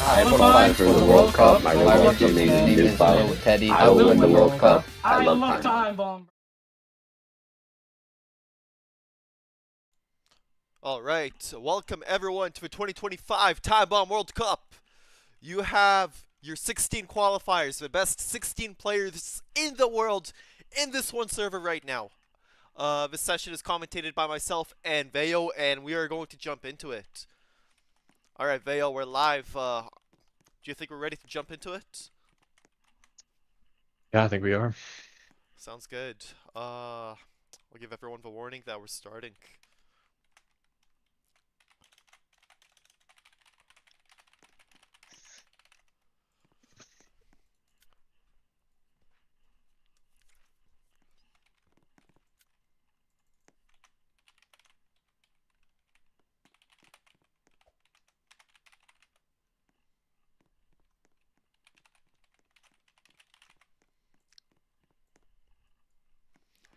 I qualified for the World Cup. My roster name is Teddy. I will win the World Cup. I love Timebomb. Alright, welcome everyone to the 2025 Timebomb World Cup. You have your 16 qualifiers, the best 16 players in the world in this one server right now. This session is commentated by myself and Veo, and we are going to jump into it. Alright, Veo, we're live. Do you think we're ready to jump into it? Yeah, I think we are. Sounds good. I'll give everyone the warning that we're starting.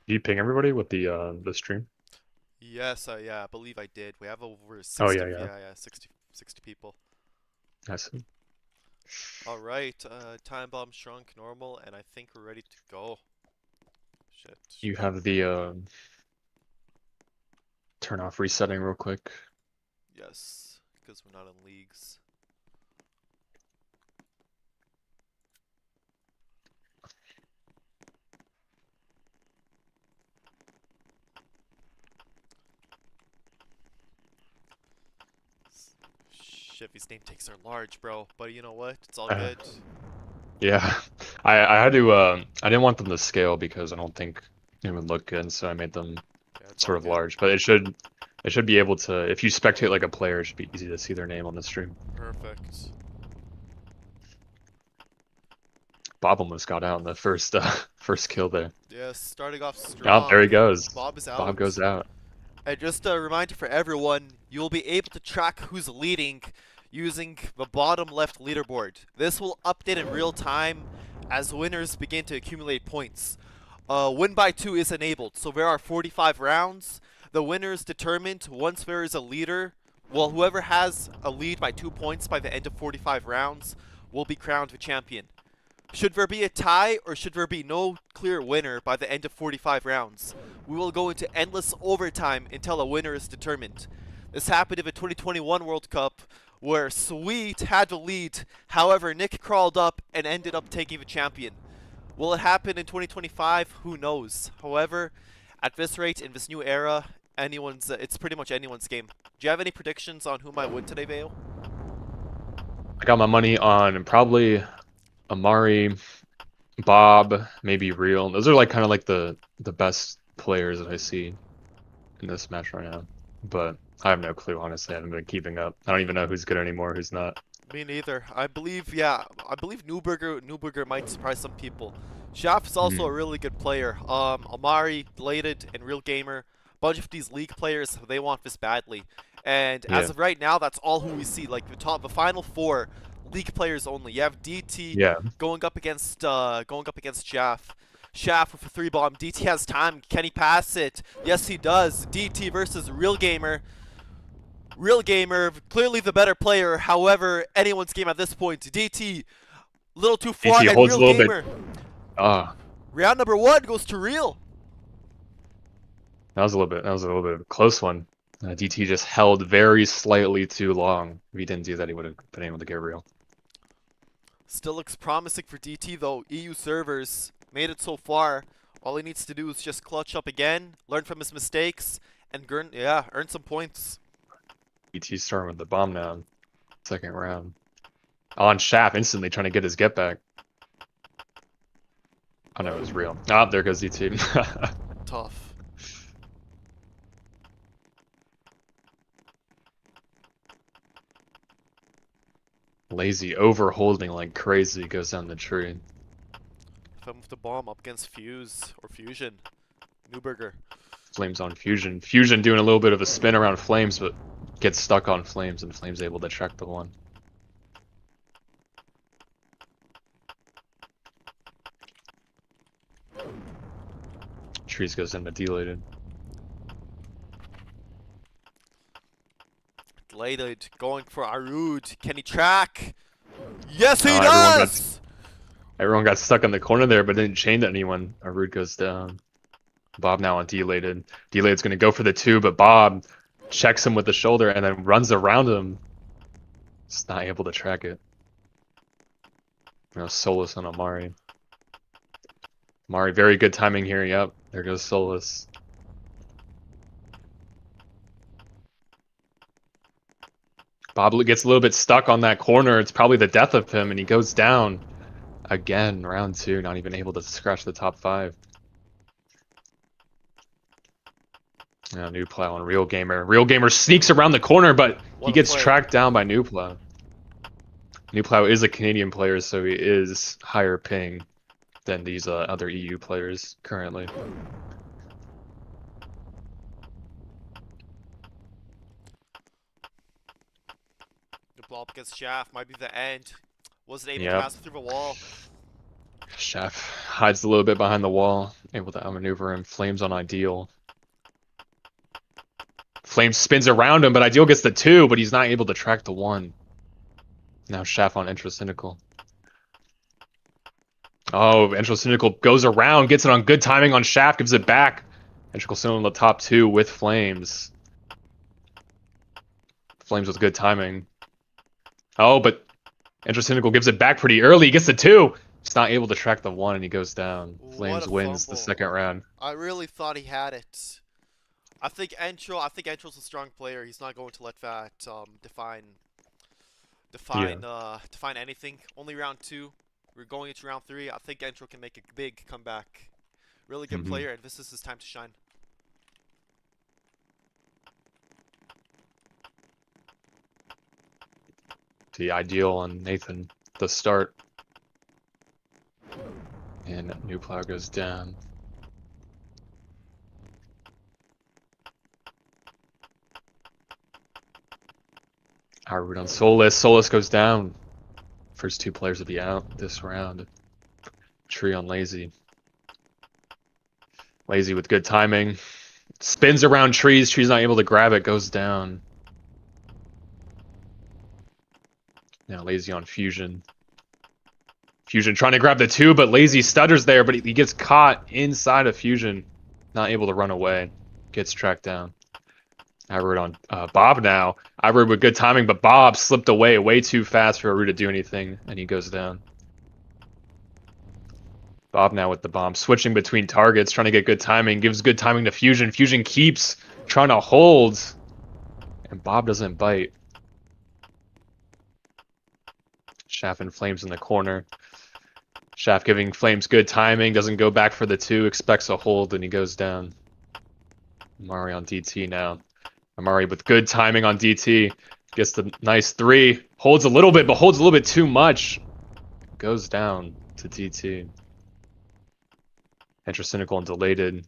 Did you ping everybody with the stream? Yes, yeah, I believe I did. We have over 60, Oh, yeah. 60 people. I see. Alright, time bomb shrunk normal, and I think we're ready to go. Shit. You have the turn off resetting real quick. Yes, because we're not in leagues. Shit, these name tags are large, bro. But you know what? It's all good. Yeah, I had to I didn't want them to scale because I don't think it would look good, so I made them sort of large. But it should be able to, if you spectate like a player, it should be easy to see their name on the stream. Perfect. Bob almost got out in the first first kill there. Yes, starting off strong. Oh, there he goes. Bob is out. Bob goes out. And just a reminder for everyone, you will be able to track who's leading using the bottom left leaderboard. This will update in real time as winners begin to accumulate points. Win by 2 is enabled, so there are 45 rounds. The winner is determined once there is a leader. Well, whoever has a lead by 2 points by the end of 45 rounds will be crowned the champion. Should there be a tie or should there be no clear winner by the end of 45 rounds, we will go into endless overtime until a winner is determined. This happened in the 2021 World Cup where Sweet had the lead, however Nick crawled up and ended up taking the champion. Will it happen in 2025? Who knows. However, at this rate, in this new era, it's pretty much anyone's game. Do you have any predictions on who might win today, Vale? I got my money on probably Amari, Bob, maybe Real. Those are like kind of like the best players that I see in this match right now. But I have no clue, honestly. I haven't been keeping up. I don't even know who's good anymore, who's not. Me neither. I believe Newberger might surprise some people. Schaff is also a really good player. Amari, Bladed, and Real Gamer. A bunch of these league players, they want this badly. And as of right now, that's all who we see. Like the final 4 league players only. You have DT going up against Schaff. Schaff with a 3-bomb. DT has time. Can he pass it? Yes, he does. DT versus Real Gamer. Real Gamer, clearly the better player. However, anyone's game at this point. DT, a little too far, DT and holds Real a little Gamer. bit. Round number 1 goes to Real. That was a little bit of a close one. DT just held very slightly too long. If he didn't do that, he would have been able to get Real. Still looks promising for DT though. EU servers made it so far. All he needs to do is just clutch up again, learn from his mistakes, and earn some points. ET starting with the bomb now. Second round. On Shaft, instantly trying to get his get back. Oh no, it was real. Ah, there goes ET. Tough. Lazy overholding like crazy, goes down the tree. If with the bomb up against Fuse or Fusion. Newburger. Flames on Fusion. Fusion doing a little bit of a spin around Flames, but gets stuck on Flames, and Flames able to track the one. Trees goes into delated. Delated, going for Arud. Can he track? Yes, he Everyone does! Everyone got stuck in the corner there, but didn't chain to anyone. Arud goes down. Bob now on delated. Delated's going to go for the 2, but Bob checks him with the shoulder and then runs around him. Just not able to track it. Solus on Amari. Amari, very good timing here. Yep, there goes Solus. Bob gets a little bit stuck on that corner. It's probably the death of him, and he goes down again. Round 2, not even able to scratch the top 5. Now New Plow and Real Gamer. Real Gamer sneaks around the corner, but he gets tracked down by New Plow. New Plow is a Canadian player, so he is higher ping than these other EU players currently. The ball up against Shaft might be the end. Wasn't able to pass through the wall. Shaft hides a little bit behind the wall, able to outmaneuver him. Flames on Ideal. Flames spins around him, but Ideal gets the 2, but he's not able to track the 1. Now Shaft on Intracynical. Oh, Intracynical goes around, gets it on good timing on Shaft, gives it back. Intracynical still in the top 2 with Flames. Flames with good timing. Oh, but Intracynical gives it back pretty early. He gets the 2. He's not able to track the 1, and he goes down. Flames wins the second round. I really thought he had it. I think Entro's a strong player. He's not going to let that define anything. Only round 2. We're going into round 3. I think Entro can make a big comeback. Really good player, and this is his time to shine. The Ideal on Nathan, the start. And New Plow goes down. Arud on Solus. Solus goes down. First 2 players will be out this round. Tree on Lazy. Lazy with good timing. Spins around Trees. Tree's not able to grab it. Goes down. Now Lazy on Fusion. Fusion trying to grab the 2, but Lazy stutters there, but he gets caught inside of Fusion. Not able to run away. Gets tracked down. Arud on Bob now. Arud with good timing, but Bob slipped away way too fast for Arud to do anything, and he goes down. Bob now with the bomb, switching between targets, trying to get good timing, gives good timing to Fusion. Fusion keeps trying to hold, and Bob doesn't bite. Shaft and Flames in the corner. Shaft giving Flames good timing, doesn't go back for the 2, expects a hold, and he goes down. Amari on DT now. Amari with good timing on DT. Gets the nice 3. Holds a little bit, but holds a little bit too much. Goes down to DT. Intracynical and Delated.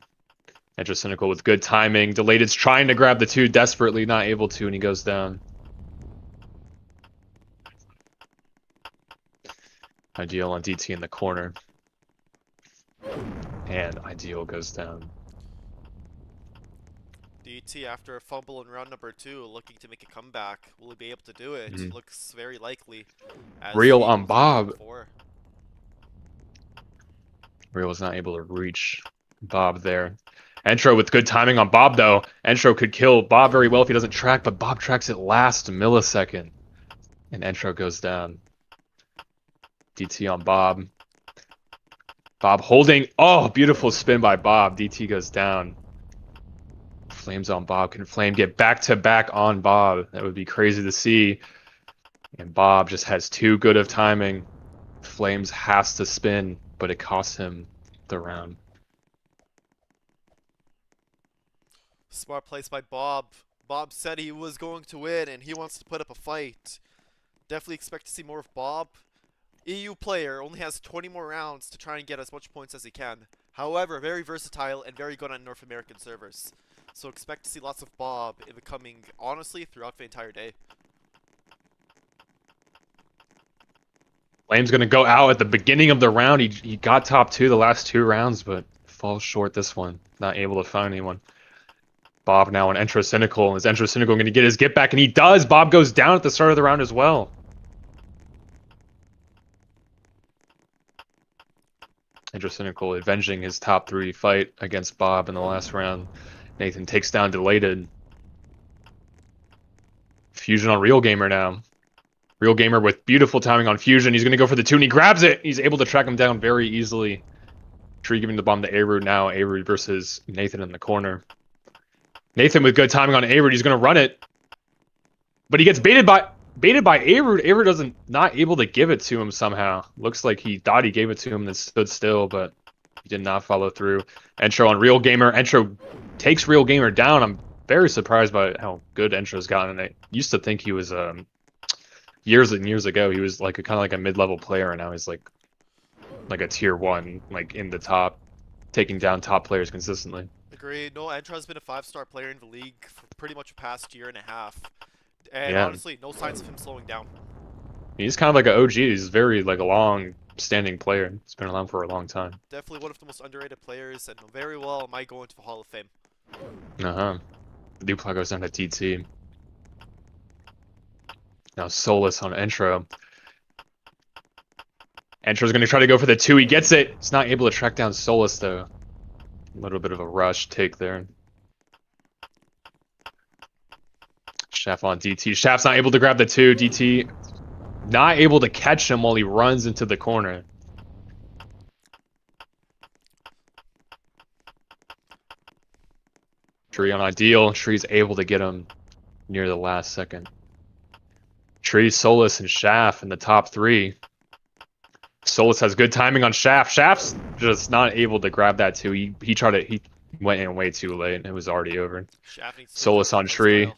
Intracynical with good timing. Delated's trying to grab the 2 desperately, not able to, and he goes down. Ideal on DT in the corner. And Ideal goes down. DT after a fumble in round number 2, looking to make a comeback. Will he be able to do it? Looks very likely. Real on Bob. Real was not able to reach Bob there. Entro with good timing on Bob though. Entro could kill Bob very well if he doesn't track, but Bob tracks it last millisecond. And Entro goes down. DT on Bob. Bob holding. Oh, beautiful spin by Bob. DT goes down. Flames on Bob. Can Flame get back-to-back on Bob? That would be crazy to see. And Bob just has too good of timing. Flames has to spin, but it costs him the round. Smart place by Bob. Bob said he was going to win and he wants to put up a fight. Definitely expect to see more of Bob. EU player only has 20 more rounds to try and get as much points as he can. However, very versatile and very good on North American servers. So expect to see lots of Bob in the coming, honestly, throughout the entire day. Flame's going to go out at the beginning of the round. He got top 2 the last 2 rounds, but falls short this one. Not able to find anyone. Bob now on Entro Cynical. Is Entro Cynical going to get his get back? And he does! Bob goes down at the start of the round as well. Entro Cynical avenging his top 3 fight against Bob in the last round. Nathan takes down Delated. Fusion on Real Gamer now. Real Gamer with beautiful timing on Fusion. He's going to go for the 2 and he grabs it! He's able to track him down very easily. Tree giving the bomb to Aerud now. Aerud versus Nathan in the corner. Nathan with good timing on Aerud. He's going to run it. But he gets baited by Aerud. Aerud doesn't not able to give it to him somehow. Looks like he thought he gave it to him and stood still, but he did not follow through. Entro on Real Gamer. Entro takes Real Gamer down. I'm very surprised by how good Entro's gotten. I used to think he was years and years ago he was like a kind of like a mid-level player, and now he's like a tier 1, like in the top, taking down top players consistently. Agreed. No, Entra has been a 5-star player in the league for pretty much the past year and a half. And Yeah. honestly, no signs of him slowing down. He's kind of like an OG. He's very like a long-standing player. He's been around for a long time. Definitely one of the most underrated players, and very well might go into the Hall of Fame. Dupla goes down to DT. Now Solus on Entro. Entro's going to try to go for the 2. He gets it. He's not able to track down Solus though. A little bit of a rush take there. Shaft on DT. Shaft's not able to grab the 2. DT not able to catch him while he runs into the corner. Tree on Ideal. Tree's able to get him near the last second. Tree, Solus, and Shaft in the top 3. Solus has good timing on Shaft. Shaft's just not able to grab that 2. He went in way too late. It was already over. Solus on Tree.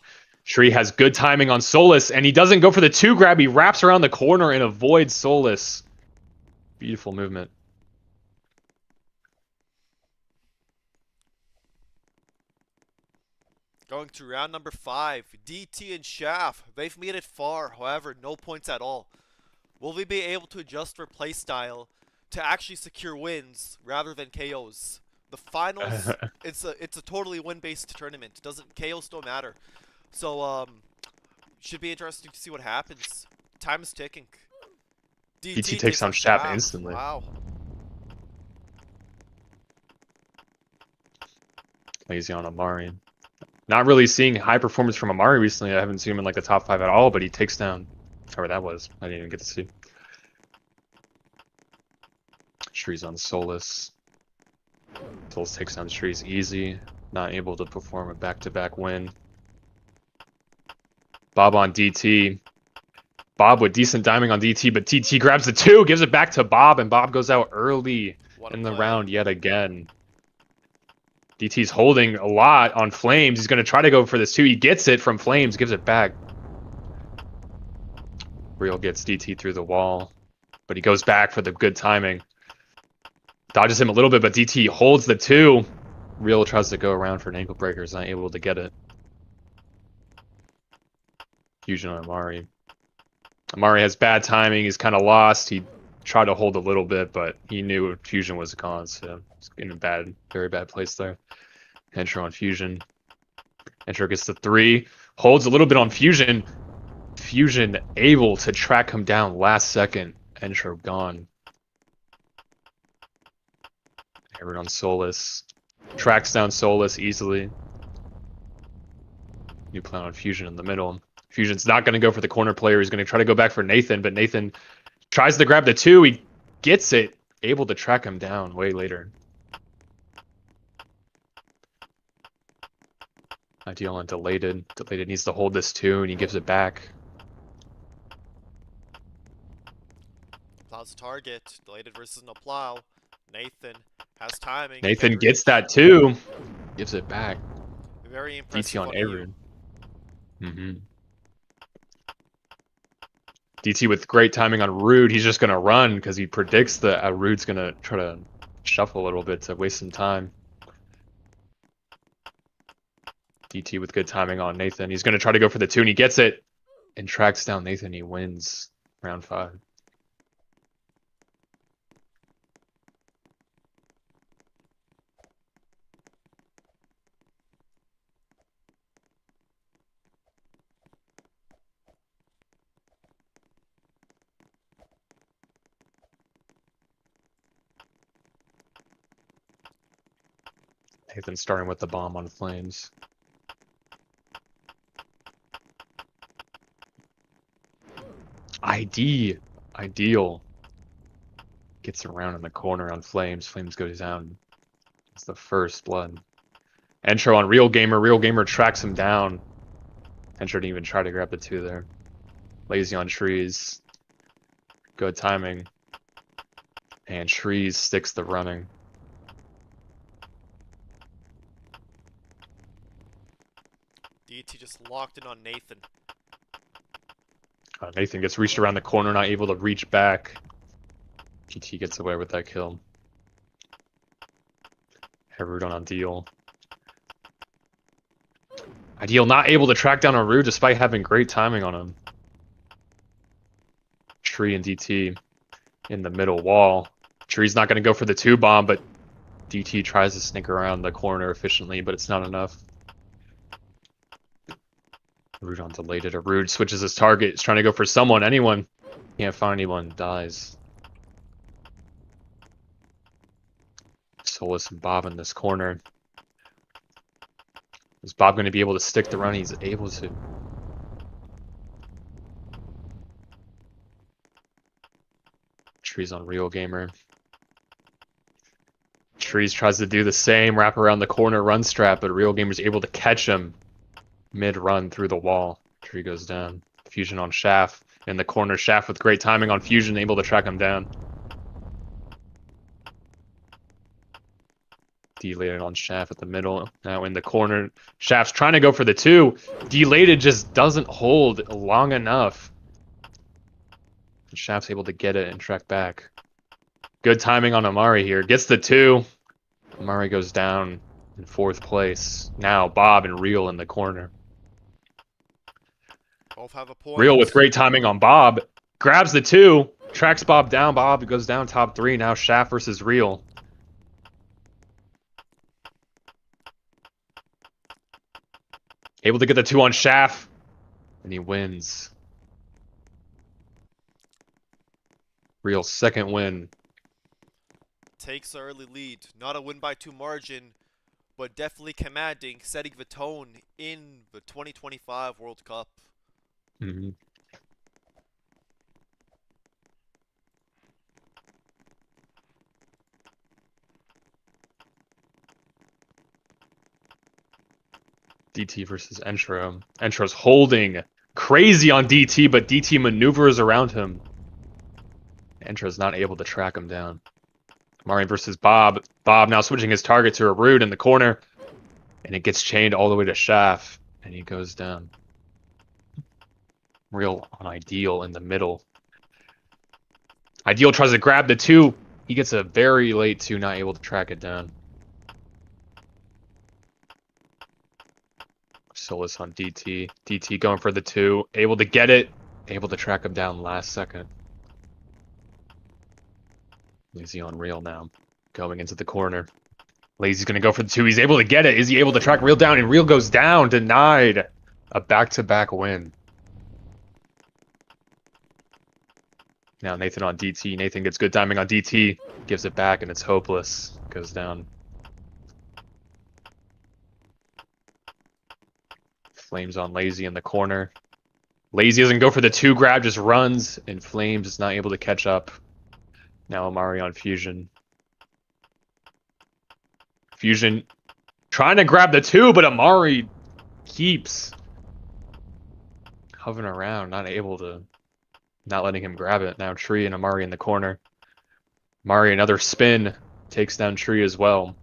Tree has good timing on Solus, and he doesn't go for the 2 grab. He wraps around the corner and avoids Solus. Beautiful movement. Going to round number 5, DT and Shaft. They've made it far, however, no points at all. Will they be able to adjust their playstyle to actually secure wins rather than KOs? The finals, it's a totally win-based tournament. KOs don't matter. So should be interesting to see what happens. Time is ticking. DT takes on Shaft instantly. Wow. Lazy on Amari. Not really seeing high performance from Amari recently. I haven't seen him in like the top 5 at all, but he takes down whoever that was. I didn't even get to see. Shree's on Solus. Solus takes down Shree's easy. Not able to perform a back-to-back win. Bob on DT. Bob with decent timing on DT, but DT grabs the 2, gives it back to Bob, and Bob goes out early in the round yet again. DT's holding a lot on Flames. He's going to try to go for this 2. He gets it from Flames, gives it back. Real gets DT through the wall, but he goes back for the good timing. Dodges him a little bit, but DT holds the 2. Real tries to go around for an ankle breaker, is not able to get it. Fusion on Amari. Amari has bad timing. He's kind of lost. He tried to hold a little bit, but he knew Fusion was gone, so he's in a very bad place there. Entro on Fusion. Entro gets the 3. Holds a little bit on Fusion. Fusion able to track him down last second. Entro gone. Aerud on Solus. Tracks down Solus easily. New plan on Fusion in the middle. Fusion's not going to go for the corner player. He's going to try to go back for Nathan, but Nathan tries to grab the 2. He gets it. able to track him down way later. Ideal on Delated. Delated needs to hold this too, and he gives it back. Plow's target. Delated versus no plow. Nathan has timing. Nathan Mid-range. gets that too. Gives it back. Very impressive DT on on you. Arun. DT with great timing on Rude. He's just going to run because he predicts that Rude's going to try to shuffle a little bit to waste some time. DT with good timing on Nathan. He's going to try to go for the 2, and he gets it and tracks down Nathan. He wins round 5. Nathan starting with the bomb on Flames. Ideal. Gets around in the corner on Flames. Flames goes down. It's the first blood. Entro on Real Gamer. Real Gamer tracks him down. Entro didn't even try to grab the 2 there. Lazy on Trees. Good timing. And Trees sticks the running. DT just locked in on Nathan. Nathan gets reached around the corner, not able to reach back. GT gets away with that kill. Herud on Ideal. Ideal not able to track down Aru despite having great timing on him. Tree and DT in the middle wall. Tree's not going to go for the 2 bomb, but DT tries to sneak around the corner efficiently, but it's not enough. Rude on Delated. Rude switches his target. He's trying to go for someone, anyone. Can't find anyone. Dies. Solus and Bob in this corner. Is Bob going to be able to stick the run? He's able to. Trees on Real Gamer. Trees tries to do the same, wrap around the corner, run strap, but Real Gamer's able to catch him mid-run through the wall. Tree goes down. Fusion on Shaft in the corner. Shaft with great timing on Fusion, able to track him down. Delated on Shaft at the middle. Now in the corner. Shaft's trying to go for the 2. Delated just doesn't hold long enough. And Shaft's able to get it and track back. Good timing on Amari here. Gets the 2. Amari goes down in 4th place. Now Bob and Real in the corner. Both have a point. Real with great timing on Bob. Grabs the 2. Tracks Bob down. Bob goes down top 3. Now Shaft versus Real. Able to get the 2 on Shaft. And he wins. Real's 2nd win. Takes the early lead. Not a win by 2 margin, but definitely commanding, setting the tone in the 2025 World Cup. DT versus Entro. Entro's holding crazy on DT, but DT maneuvers around him. Entro's not able to track him down. Mari versus Bob. Bob now switching his target to Arud in the corner. And it gets chained all the way to Shaft. And he goes down. Real on Ideal in the middle. Ideal tries to grab the 2. He gets a very late 2, not able to track it down. Solus on DT. DT going for the 2. Able to get it. Able to track him down last second. Lazy on Real now. Going into the corner. Lazy's going to go for the 2. He's able to get it. Is he able to track Real down? And Real goes down. Denied. A back-to-back win. Now Nathan on DT. Nathan gets good timing on DT. Gives it back and it's hopeless. Goes down. Flames on Lazy in the corner. Lazy doesn't go for the 2 grab, just runs. And Flames is not able to catch up. Now Amari on Fusion. Fusion trying to grab the 2, but Amari keeps hovering around, not letting him grab it. Now Tree and Amari in the corner. Amari, another spin, takes down Tree as well.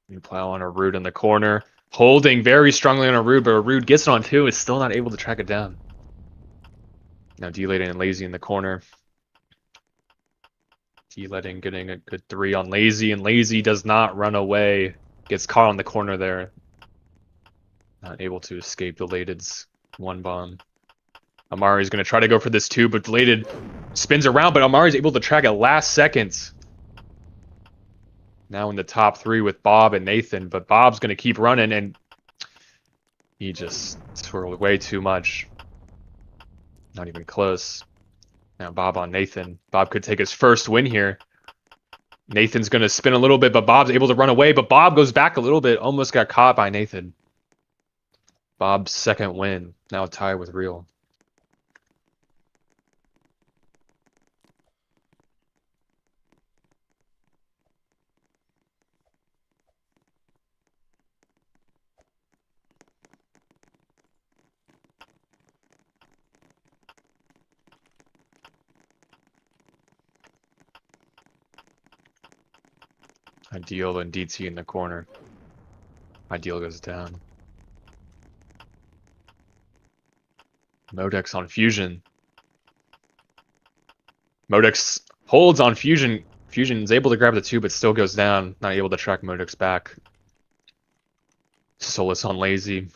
You plow on a Root in the corner, holding very strongly on a Root, but a Root gets it on 2, is still not able to track it down. Now D-Lading and Lazy in the corner. D-Lading getting a good 3 on Lazy, and Lazy does not run away. Gets caught on the corner there. Not able to escape Delated's 1 bomb. Amari's going to try to go for this 2, but Delated spins around, but Amari's able to track it last seconds. Now in the top 3 with Bob and Nathan, but Bob's going to keep running, and he just swirled way too much. Not even close. Now Bob on Nathan. Bob could take his first win here. Nathan's going to spin a little bit, but Bob's able to run away, but Bob goes back a little bit, almost got caught by Nathan. Bob's second win, now tied with Real. Ideal and DT in the corner. Ideal goes down. Modex on Fusion. Modex holds on Fusion. Fusion is able to grab the 2, but still goes down. Not able to track Modex back. Solus on Lazy.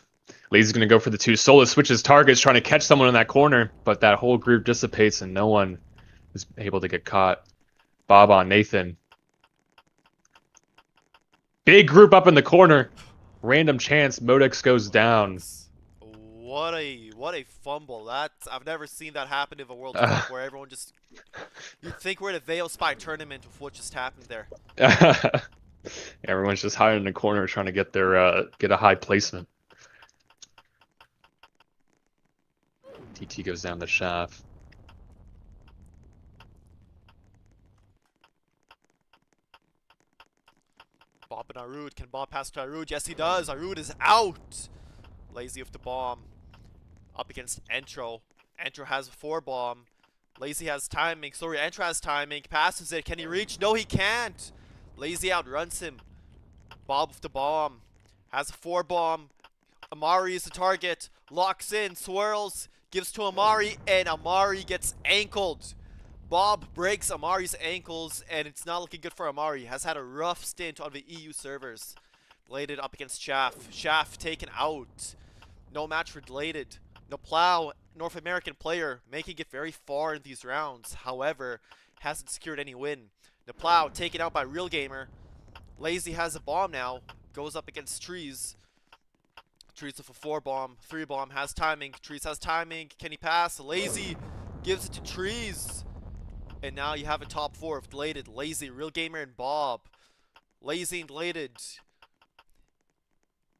Lazy's going to go for the 2. Solus switches targets, trying to catch someone in that corner, but that whole group dissipates and no one is able to get caught. Bob on Nathan. Big group up in the corner. Random chance. Modex goes down. What a fumble. I've never seen that happen in a World Cup where everyone just... You'd think we're at a Veil Spy tournament with what just happened there. Everyone's just hiding in the corner trying to get their get a high placement. TT goes down the shaft. Bob and Arud. Can Bob pass to Arud? Yes, he does. Arud is out. Lazy with the bomb. Up against Entro. Entro has a 4 bomb. Lazy has timing. Sorry, Entro has timing. Passes it. Can he reach? No, he can't. Lazy outruns him. Bob with the bomb. Has a 4 bomb. Amari is the target. Locks in. Swirls. Gives to Amari. And Amari gets ankled. Bob breaks Amari's ankles, and it's not looking good for Amari. Has had a rough stint on the EU servers. Delated up against Shaft. Shaft taken out. No match for Delated. No Plow, North American player, making it very far in these rounds. However, hasn't secured any win. The Plow taken out by Real Gamer. Lazy has a bomb now. Goes up against Trees. Trees with a 4 bomb. 3 bomb. Has timing. Trees has timing. Can he pass? Lazy gives it to Trees. And now you have a top 4 of Delated, Lazy, Real Gamer, and Bob. Lazy and Delated.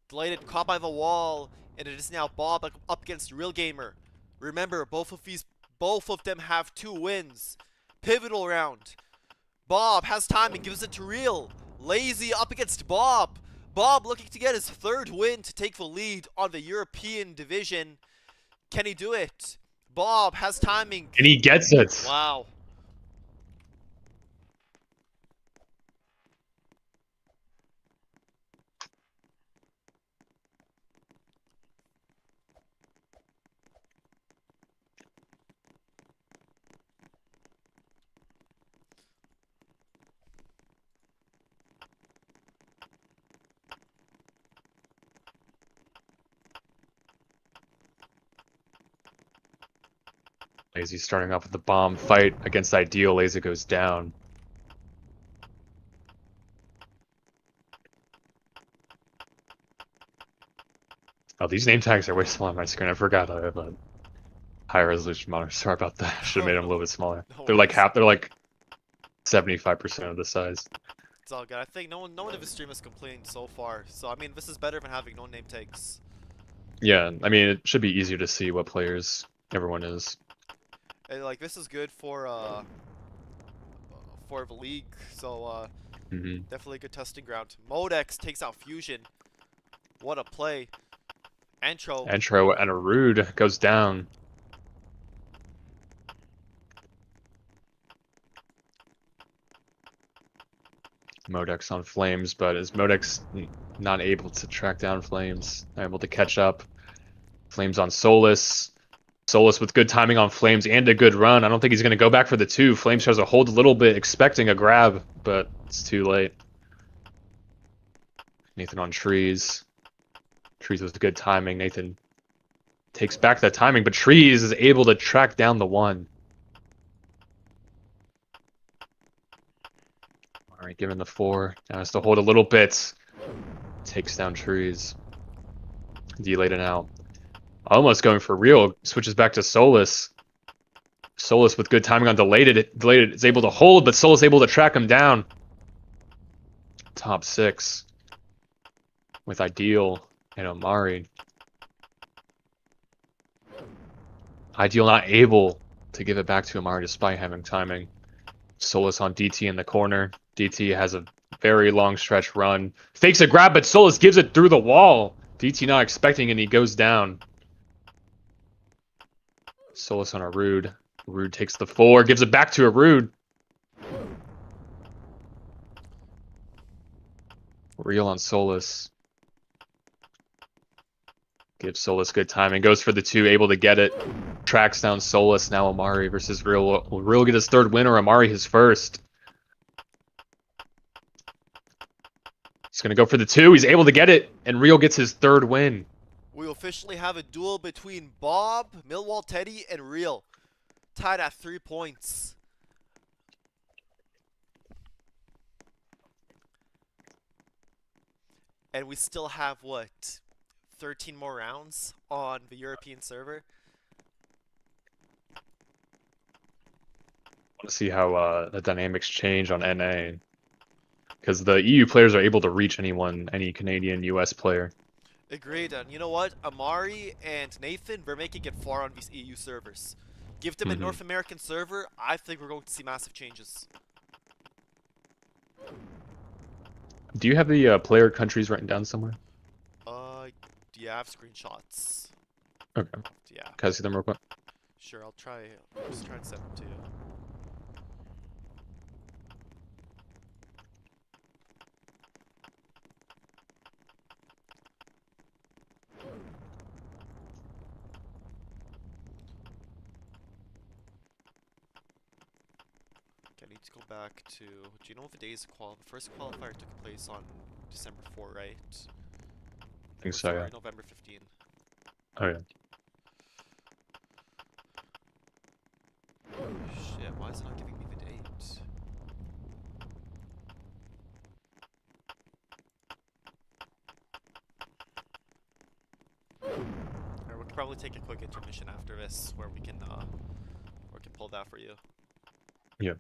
Delated caught by the wall, and it is now Bob up against Real Gamer. Remember, both of them have 2 wins. Pivotal round. Bob has time and gives it to Real. Lazy up against Bob. Bob looking to get his 3rd win to take the lead on the European division. Can he do it? Bob has timing. And he gets it. Wow. Lazy starting off with the bomb fight against Ideal. Lazy goes down. Oh, these name tags are way smaller on my screen. I forgot I have a high resolution monitor. Sorry about that. Should have made them a little bit smaller. No They're like worries. they're like 75% of the size. It's all good. I think no one of the streamers complained so far. So I mean, this is better than having no name tags. Yeah, I mean, it should be easier to see what players Everyone is. And like this is good for the league, so Hmm. definitely a good testing ground. Modex takes out Fusion. What a play. Entro. Entro and a Rude goes down. Modex on Flames, but is Modex not able to track down Flames? Not able to catch up. Flames on Solus. Solus with good timing on Flames and a good run. I don't think he's going to go back for the 2. Flames tries to hold a little bit, expecting a grab, but it's too late. Nathan on Trees. Trees with good timing. Nathan takes back that timing, but Trees is able to track down the 1. All right, given the 4. Now has to hold a little bit. Takes down Trees. Delayed it out. Almost going for real. Switches back to Solus. Solus with good timing on delayed it. Delayed it is able to hold, but Solus able to track him down. Top 6. With Ideal and Omari. Ideal not able to give it back to Omari despite having timing. Solus on DT in the corner. DT has a very long stretch run. Fakes a grab, but Solus gives it through the wall. DT not expecting and he goes down. Solus on a Rude. Rude takes the 4, gives it back to a Rude. Real on Solus. Gives Solus good timing. Goes for the 2, able to get it. Tracks down Solus. Now Omari versus Real. Will Real get his 3rd win or Omari his 1st? He's going to go for the 2. He's able to get it. And Real gets his 3rd win. We officially have a duel between Bob, Millwall Teddy, and Real. Tied at 3 points. And we still have, what, 13 more rounds on the European server? I want to see how the dynamics change on NA. Because the EU players are able to reach anyone, any Canadian, US player. Agreed, and you know what? Amari and Nathan, we're making it far on these EU servers. Give them a North American server, I think we're going to see massive changes. Do you have the player countries written down somewhere? Yeah, I have screenshots. Okay. Yeah. Can I see them real quick? Sure, I'll just try and send them to you. Okay, I need to go back to. Do you know the days the first qualifier took place on December 4, right? I think so, yeah. November 15. Oh, yeah. Shit, why is it not giving me the date? Alright, we could probably take a quick intermission after this where we can pull that for you. Yeah.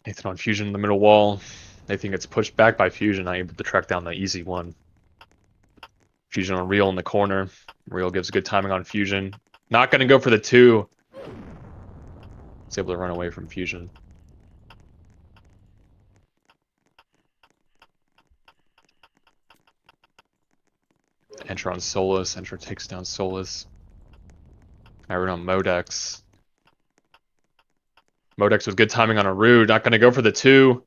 Nathan on Fusion in the middle wall. Nathan gets pushed back by Fusion, not able to track down the easy 1. Fusion on Real in the corner. Real gives good timing on Fusion. Not going to go for the 2. He's able to run away from Fusion. Enter on Solus. Enter takes down Solus. Iron on Modex. Modex with good timing on a Rude. Not going to go for the 2.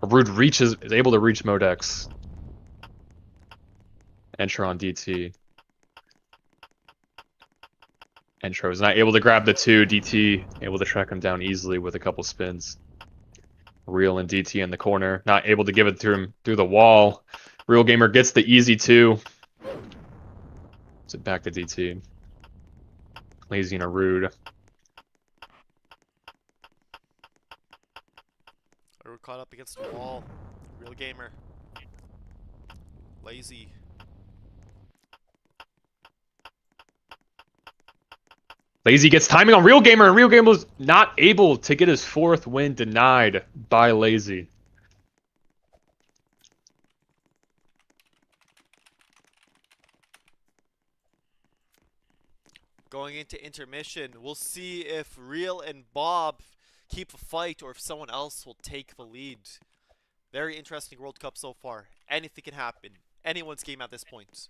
A Rude is able to reach Modex. Enter on DT. Entro is not able to grab the 2. DT able to track him down easily with a couple spins. Real and DT in the corner. Not able to give it to him through the wall. Real Gamer gets the easy 2. Puts it back to DT. Lazy and a Rude. We're caught up against the wall. Real Gamer. Lazy. Lazy gets timing on Real Gamer, and Real Gamer was not able to get his 4th win, denied by Lazy. Going into intermission, we'll see if Real and Bob keep a fight or if someone else will take the lead. Very interesting World Cup so far. Anything can happen. Anyone's game at this point.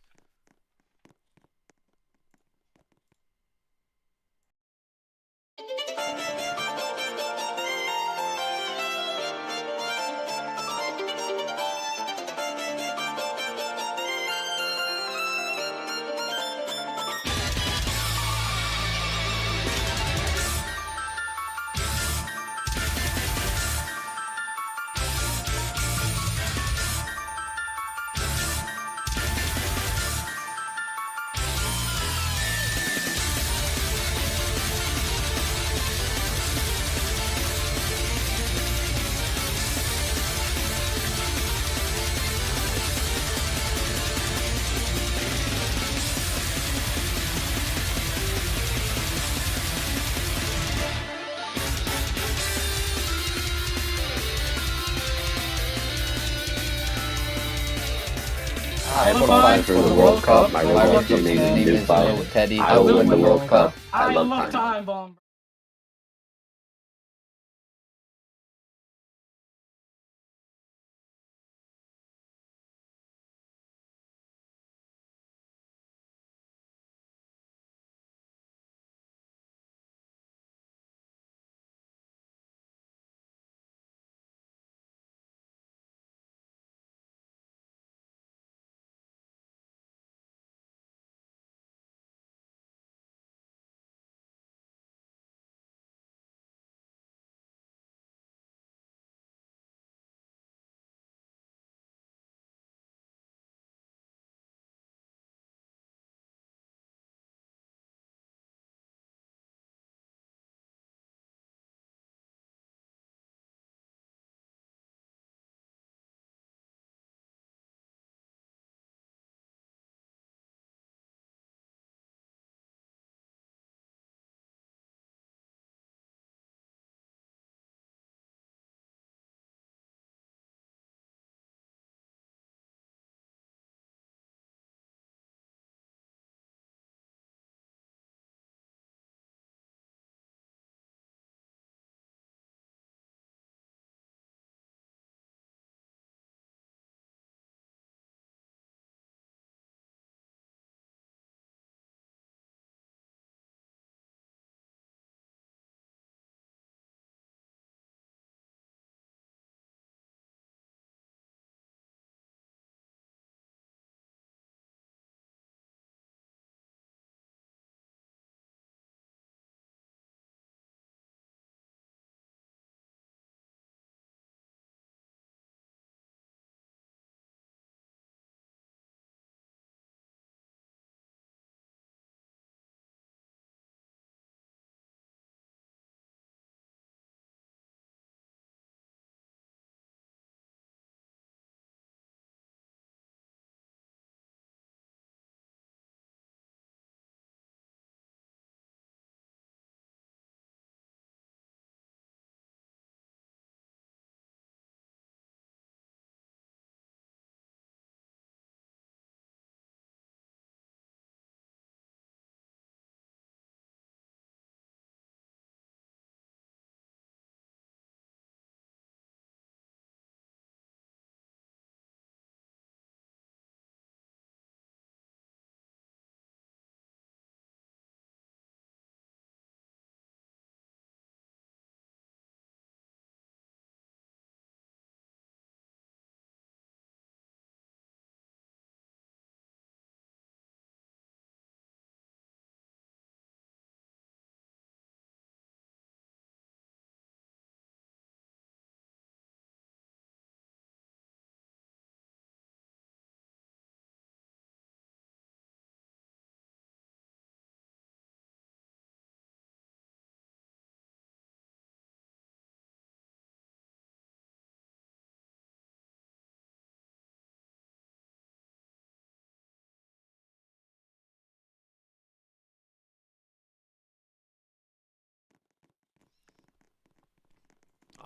I qualified for the World Cup. My rival team name is Teddy. I will win the World Cup. I love Timebomb.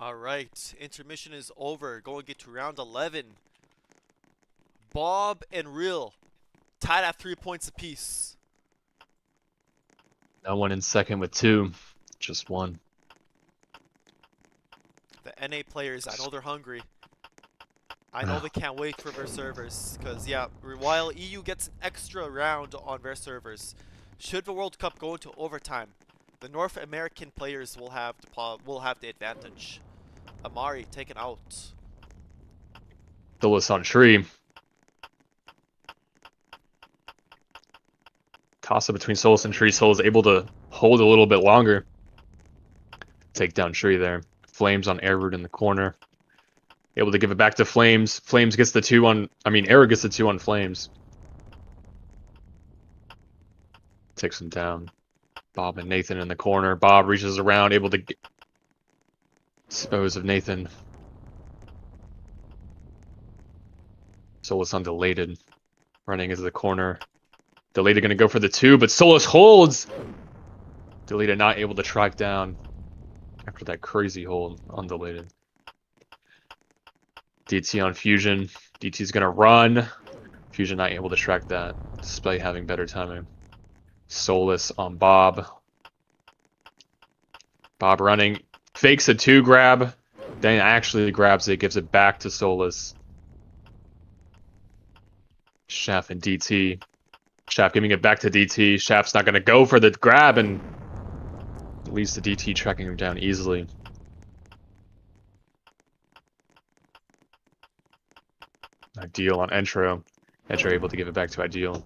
Alright, intermission is over. Going into round 11. Bob and Real tied at 3 points apiece. No one in second with 2. Just 1. The NA players, I know they're hungry. I know they can't wait for their servers, because yeah, while EU gets an extra round on their servers, should the World Cup go into overtime, the North American players will have the advantage. Amari taken out. Solis on tree. Toss up between Solis and tree. Solis able to hold a little bit longer. Take down tree there. Flames on Airroot in the corner. Able to give it back to Flames. Flames gets the 2 on... Aero gets the 2 on Flames. Takes him down. Bob and Nathan in the corner. Bob reaches around, able to dispose of Nathan. Solis undelated. Running into the corner. Delated gonna go for the 2, but Solis holds! Delated not able to track down after that crazy hold. Undelated. DT on Fusion. DT's gonna run. Fusion not able to track that, despite having better timing. Solis on Bob. Bob running. Fakes a 2 grab. Then actually grabs it, gives it back to Solis. Shaft and DT. Shaft giving it back to DT. Shaft's not gonna go for the grab and leads to DT tracking him down easily. Ideal on Entro. Entro able to give it back to Ideal.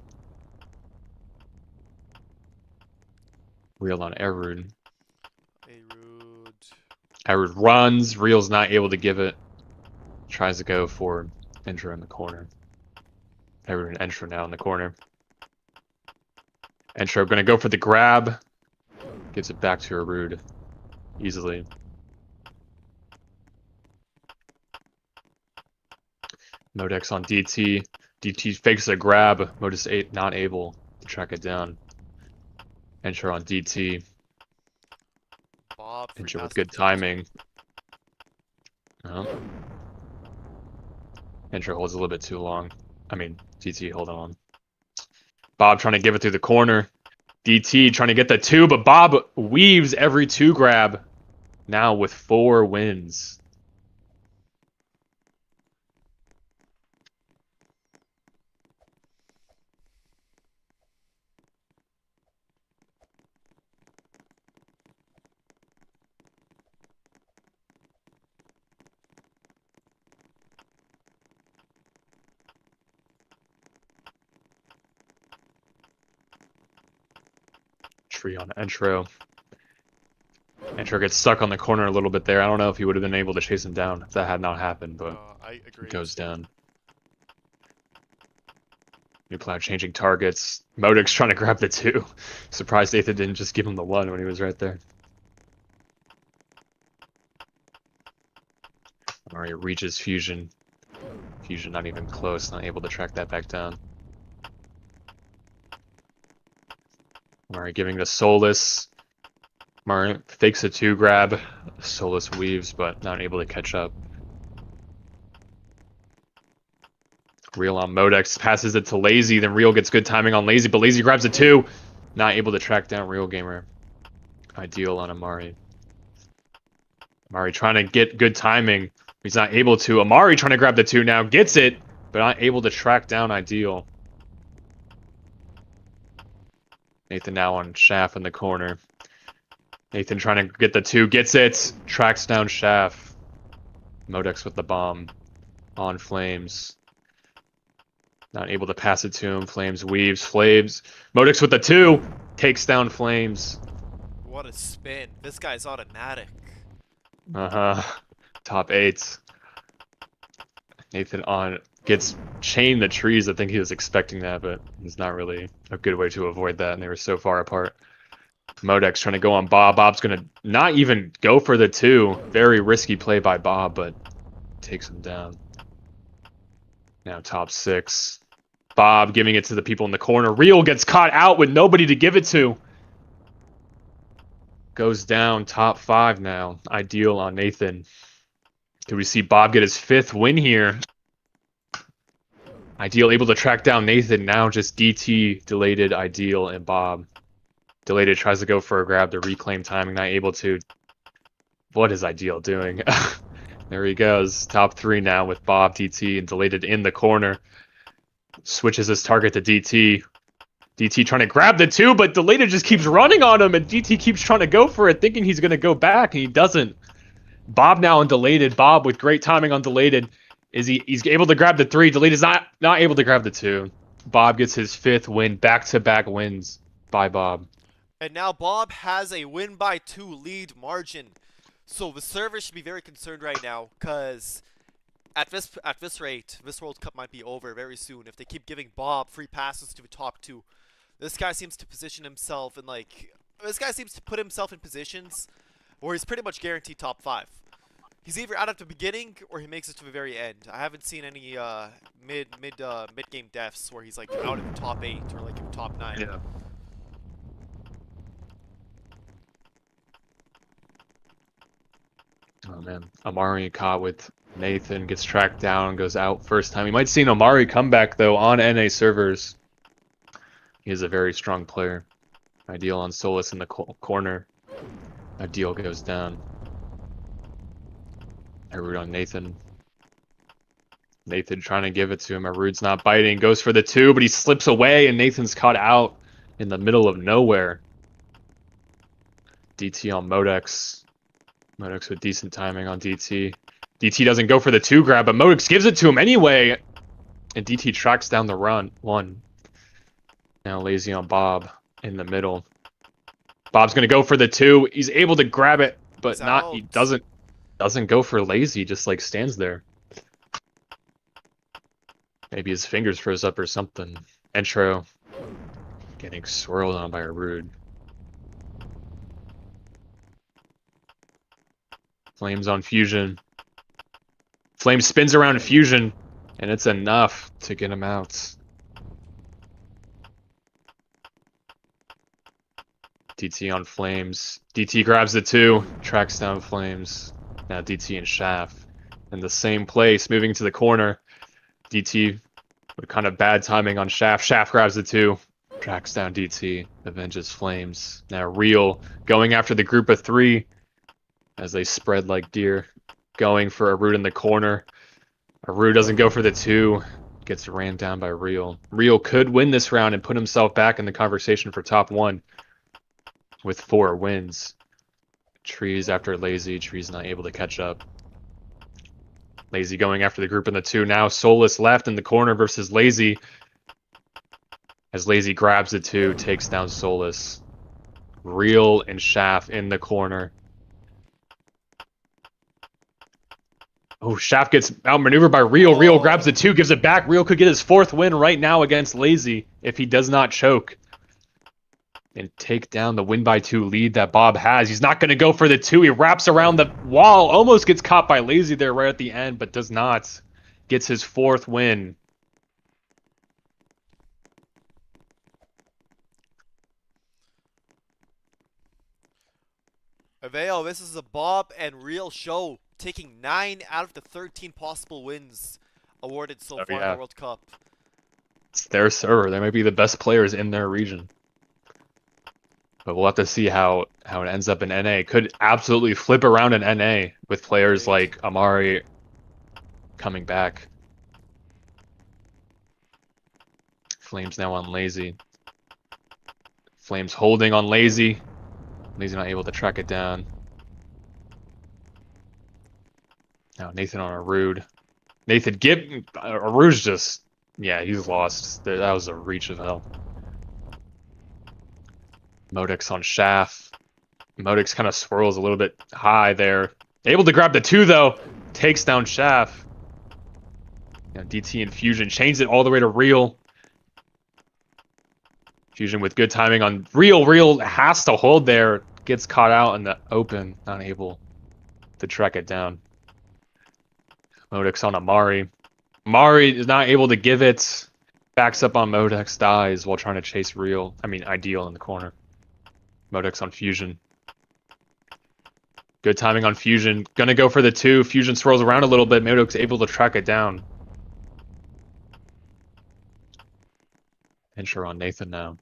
Real on Airroot. Airroot runs. Real's not able to give it. Tries to go for Entro in the corner. Airroot and Entro now in the corner. Entro gonna go for the grab. Gives it back to Airroot easily. Modex on DT. DT fakes a grab. Modus 8 not able to track it down. Entro on DT. Bob Entro with good timing. Entro holds a little bit too long. DT hold on. Bob trying to give it through the corner. DT trying to get the 2, but Bob weaves every 2 grab. Now with 4 wins. Tree on Entro. Entro gets stuck on the corner a little bit there. I don't know if he would have been able to chase him down if that had not happened, but I agree. He goes down. New Plow changing targets. Modix trying to grab the 2. Surprised Nathan didn't just give him the 1 when he was right there. Amari reaches Fusion. Fusion not even close, not able to track that back down. Amari giving to Solis. Amari fakes a 2 grab. Solis weaves, but not able to catch up. Real on Modex, passes it to Lazy, then Real gets good timing on Lazy, but Lazy grabs a 2. Not able to track down Real Gamer. Ideal on Amari. Amari trying to get good timing. He's not able to. Amari trying to grab the 2 now, gets it, but not able to track down Ideal. Nathan now on Shaft in the corner. Nathan trying to get the 2, gets it, tracks down Shaft. Modex with the bomb on Flames. Not able to pass it to him. Flames weaves. Flames. Modex with the 2. Takes down Flames. What a spin. This guy's automatic. Top 8. Nathan on gets chained the trees. I think he was expecting that, but it's not really a good way to avoid that, and they were so far apart. Modex trying to go on Bob. Bob's going to not even go for the 2. Very risky play by Bob, but takes him down. Now top 6. Bob giving it to the people in the corner. Real gets caught out with nobody to give it to. Goes down top 5 now. Ideal on Nathan. Could we see Bob get his 5th win here? Ideal able to track down Nathan. Now just DT, Delated, Ideal, and Bob. Delated tries to go for a grab to reclaim timing, not able to. What is Ideal doing? There he goes. Top 3 now with Bob, DT, and Delated in the corner. Switches his target to DT. DT trying to grab the 2, but Delated just keeps running on him, and DT keeps trying to go for it, thinking he's going to go back, and he doesn't. Bob now on Delated. Bob with great timing on Delated. He's able to grab the 3. Delated's not able to grab the 2. Bob gets his 5th win. Back-to-back wins by Bob. And now Bob has a win by 2 lead margin. So the server should be very concerned right now, because at this rate, this World Cup might be over very soon if they keep giving Bob free passes to the top 2. This guy seems to position himself in put himself in positions where he's pretty much guaranteed top 5. He's either out at the beginning or he makes it to the very end. I haven't seen any mid game deaths where he's like out in the top 8 or like in the top 9. Yeah. Oh man, Amari caught with Nathan, gets tracked down, goes out first time. You might see an Amari comeback though on NA servers. He is a very strong player. Ideal on Solus in the corner. Ideal goes down. Arud on Nathan. Nathan trying to give it to him. Arud's not biting. Goes for the 2, but he slips away, and Nathan's caught out in the middle of nowhere. DT on Modex. Modex with decent timing on DT. DT doesn't go for the 2 grab, but Modex gives it to him anyway. And DT tracks down the run. 1. Now Lazy on Bob in the middle. Bob's going to go for the 2. He's able to grab it, but he doesn't go for Lazy, just like stands there. Maybe his fingers froze up or something. Intro getting swirled on by Arud. Flames on Fusion. Flame spins around Fusion, and it's enough to get him out. DT on Flames. DT grabs the 2, tracks down Flames. Now DT and Shaft in the same place, moving to the corner. DT with kind of bad timing on Shaft. Shaft grabs the 2, tracks down DT, avenges Flames. Now Real going after the group of 3 as they spread like deer. Going for Arud in the corner. Arud doesn't go for the 2, gets ran down by Real. Real could win this round and put himself back in the conversation for top 1 with 4 wins. Trees after Lazy. Trees not able to catch up. Lazy going after the group in the 2. Now Solus left in the corner versus Lazy. As Lazy grabs the 2, takes down Solus. Real and Shaft in the corner. Oh, Shaft gets outmaneuvered by Real. Real grabs the 2, gives it back. Real could get his 4th win right now against Lazy if he does not choke and take down the win by 2 lead that Bob has. He's not going to go for the 2. He wraps around the wall. Almost gets caught by Lazy there right at the end, but does not. Gets his 4th win. Aveo, this is a Bob and Real show, taking 9 out of the 13 possible wins awarded so far in the World Cup. It's their server. They might be the best players in their region. But we'll have to see how it ends up in NA. Could absolutely flip around in NA with players like Amari coming back. Flames now on Lazy. Flames holding on Lazy. Lazy not able to track it down. Now Nathan on Arud. Nathan Arud's just, yeah, he's lost. That was a reach of hell. Modex on Shaft. Modex kind of swirls a little bit high there. Able to grab the 2 though. Takes down Shaft. Now DT and Fusion changed it all the way to Real. Fusion with good timing on Real. Real has to hold there. Gets caught out in the open. Not able to track it down. Modex on Amari. Amari is not able to give it. Backs up on Modex. Dies while trying to chase Ideal in the corner. Modex on Fusion. Good timing on Fusion. Gonna go for the 2. Fusion swirls around a little bit. Modex able to track it down. Intro on Nathan now.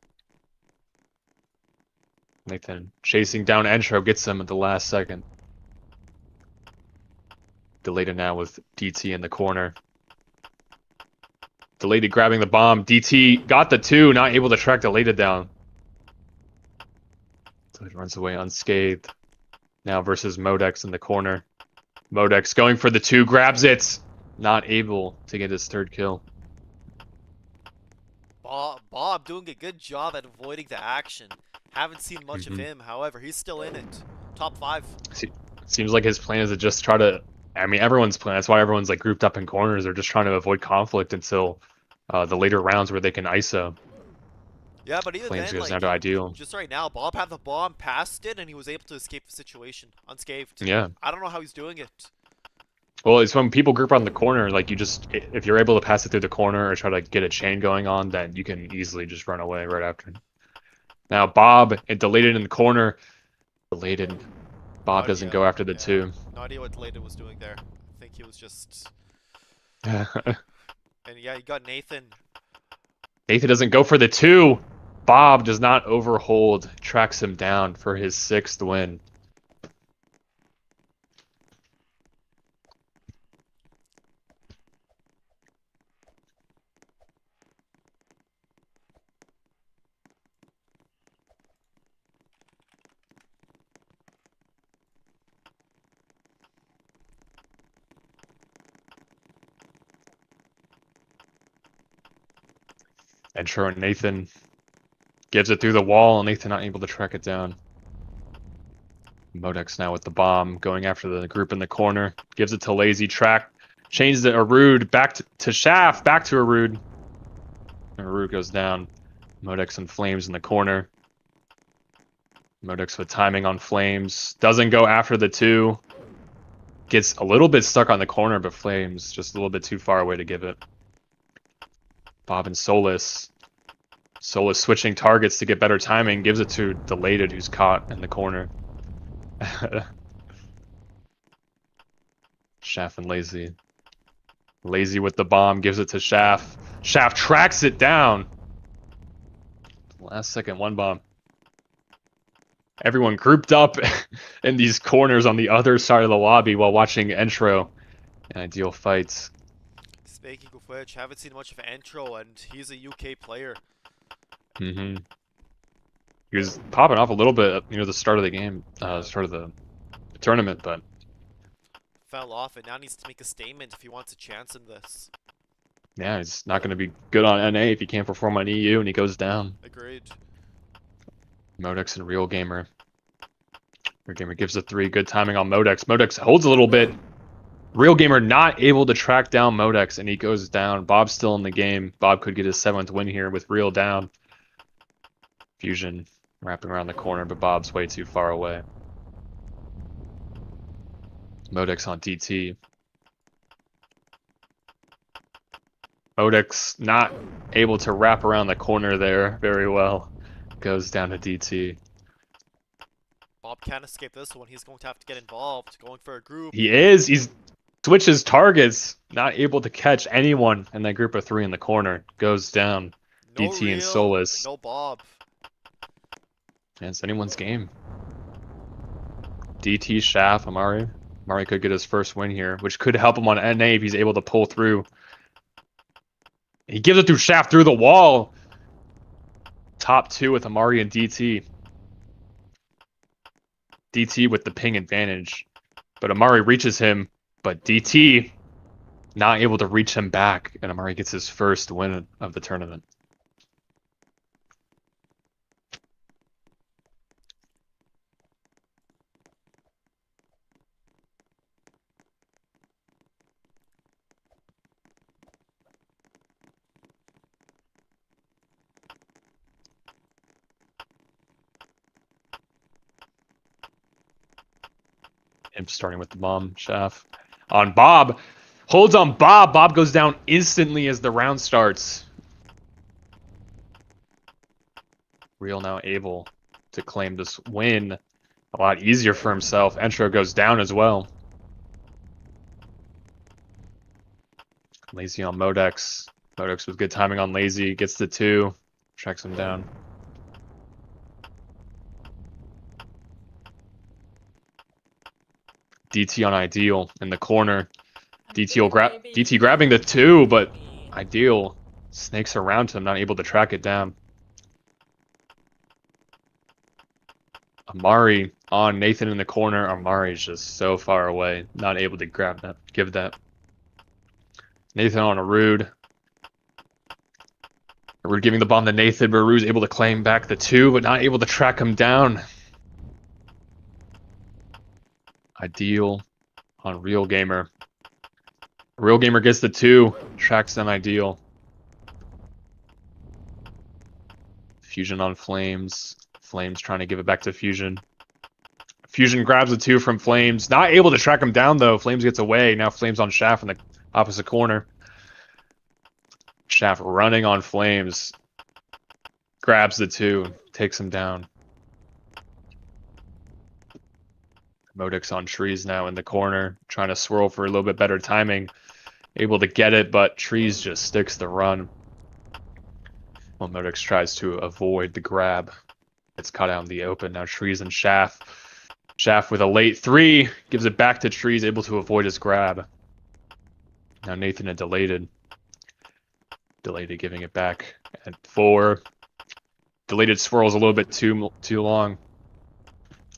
Nathan chasing down Entro, gets him at the last second. Delayed now with DT in the corner. Delayed grabbing the bomb. DT got the 2, not able to track Delayed down. So he runs away unscathed. Now versus Modex in the corner. Modex going for the 2, grabs it. Not able to get his 3rd kill. Bob doing a good job at avoiding the action. Haven't seen much of him, however, he's still in it. Top 5. Seems like his plan is to just try to... I mean, everyone's plan. That's why everyone's like grouped up in corners. They're just trying to avoid conflict until the later rounds where they can ISO. Yeah, but even Flames then, goes like, down to ideal. just right now, Bob had the bomb, passed it, and he was able to escape the situation unscathed. Yeah. I don't know how he's doing it. Well, it's when people group on the corner, like you just, if you're able to pass it through the corner or try to get a chain going on, then you can easily just run away right after. Now Bob, and Delayed in the corner. Delayed. Bob doesn't go after the 2. No idea what Delayed was doing there. I think he was just... And yeah, you got Nathan. Nathan doesn't go for the 2. Bob does not overhold, tracks him down for his 6th win. Entro and Nathan gives it through the wall, and Nathan not able to track it down. Modex now with the bomb, going after the group in the corner. Gives it to Lazy, track, changes it Arude, back to Shaft, back to Arude. Arude goes down. Modex and Flames in the corner. Modex with timing on Flames. Doesn't go after the 2. Gets a little bit stuck on the corner, but Flames just a little bit too far away to give it. Bob and Solus. Solus switching targets to get better timing. Gives it to Delayed, who's caught in the corner. Shaft and Lazy. Lazy with the bomb. Gives it to Shaft. Shaft tracks it down. Last second 1 bomb. Everyone grouped up in these corners on the other side of the lobby while watching Entro and Ideal fights. Speaking of which, haven't seen much of Entro, and he's a UK player. He was popping off a little bit at the start of the game, start of the tournament, but fell off, and now needs to make a statement if he wants a chance in this. Yeah, he's not going to be good on NA if he can't perform on EU and he goes down. Agreed. Modex and Real Gamer. Real Gamer gives a 3. Good timing on Modex. Modex holds a little bit. Real Gamer not able to track down Modex, and he goes down. Bob's still in the game. Bob could get his 7th win here with Real down. Fusion wrapping around the corner, but Bob's way too far away. Modex on DT. Modex not able to wrap around the corner there very well. Goes down to DT. Bob can't escape this one. He's going to have to get involved. Going for a group. He is. He's switches targets. Not able to catch anyone in that group of 3 in the corner. Goes down. No DT Real, and Solus. No Bob. And it's anyone's game. DT, Shaft, Amari. Amari could get his first win here, which could help him on NA if he's able to pull through. He gives it through Shaft through the wall. Top 2 with Amari and DT. DT with the ping advantage. But Amari reaches him, but DT not able to reach him back, and Amari gets his first win of the tournament. Him starting with the bomb, Shaft. On Bob. Holds on Bob. Bob goes down instantly as the round starts. Real now able to claim this win a lot easier for himself. Entro goes down as well. Lazy on Modex. Modex with good timing on Lazy. Gets the 2. Tracks him down. DT on Ideal in the corner. DT grabbing the 2, but Ideal snakes around him, not able to track it down. Amari on Nathan in the corner. Amari's just so far away, not able to grab that, give that. Nathan on Arude. Arude giving the bomb to Nathan, but Arude's able to claim back the 2, but not able to track him down. Ideal on Real Gamer. Real Gamer gets the 2, tracks down Ideal. Fusion on Flames. Flames trying to give it back to Fusion. Fusion grabs the 2 from Flames. Not able to track him down, though. Flames gets away. Now Flames on Shaft in the opposite corner. Shaft running on Flames. Grabs the 2. Takes him down. Modix on Trees now in the corner. Trying to swirl for a little bit better timing. Able to get it, but Trees just sticks the run. Well, Modix tries to avoid the grab. It's caught out in the open. Now Trees and Shaft. Shaft with a late 3. Gives it back to Trees, able to avoid his grab. Now Nathan and Delated. Delated giving it back at 4. Delated swirls a little bit too long.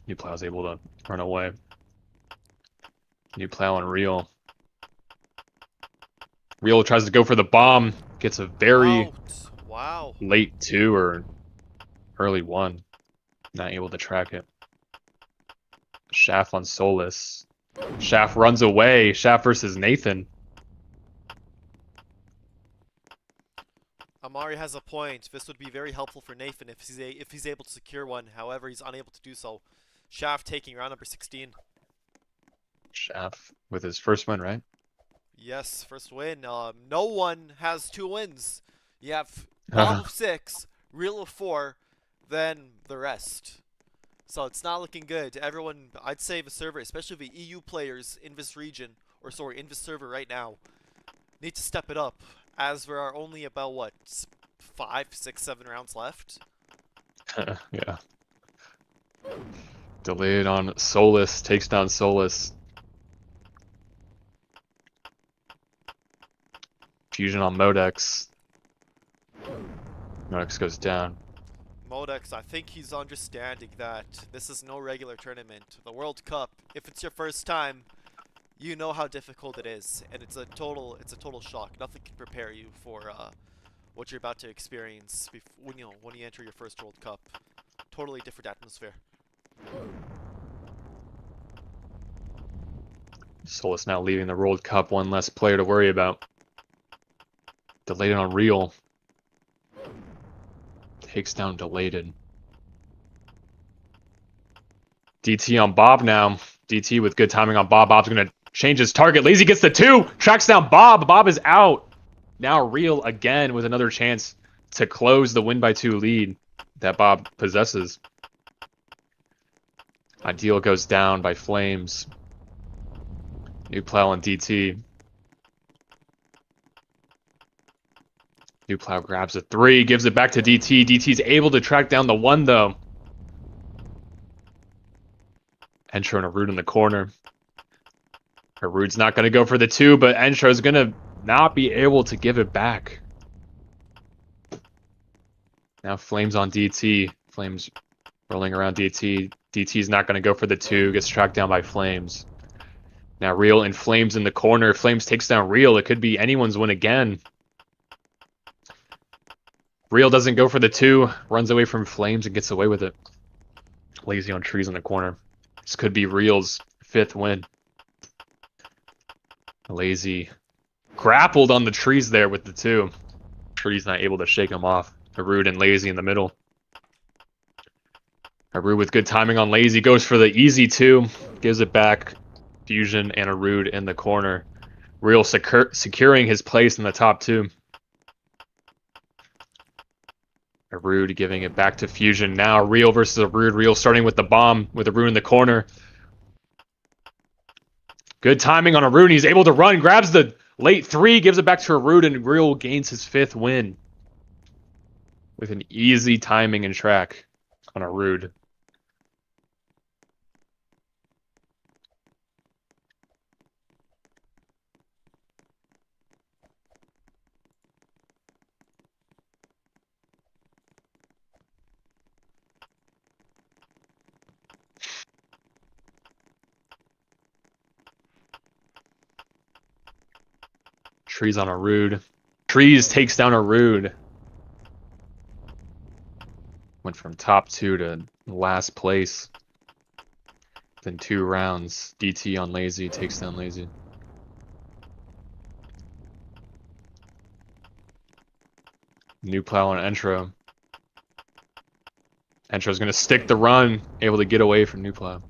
New Plow's able to run away. New Plow on Real. Real tries to go for the bomb. Gets a very late 2 or early 1. Not able to track it. Shaft on Solus. Shaft runs away. Shaft versus Nathan. Amari has a point. This would be very helpful for Nathan if he's able to secure one. However, he's unable to do so. Shaft taking round number 16. Shaft with his first win, right? Yes, first win. No one has 2 wins. You have Bob of 6, Real of 4, then the rest. So it's not looking good. Everyone, I'd say the server, especially the EU players in this region, or sorry, in this server right now, need to step it up, as there are only about, what, 5, 6, 7 rounds left? Yeah. Delayed on Solus, takes down Solus. Fusion on Modex. Modex goes down. Modex, I think he's understanding that this is no regular tournament. The World Cup, if it's your first time, you know how difficult it is, and it's a total shock. Nothing can prepare you for what you're about to experience when you enter your first World Cup. Totally different atmosphere. Solus now leaving the World Cup, one less player to worry about. Delayed on Real. Takes down Delated. DT on Bob now. DT with good timing on Bob. Bob's going to change his target. Lazy gets the 2. Tracks down Bob. Bob is out. Now Real again with another chance to close the win by 2 lead that Bob possesses. Ideal goes down by Flames. New Plow on DT. New Plow grabs a 3, gives it back to DT. DT's able to track down the 1, though. Entro and Arude in the corner. Arude's not going to go for the 2, but Entro's going to not be able to give it back. Now Flames on DT. Flames rolling around DT. DT's not going to go for the 2, gets tracked down by Flames. Now Real and Flames in the corner. Flames takes down Real. It could be anyone's win again. Real doesn't go for the 2, runs away from Flames and gets away with it. Lazy on Trees in the corner. This could be Real's 5th win. Lazy grappled on the Trees there with the 2. Trees not able to shake him off. Arude and Lazy in the middle. Arude with good timing on Lazy goes for the easy 2. Gives it back. Fusion and Arude in the corner. Real securing his place in the top 2. Arude giving it back to Fusion. Now Real versus Arude. Real starting with the bomb with Arude in the corner. Good timing on Arude. He's able to run. Grabs the late 3. Gives it back to Arude. And Real gains his 5th win. With an easy timing and track on Arude. Trees on a Rude. Trees takes down a Rude. Went from top 2 to last place. Then 2 rounds. DT on Lazy takes down Lazy. New plow on Entro. Entro's gonna stick the run, able to get away from New plow.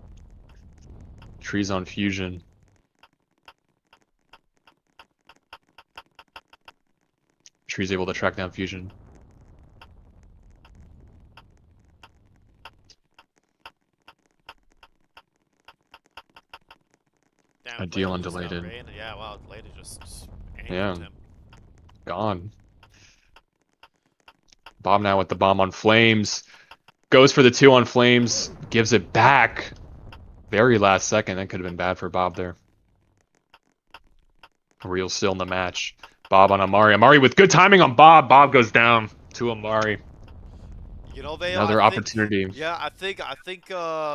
Trees on Fusion. Trees able to track down Fusion. Damn, A deal Blade on loses now, deleted. Rain. Yeah, wow, Blade just Yeah. angered him. Gone. Bob now with the bomb on Flames. Goes for the 2 on Flames. Gives it back. Very last second. That could have been bad for Bob there. Real still in the match. Bob on Amari. Amari with good timing on Bob. Bob goes down to Amari. You know, Veo, Another I think, opportunity. Yeah, I think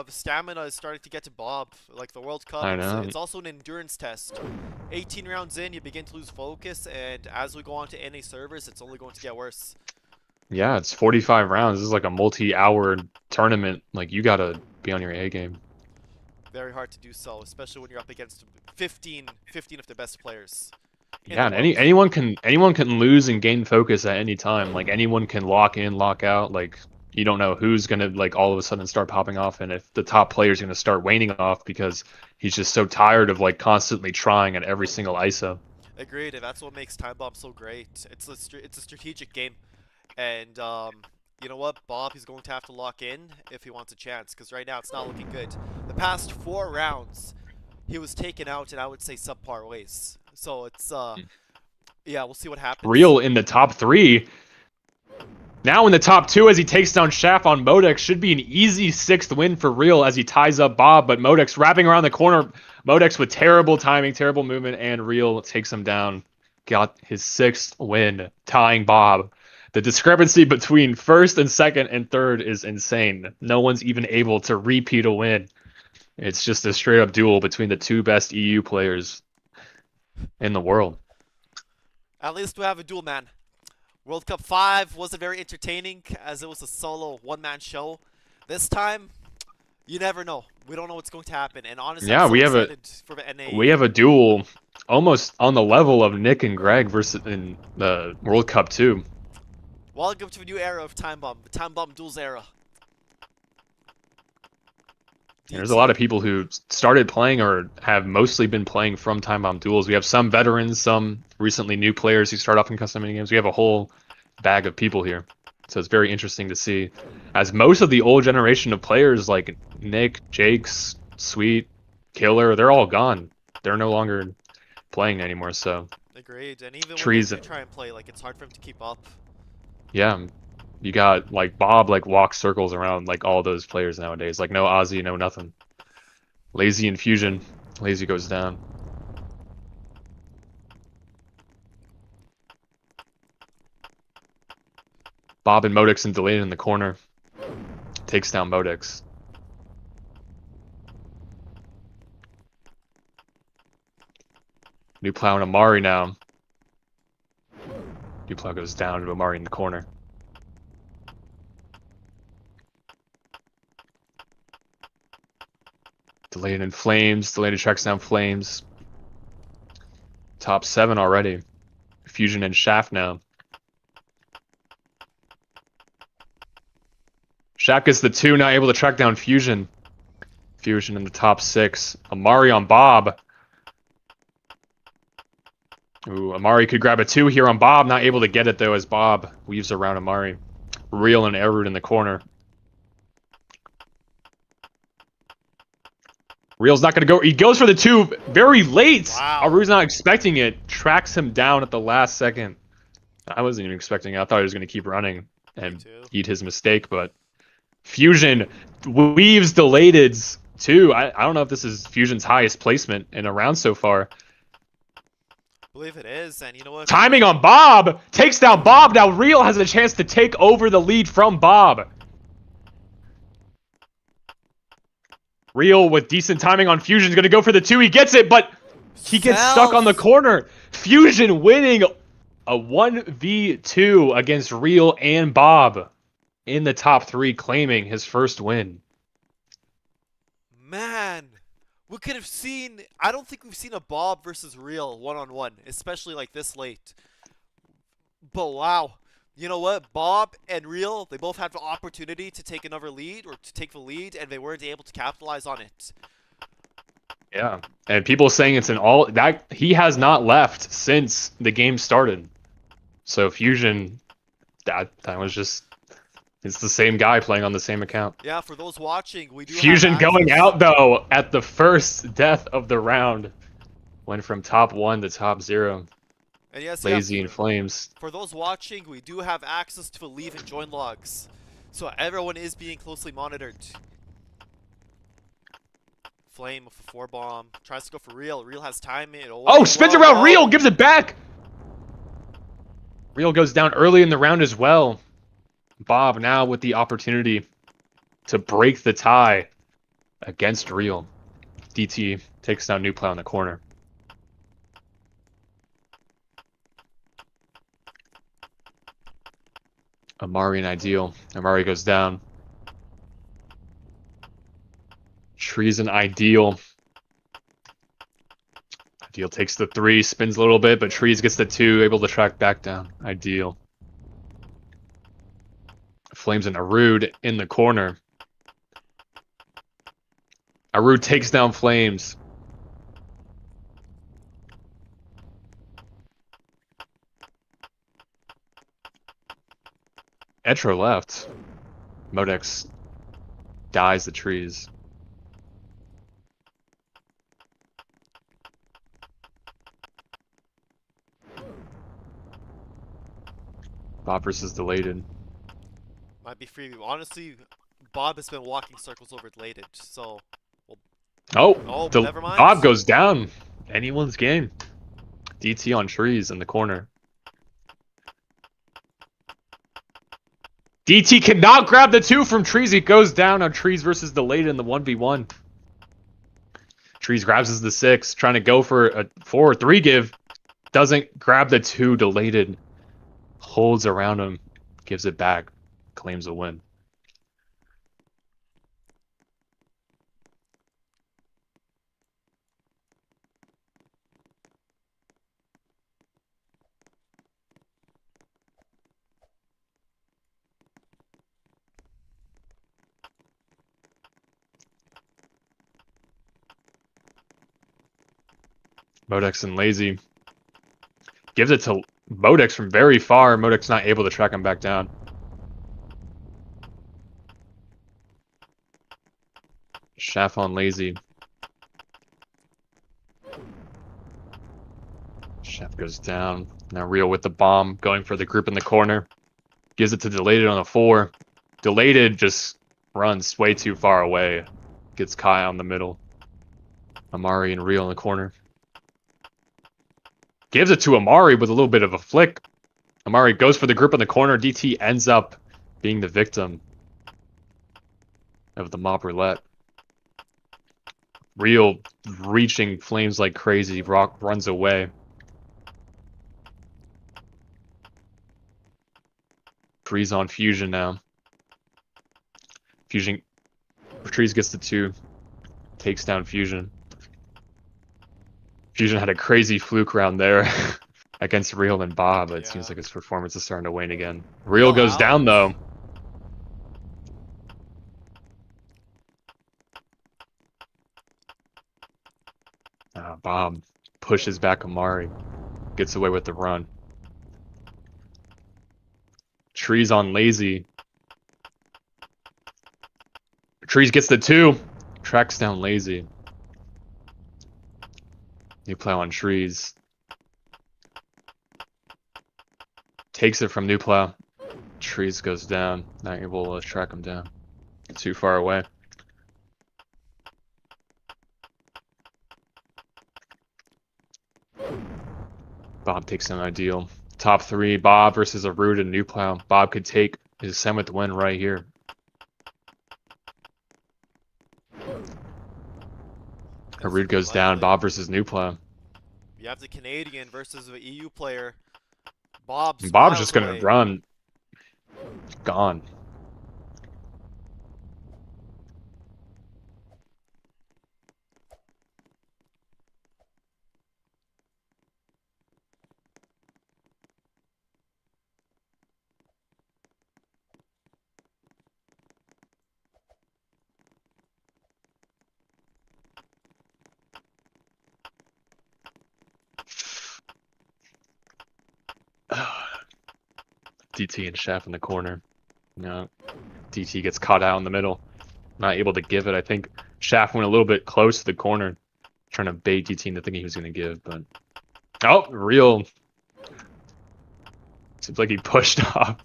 stamina is starting to get to Bob. Like the World Cup, I know. it's also an endurance test. 18 rounds in, you begin to lose focus, and as we go on to NA servers, it's only going to get worse. Yeah, it's 45 rounds. This is like a multi-hour tournament. Like, you gotta be on your A game. Very hard to do so, especially when you're up against 15 of the best players. Yeah, and anyone can lose and gain focus at any time. Like, anyone can lock in, lock out. Like, you don't know who's gonna like all of a sudden start popping off, and if the top player's gonna start waning off because he's just so tired of like constantly trying at every single ISO. Agreed, and that's what makes Timebomb so great. It's a strategic game, and you know what, Bob, he's going to have to lock in if he wants a chance, because right now it's not looking good. The past 4 rounds, he was taken out in, I would say, subpar ways. So it's yeah, we'll see what happens. Real in the top 3. Now in the top 2 as he takes down Shaft on Modex. Should be an easy 6th win for Real as he ties up Bob, but Modex wrapping around the corner. Modex with terrible timing, terrible movement, and Real takes him down. Got his 6th win, tying Bob. The discrepancy between 1st and 2nd and 3rd is insane. No one's even able to repeat a win. It's just a straight up duel between the 2 best EU players in the world. At least we have a duel, man. World Cup 5 wasn't very entertaining as it was a solo one-man show. This time, you never know. We don't know what's going to happen. And honestly, Yeah, I'm so we have a duel almost on the level of Nick and Greg versus in the World Cup 2. Welcome to a new era of Timebomb, the Timebomb Duels era. There's a lot of people who started playing or have mostly been playing from Timebomb Duels. We have some veterans, some recently new players who start off in custom minigames. We have a whole bag of people here. So it's very interesting to see. As most of the old generation of players like Nick, Jakes, Sweet, Killer, they're all gone. They're no longer playing anymore, so... Agreed, and even Trees when you try and play, like, it's hard for him to keep up. Yeah, you got like Bob like walks circles around like all those players nowadays. Like no Ozzy, no nothing. Lazy and Fusion. Lazy goes down. Bob and Modex and Delayed in the corner. Takes down Modex. New Plow and Amari now. New Plow goes down to Amari in the corner. Delayed in Flames. Delayed tracks down Flames. Top 7 already. Fusion and Shaft now. Shaft gets the 2, now able to track down Fusion. Fusion in the top 6. Amari on Bob. Ooh, Amari could grab a 2 here on Bob. Not able to get it though as Bob weaves around Amari. Real and Erud in the corner. Real's not going to go. He goes for the 2 very late. Wow. Erud's not expecting it. Tracks him down at the last second. I wasn't even expecting it. I thought he was going to keep running and eat his mistake, but Fusion weaves Delayed's 2. I don't know if this is Fusion's highest placement in a round so far. I believe it is, and you know what? Timing on Bob! Takes down Bob! Now Real has a chance to take over the lead from Bob. Real with decent timing on Fusion's gonna go for the 2. He gets it, but He gets stuck on the corner. Fusion winning a 1v2 against Real and Bob in the top 3, claiming his first win. Man, we could have seen. I don't think we've seen a Bob versus Real one-on-one, especially like this late. But wow, you know what? Bob and Real, they both had the opportunity to take another lead or to take the lead, and they weren't able to capitalize on it. Yeah, and people saying it's an all that he has not left since the game started. So Fusion, that was just it's the same guy playing on the same account. Yeah, for those watching, we do Fusion have going access. out though at the first death of the round, went from top 1 to top 0. And yes, Lazy yeah, and Flames. for those watching, we do have access to the leave and join logs, so everyone is being closely monitored. Flame with a 4-bomb. Tries to go for Real. Real has time in. Oh, spins around Real, gives it back! Real goes down early in the round as well. Bob now with the opportunity to break the tie against Real. DT takes down Nuplow in the corner. Amari and Ideal. Amari goes down. Trees and Ideal. Ideal takes the 3, spins a little bit, but Trees gets the 2, able to track back down. Ideal. Flames and Arud in the corner. Arud takes down Flames. Etro left. Modex dies the Trees. Bob versus Delated. Might be free. Honestly, Bob has been walking circles over Delated, so. Never mind. Bob goes down. Anyone's game. DT on Trees in the corner. DT cannot grab the 2 from Trees. He goes down on Trees versus Delated in the 1v1. Trees grabs the 6, trying to go for a 4 or 3 give. Doesn't grab the 2. Delated holds around him, gives it back, claims a win. Modex and Lazy. Gives it to Modex from very far. Modex not able to track him back down. Shaft on Lazy. Shaft goes down. Now Real with the bomb, going for the group in the corner. Gives it to Delated on a 4. Delated just runs way too far away. Gets Kai on the middle. Amari and Real in the corner. Gives it to Amari with a little bit of a flick. Amari goes for the grip in the corner. DT ends up being the victim of the mob roulette. Real reaching Flames like crazy. Rock runs away. Trees on Fusion now. Fusion. Trees gets the 2. Takes down Fusion. Fusion had a crazy fluke round there against Real and Bob, but it seems like his performance is starting to wane again. Real goes down though. Bob pushes back Amari. Gets away with the run. Trees on Lazy. Trees gets the 2. Tracks down Lazy. Nuplow on Trees. Takes it from Nuplow. Trees goes down. Not able to track him down. Too far away. Bob takes an Ideal. Top 3, Bob versus Arud and Nuplow. Bob could take his 7th win right here. Arud goes down. Bob versus Nuplow. You have the Canadian versus the EU player. Bob's Bob's just miles gonna away. run. Gone. DT and Chef in the corner. No, DT gets caught out in the middle. Not able to give it. I think Shaft went a little bit close to the corner, trying to bait DT into thinking he was going to give, but oh, Real. Seems like he pushed off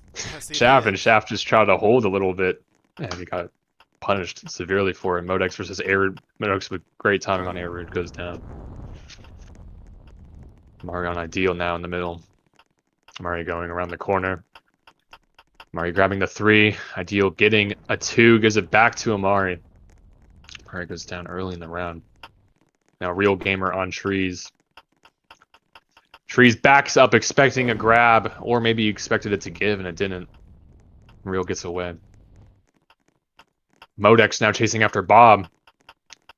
Shaft, and Shaft just tried to hold a little bit, and he got punished severely for it. Modex versus Arid. Modex with great timing on Arid goes down. Mari on Ideal now in the middle. Mari going around the corner. Amari grabbing the 3. Ideal getting a 2. Gives it back to Amari. Amari goes down early in the round. Now Real Gamer on Trees. Trees backs up expecting a grab. Or maybe he expected it to give and it didn't. Real gets away. Modex now chasing after Bob.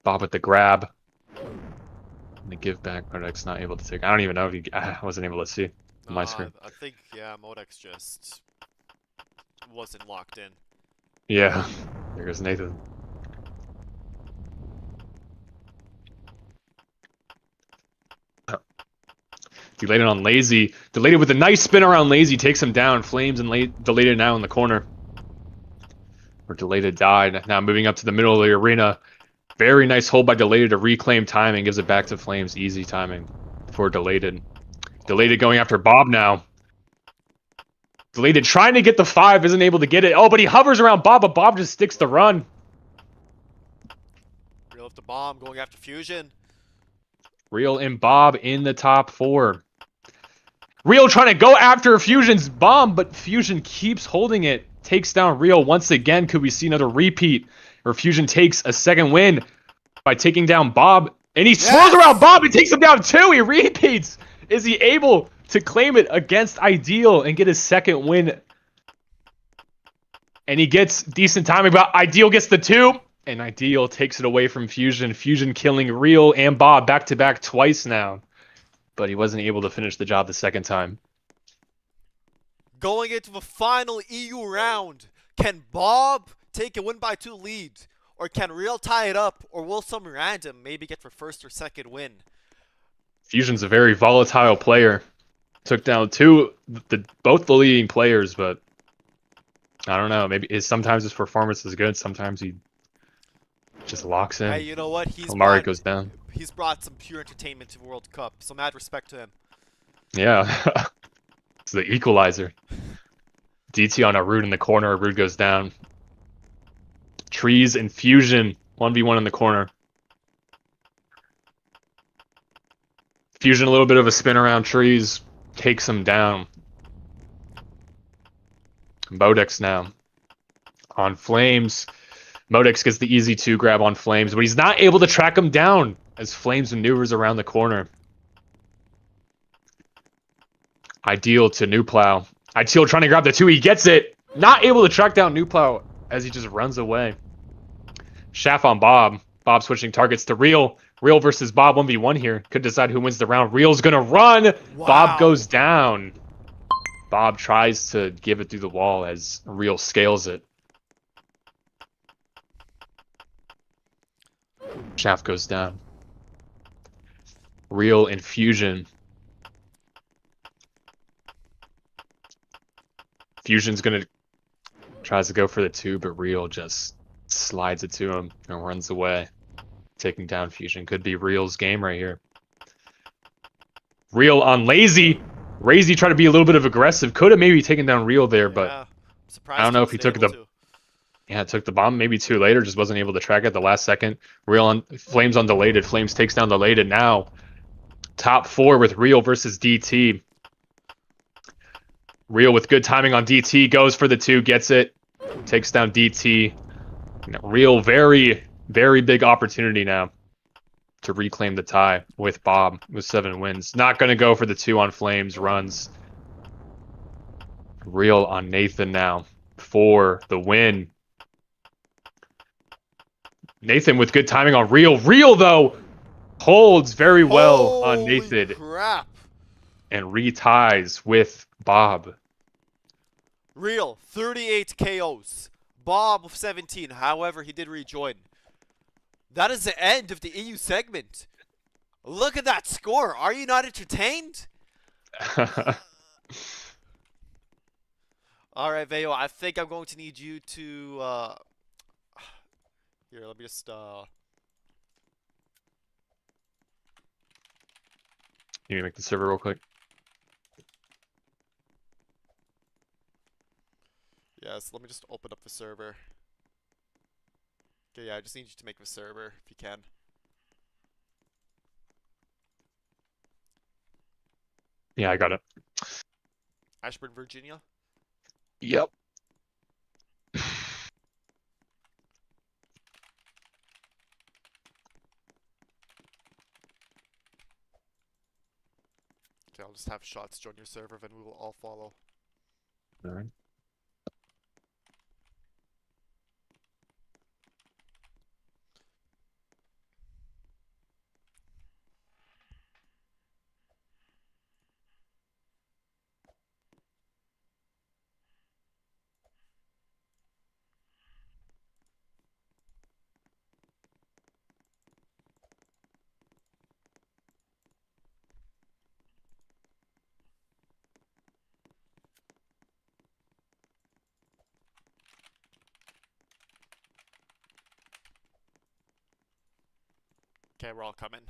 Bob with the grab. And the give back. Modex not able to take. I don't even know if he... I wasn't able to see on my screen. I think, yeah, Modex just wasn't locked in. Yeah. There goes Nathan. Delayed on Lazy. Delayed with a nice spin around Lazy. Takes him down. Flames and Delayed now in the corner. Or Delayed died. Now moving up to the middle of the arena. Very nice hold by Delayed to reclaim timing. Gives it back to Flames. Easy timing for Delayed. Delayed going after Bob now. Delayed trying to get the 5. Isn't able to get it. Oh, but he hovers around Bob. But Bob just sticks the run. Real with the bomb. Going after Fusion. Real and Bob in the top 4. Real trying to go after Fusion's bomb, but Fusion keeps holding it. Takes down Real once again. Could we see another repeat? Or Fusion takes a second win by taking down Bob. And he swirls around Bob and takes him down too. He repeats. Is he able to claim it against Ideal and get his second win? And he gets decent timing, but Ideal gets the 2. And Ideal takes it away from Fusion. Fusion killing Real and Bob back-to-back twice now. But he wasn't able to finish the job the second time. Going into the final EU round, can Bob take a win by 2 lead? Or can Real tie it up? Or will some random maybe get for first or second win? Fusion's a very volatile player. Took down both the leading players, but I don't know. Maybe sometimes his performance is good. Sometimes he just locks in. Hey, you know what? Amari goes down. He's brought some pure entertainment to the World Cup, so mad respect to him. Yeah. It's the equalizer. DT on Arud in the corner. Arud goes down. Trees and Fusion 1v1 in the corner. Fusion a little bit of a spin around Trees. Takes him down. Modex now on Flames. Modex gets the easy 2 grab on Flames, but he's not able to track him down as Flames maneuvers around the corner. Ideal to New Plow. Ideal trying to grab the 2. He gets it. Not able to track down New Plow as he just runs away. Shaft on Bob. Bob switching targets to Real. Real versus Bob 1v1 here. Could decide who wins the round. Real's gonna run. Wow. Bob goes down. Bob tries to give it through the wall as Real scales it. Shaft goes down. Real and Fusion. Fusion's gonna tries to go for the 2, but Real just slides it to him and runs away. Taking down Fusion. Could be Real's game right here. Real on Lazy. Lazy tried to be a little bit of aggressive. Could have maybe taken down Real there, but I don't know if he took the... Yeah, took the bomb maybe too later. Just wasn't able to track it the last second. Real on Flames on Delayed. Flames takes down Delayed now. Top 4 with Real versus DT. Real with good timing on DT. Goes for the 2. Gets it. Takes down DT. Real very, very big opportunity now to reclaim the tie with Bob with 7 wins. Not going to go for the 2 on Flames runs. Real on Nathan now for the win. Nathan with good timing on Real. Real, though, holds very well on Nathan. Crap. And reties with Bob. Real, 38 KOs. Bob with 17. However, he did rejoin. That is the end of the EU segment. Look at that score. Are you not entertained? All right, Veo, I think I'm going to need you to... Here, let me just... You make the server real quick. Yes, let me just open up the server. Okay, yeah, I just need you to make the server, if you can. Yeah, I got it. Ashburn, Virginia? Yep. Okay, I'll just have shots join your server, then we will all follow. All right. Okay, we're all coming.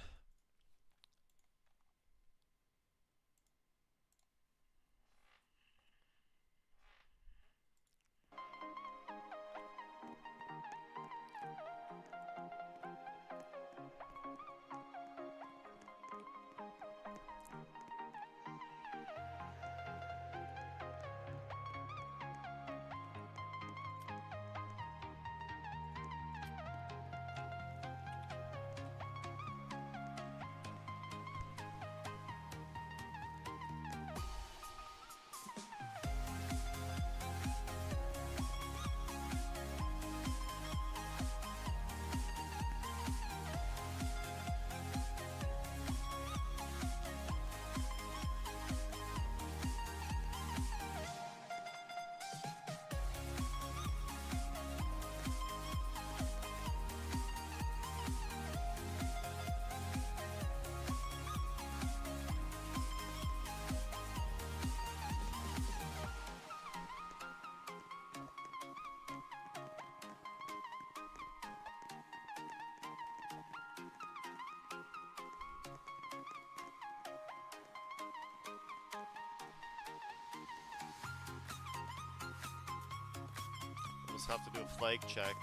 We'll just have to do a flag check,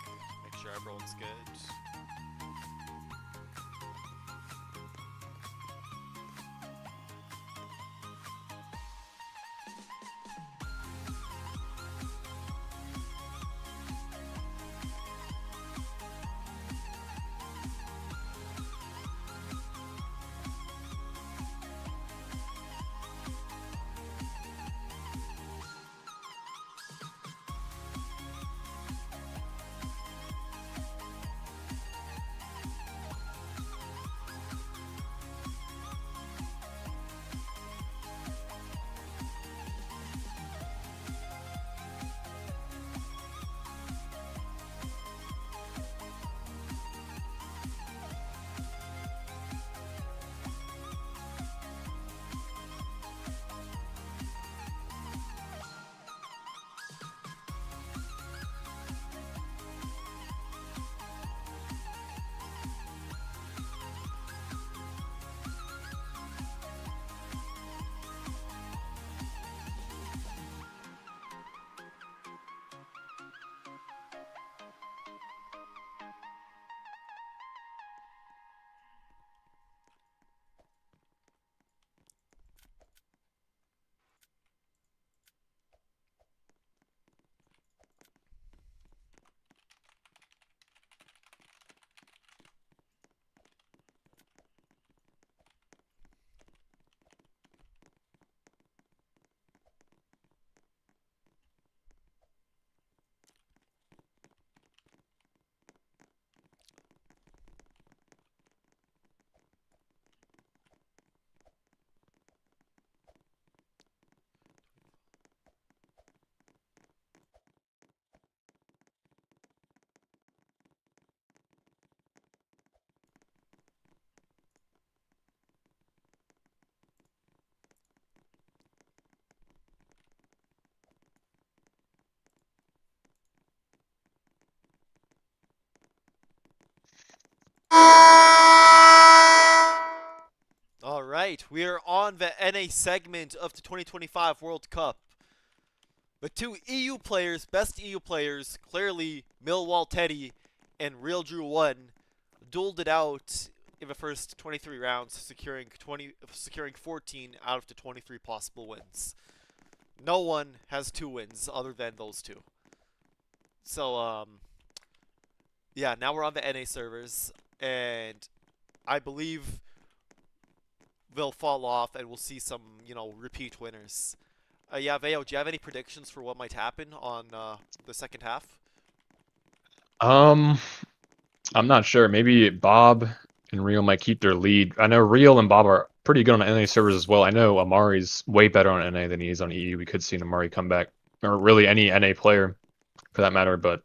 make sure everyone's good. on the NA segment of the 2025 World Cup. The two EU players, best EU players, clearly Millwall Teddy and Real Drew 1, dueled it out in the first 23 rounds, securing 14 out of the 23 possible wins. No one has 2 wins other than those two. So, yeah, now we're on the NA servers, and I believe they'll fall off, and we'll see some, repeat winners. Yeah, Veo, do you have any predictions for what might happen on the second half? I'm not sure. Maybe Bob and Real might keep their lead. I know Real and Bob are pretty good on NA servers as well. I know Amari's way better on NA than he is on EU. We could see an Amari come back, or really any NA player for that matter. But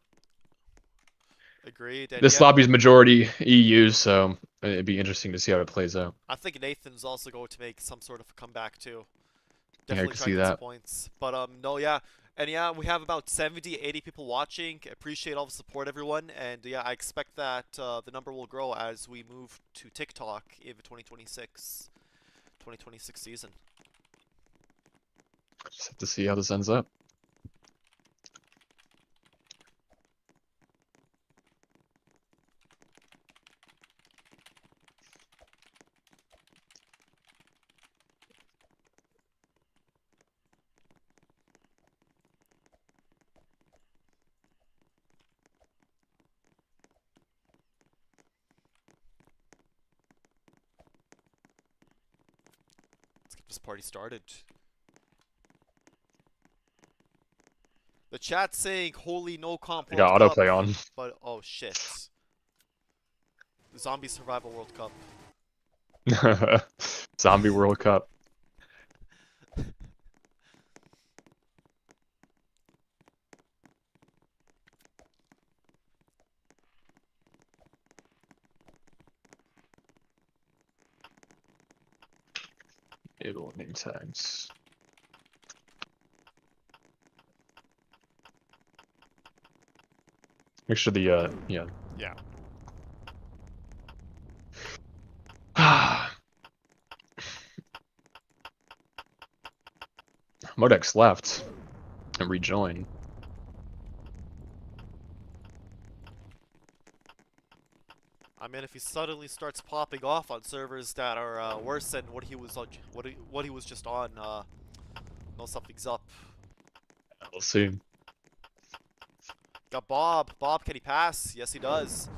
agreed. And this lobby's majority EU, so it'd be interesting to see how it plays out. I think Nathan's also going to make some sort of a comeback too. Yeah, I Definitely can try see to get some that. points. But no, yeah. And yeah, we have about 70, 80 people watching. Appreciate all the support, everyone. And yeah, I expect that the number will grow as we move to TikTok in the 2026 season. Just have to see how this ends up. Let's get this party started. The chat's saying, holy no comp I World got Cup. autoplay on. But, oh shit. Zombie Survival World Cup. Zombie World Cup. It'll name tags. Make sure the yeah. Yeah. Modex left and rejoined. I mean, if he suddenly starts popping off on servers that are worse than what he was on, what he was just on, know something's up. We'll see. Got Bob. Bob, can he pass? Yes, he does.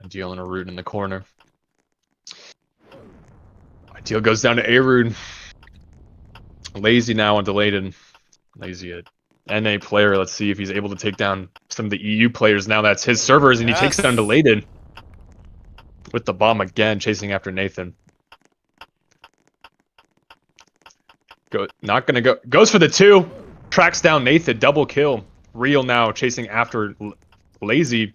Ideal and a root in the corner. Ideal goes down to A-Root. Lazy now on Delayed. Lazy a NA player. Let's see if he's able to take down some of the EU players now. That's his servers, and he takes down Delayed with the bomb again, chasing after Nathan. Not gonna go. Goes for the 2. Tracks down Nathan. Double kill. Real now chasing after Lazy.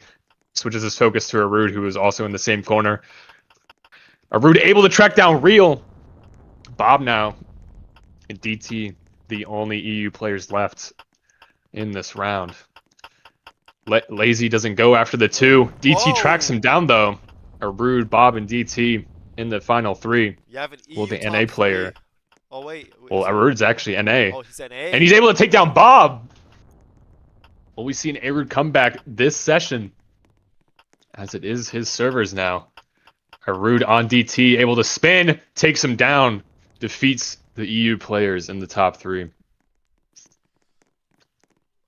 Switches his focus to Arud, who is also in the same corner. Arud able to track down Real. Bob now. And DT, the only EU players left in this round. Lazy doesn't go after the 2. DT tracks him down, though. Arud, Bob, and DT in the final 3. You have an EU Well, the top NA player. 3. Oh, wait. Well, Arud's actually NA. Oh, he's NA. And he's able to take down Bob. Well, we've seen Arud come back this session, as it is his servers now. Arud on DT, able to spin, takes him down, defeats the EU players in the top 3.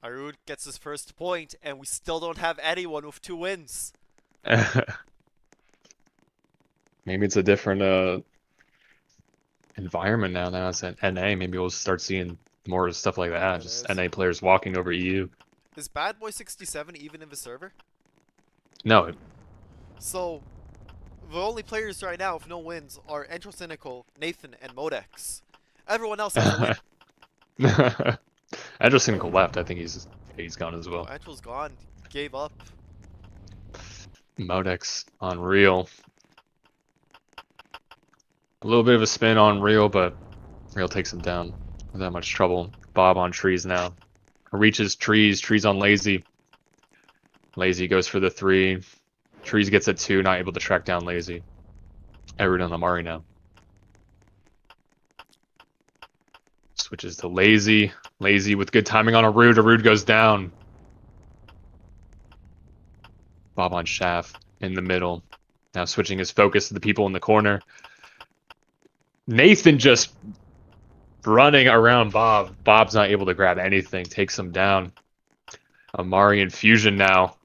Arud gets his first point, and we still don't have anyone with 2 wins. Maybe it's a different environment now. Now it's at NA. Maybe we'll start seeing more stuff like that. Just NA players walking over EU. Is Bad Boy 67 even in the server? No. So, the only players right now with no wins are Entrocynical, Nathan, and Modex. Everyone else has a win. Edgerson left. I think he's gone as well. Entro's gone. Gave up. Modex on Real. A little bit of a spin on Real, but Real takes him down without much trouble. Bob on trees now. Reaches trees. Trees on Lazy. Lazy goes for the 3. Trees gets a 2. Not able to track down Lazy. Everett on Amari now. Switches to Lazy. Lazy with good timing on Arude. Arude goes down. Bob on Shaft in the middle. Now switching his focus to the people in the corner. Nathan just running around Bob. Bob's not able to grab anything. Takes him down. Amari in Fusion now.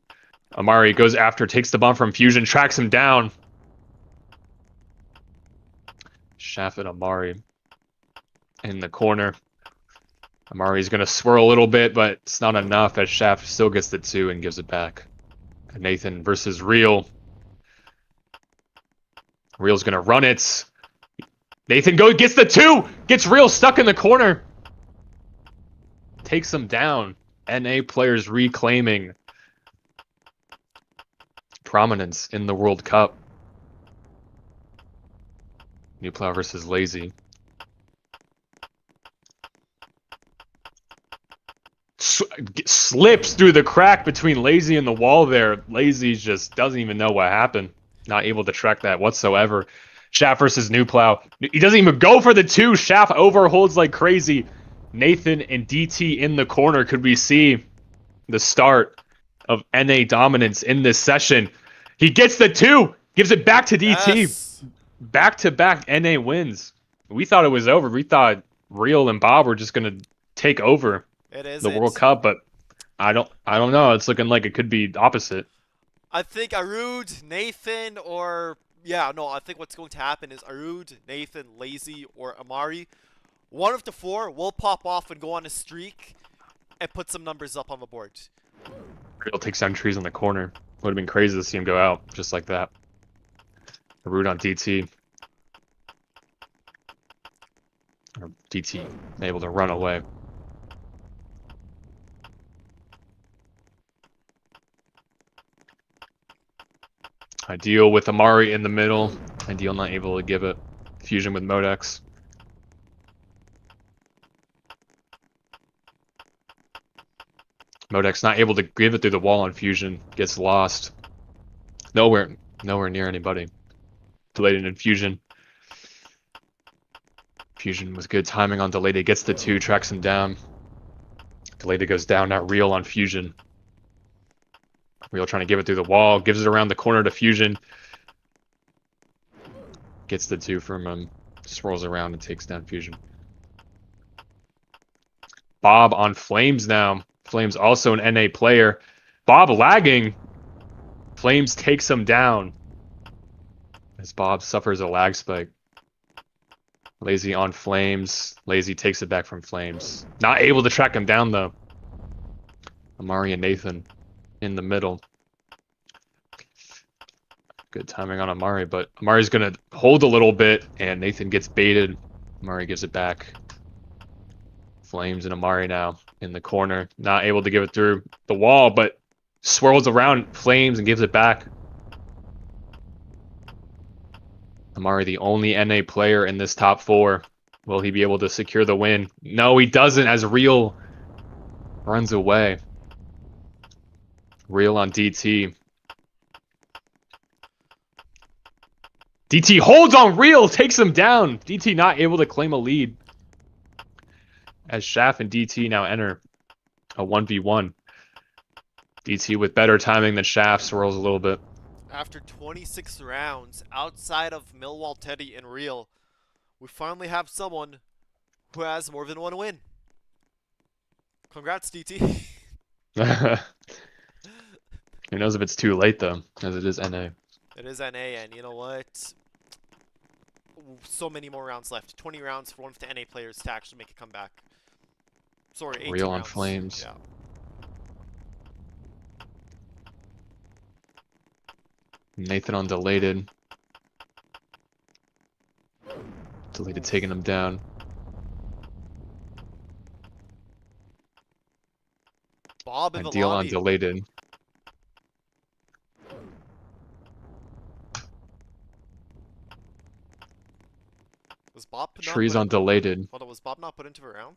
Amari goes after, takes the bomb from Fusion, tracks him down. Shaft and Amari in the corner. Amari's going to swirl a little bit, but it's not enough as Shaft still gets the 2 and gives it back. Nathan versus Real. Real's going to run it. Nathan gets the 2! Gets Real stuck in the corner. Takes him down. NA players reclaiming prominence in the World Cup. New Plow versus Lazy. Slips through the crack between Lazy and the wall there. Lazy just doesn't even know what happened. Not able to track that whatsoever. Shaft versus New Plow. He doesn't even go for the 2. Shaft overholds like crazy. Nathan and DT in the corner. Could we see the start of NA dominance in this session? He gets the 2. Gives it back to DT. Yes. Back-to-back NA wins. We thought it was over. We thought Real and Bob were just going to take over the World Cup, but I don't know. It's looking like it could be opposite. I think Arude, Nathan, or I think what's going to happen is Arude, Nathan, Lazy, or Amari. One of the 4 will pop off and go on a streak and put some numbers up on the board. Real takes down trees in the corner. Would have been crazy to see him go out just like that. Arude on DT. Or DT able to run away. Ideal with Amari in the middle. Ideal not able to give it. Fusion with Modex. Modex not able to give it through the wall on Fusion. Gets lost. Nowhere near anybody. Delayed in Fusion. Fusion with good timing on Delayed. Gets the 2, tracks him down. Delayed goes down, not Real on Fusion. Real trying to give it through the wall. Gives it around the corner to Fusion. Gets the 2 from him. Swirls around and takes down Fusion. Bob on Flames now. Flames also an NA player. Bob lagging. Flames takes him down. As Bob suffers a lag spike. Lazy on Flames. Lazy takes it back from Flames. Not able to track him down though. Amari and Nathan in the middle. Good timing on Amari, but Amari's going to hold a little bit and Nathan gets baited. Amari gives it back. Flames and Amari now in the corner. Not able to give it through the wall, but swirls around Flames and gives it back. Amari, the only NA player in this top 4. Will he be able to secure the win? No, he doesn't as Real runs away. Real on DT. DT holds on Real, takes him down. DT not able to claim a lead. As Shaft and DT now enter a 1v1. DT with better timing than Shaft swirls a little bit. After 26 rounds, outside of Millwall, Teddy, and Real, we finally have someone who has more than 1 win. Congrats, DT. Who knows if it's too late, though, as it is NA. It is NA, and you know what? So many more rounds left. 20 rounds for one of the NA players to actually make a comeback. Sorry, 18 Real on rounds. Flames. Yeah. Nathan on Delayed. Delayed taking him down. Bob in the Ideal on lobby. Delayed. Bob not Trees put on in? delated. Hold on, was Bob not put into a round?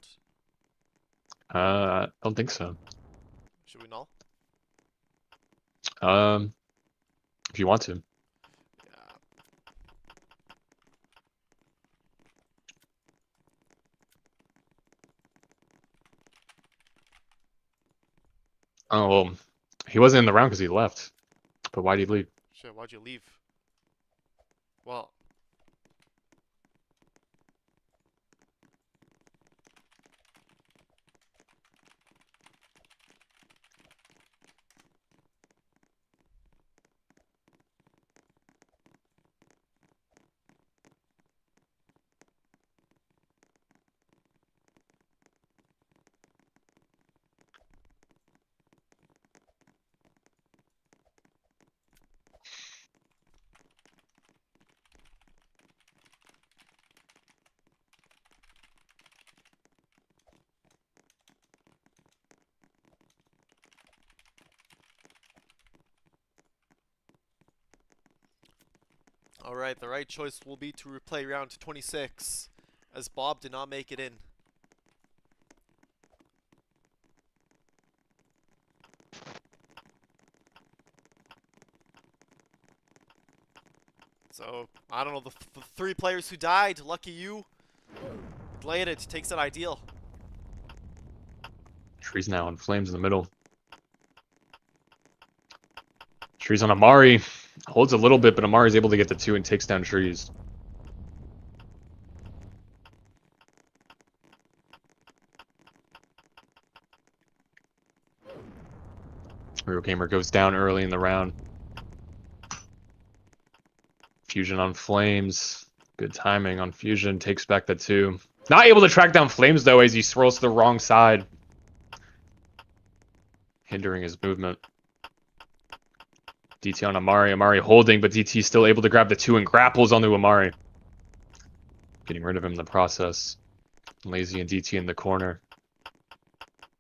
I don't think so. Should we null? If you want to. Yeah. Oh, well, he wasn't in the round because he left. But why did he leave? Shit, why'd you leave? Well, alright, the right choice will be to replay round 26, as Bob did not make it in. So, I don't know, the 3 players who died, lucky you. Bladed takes that ideal. Trees now in flames in the middle. Trees on Amari. Holds a little bit, but Amari's able to get the 2 and takes down trees. Real Gamer goes down early in the round. Fusion on Flames. Good timing on Fusion. Takes back the 2. Not able to track down Flames, though, as he swirls to the wrong side. Hindering his movement. DT on Amari. Amari holding, but DT still able to grab the 2 and grapples onto Amari. Getting rid of him in the process. Lazy and DT in the corner.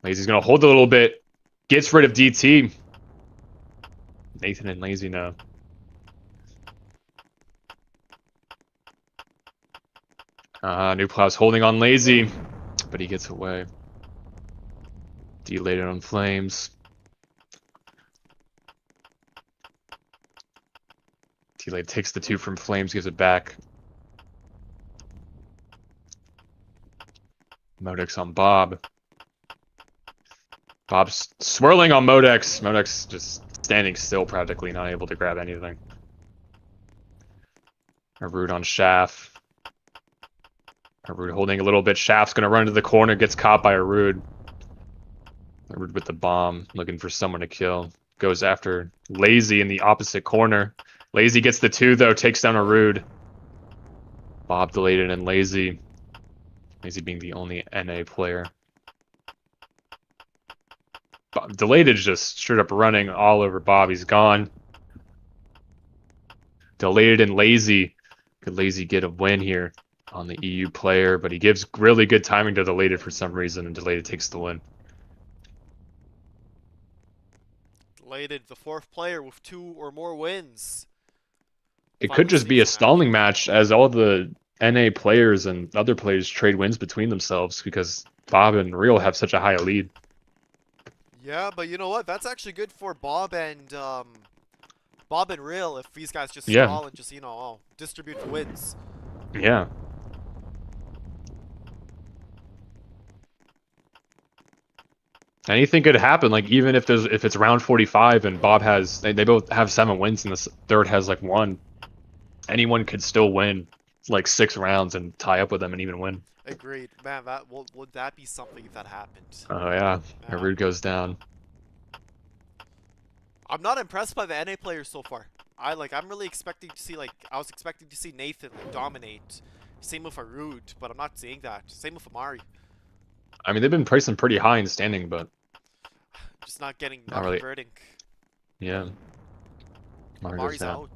Lazy's going to hold a little bit. Gets rid of DT. Nathan and Lazy now. New Plow's holding on Lazy, but he gets away. Delayed on Flames. Delayed takes the 2 from Flames, gives it back. Modex on Bob. Bob's swirling on Modex. Modex just standing still, practically not able to grab anything. Arud on Shaft. Arud holding a little bit. Shaft's going to run to the corner, gets caught by Arud. Arud with the bomb, looking for someone to kill. Goes after Lazy in the opposite corner. Lazy gets the 2, though, takes down Arud. Bob delayed it and Lazy. Lazy being the only NA player. Delayed is just straight up running all over Bob. He's gone. Delayed and Lazy. Could Lazy get a win here on the EU player, but he gives really good timing to Delayed for some reason, and Delayed takes the win. Delayed, the 4th player with 2 or more wins. It could just be a stalling match, as all the NA players and other players trade wins between themselves, because Bob and Real have such a high lead. Yeah, but you know what? That's actually good for Bob and Real if these guys just stall and just, you know, distribute the wins. Yeah. Anything could happen. Like, even if it's round 45 and Bob has they both have 7 wins and the third has like 1, anyone could still win like 6 rounds and tie up with them and even win. Agreed. Man, would that be something if that happened? Oh yeah. Arud goes down. I'm not impressed by the NA players so far. I'm really expecting to see I was expecting to see Nathan dominate. Same with Arud, but I'm not seeing that. Same with Amari. I mean, they've been pricing pretty high in standing, but just not really converting. Yeah. Amari's out.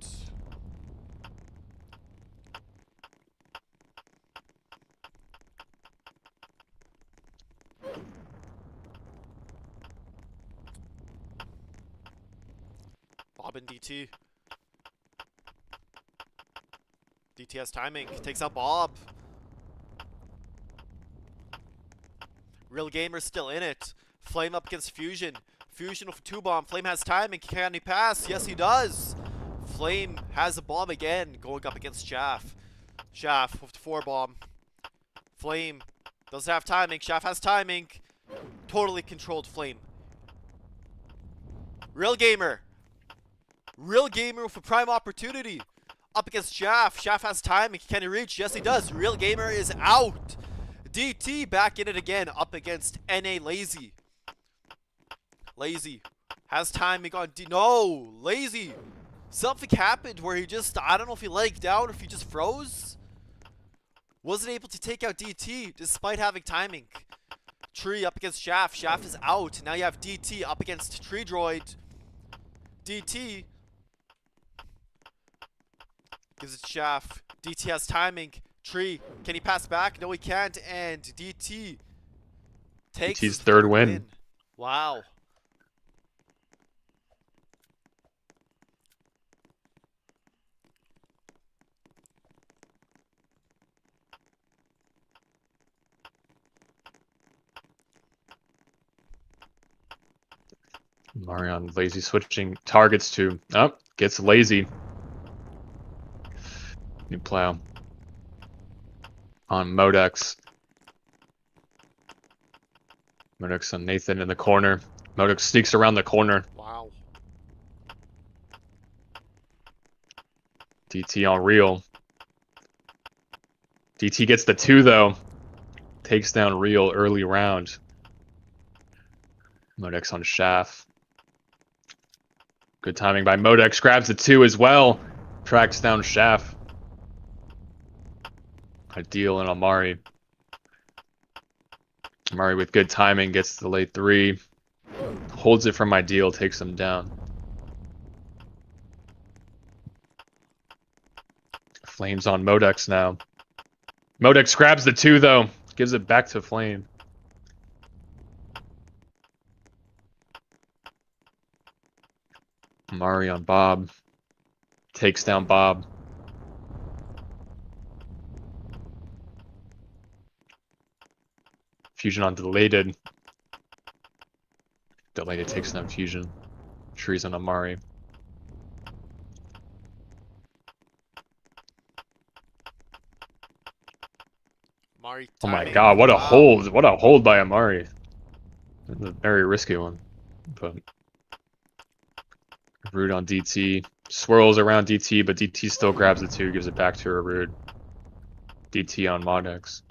Bob and DT. DT has timing. Takes out Bob. Real Gamer's still in it. Flame up against Fusion. Fusion with a 2-bomb. Flame has timing. Can he pass? Yes, he does. Flame has a bomb again going up against Shaft. Shaft with the 4-bomb. Flame doesn't have timing. Shaft has timing. Totally controlled Flame. Real Gamer. Real Gamer with a prime opportunity. Up against Shaft. Shaft has timing. Can he reach? Yes, he does. Real Gamer is out. DT back in it again. Up against NA Lazy. Lazy has timing on D. No! Lazy! Something happened where he just, I don't know if he legged out or if he just froze. Wasn't able to take out DT despite having timing. Tree up against Shaft. Shaft is out. Now you have DT up against Tree Droid. DT gives it Shaft. DT has timing. Tree, can he pass back? No, he can't. And DT takes DT's his third win. Wow. Marion Lazy switching targets to. Oh, gets Lazy. New plow. On Modex. Modex on Nathan in the corner. Modex sneaks around the corner. Wow. DT on Real. DT gets the 2 though. Takes down Real early round. Modex on Shaft. Good timing by Modex. Grabs the 2 as well. Tracks down Shaft. Ideal and Amari. Amari with good timing gets the late 3. Holds it from Ideal. Takes him down. Flames on Modex now. Modex grabs the 2 though. Gives it back to Flame. Amari on Bob. Takes down Bob. Fusion on Delated. Delated takes down Fusion. Trees on Amari. Amari Oh my timing. god, what a Wow. hold. What a hold by Amari. That's a very risky one. But Rude on DT. Swirls around DT, but DT still grabs the 2, gives it back to Rude. DT on Modex.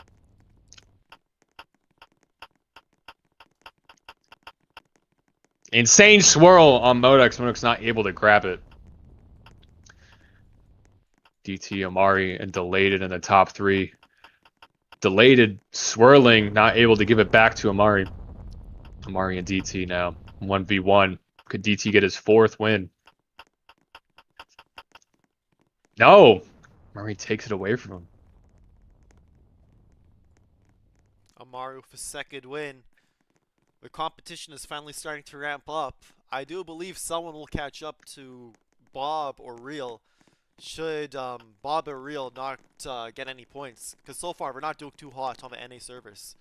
Insane swirl on Modex. Modex not able to grab it. DT, Amari, and Delated in the top 3. Delated, swirling, not able to give it back to Amari. Amari and DT now. 1v1. Could DT get his 4th win? No! Amari takes it away from him. Amari with a 2nd win. The competition is finally starting to ramp up. I do believe someone will catch up to Bob or Real. Should Bob or Real not get any points. Because so far we're not doing too hot on the NA servers.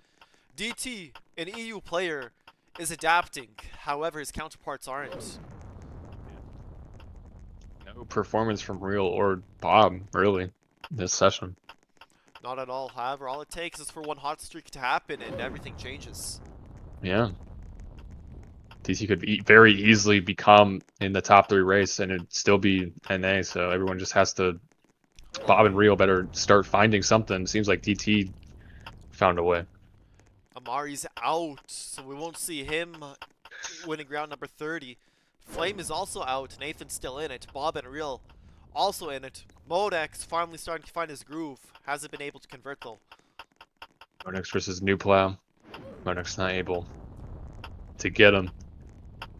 DT, an EU player, is adapting. However, his counterparts aren't. No performance from Real or Bob, really, this session. Not at all. However, all it takes is for one hot streak to happen and everything changes. Yeah. DC could very easily become in the top 3 race and it'd still be NA, so everyone just has to... Bob and Real better start finding something. Seems like DT found a way. Amari's out, so we won't see him winning round number 30. Flame is also out. Nathan's still in it. Bob and Real also in it. Modex finally starting to find his groove. Hasn't been able to convert though. Modex versus New Plow. Modex not able to get him.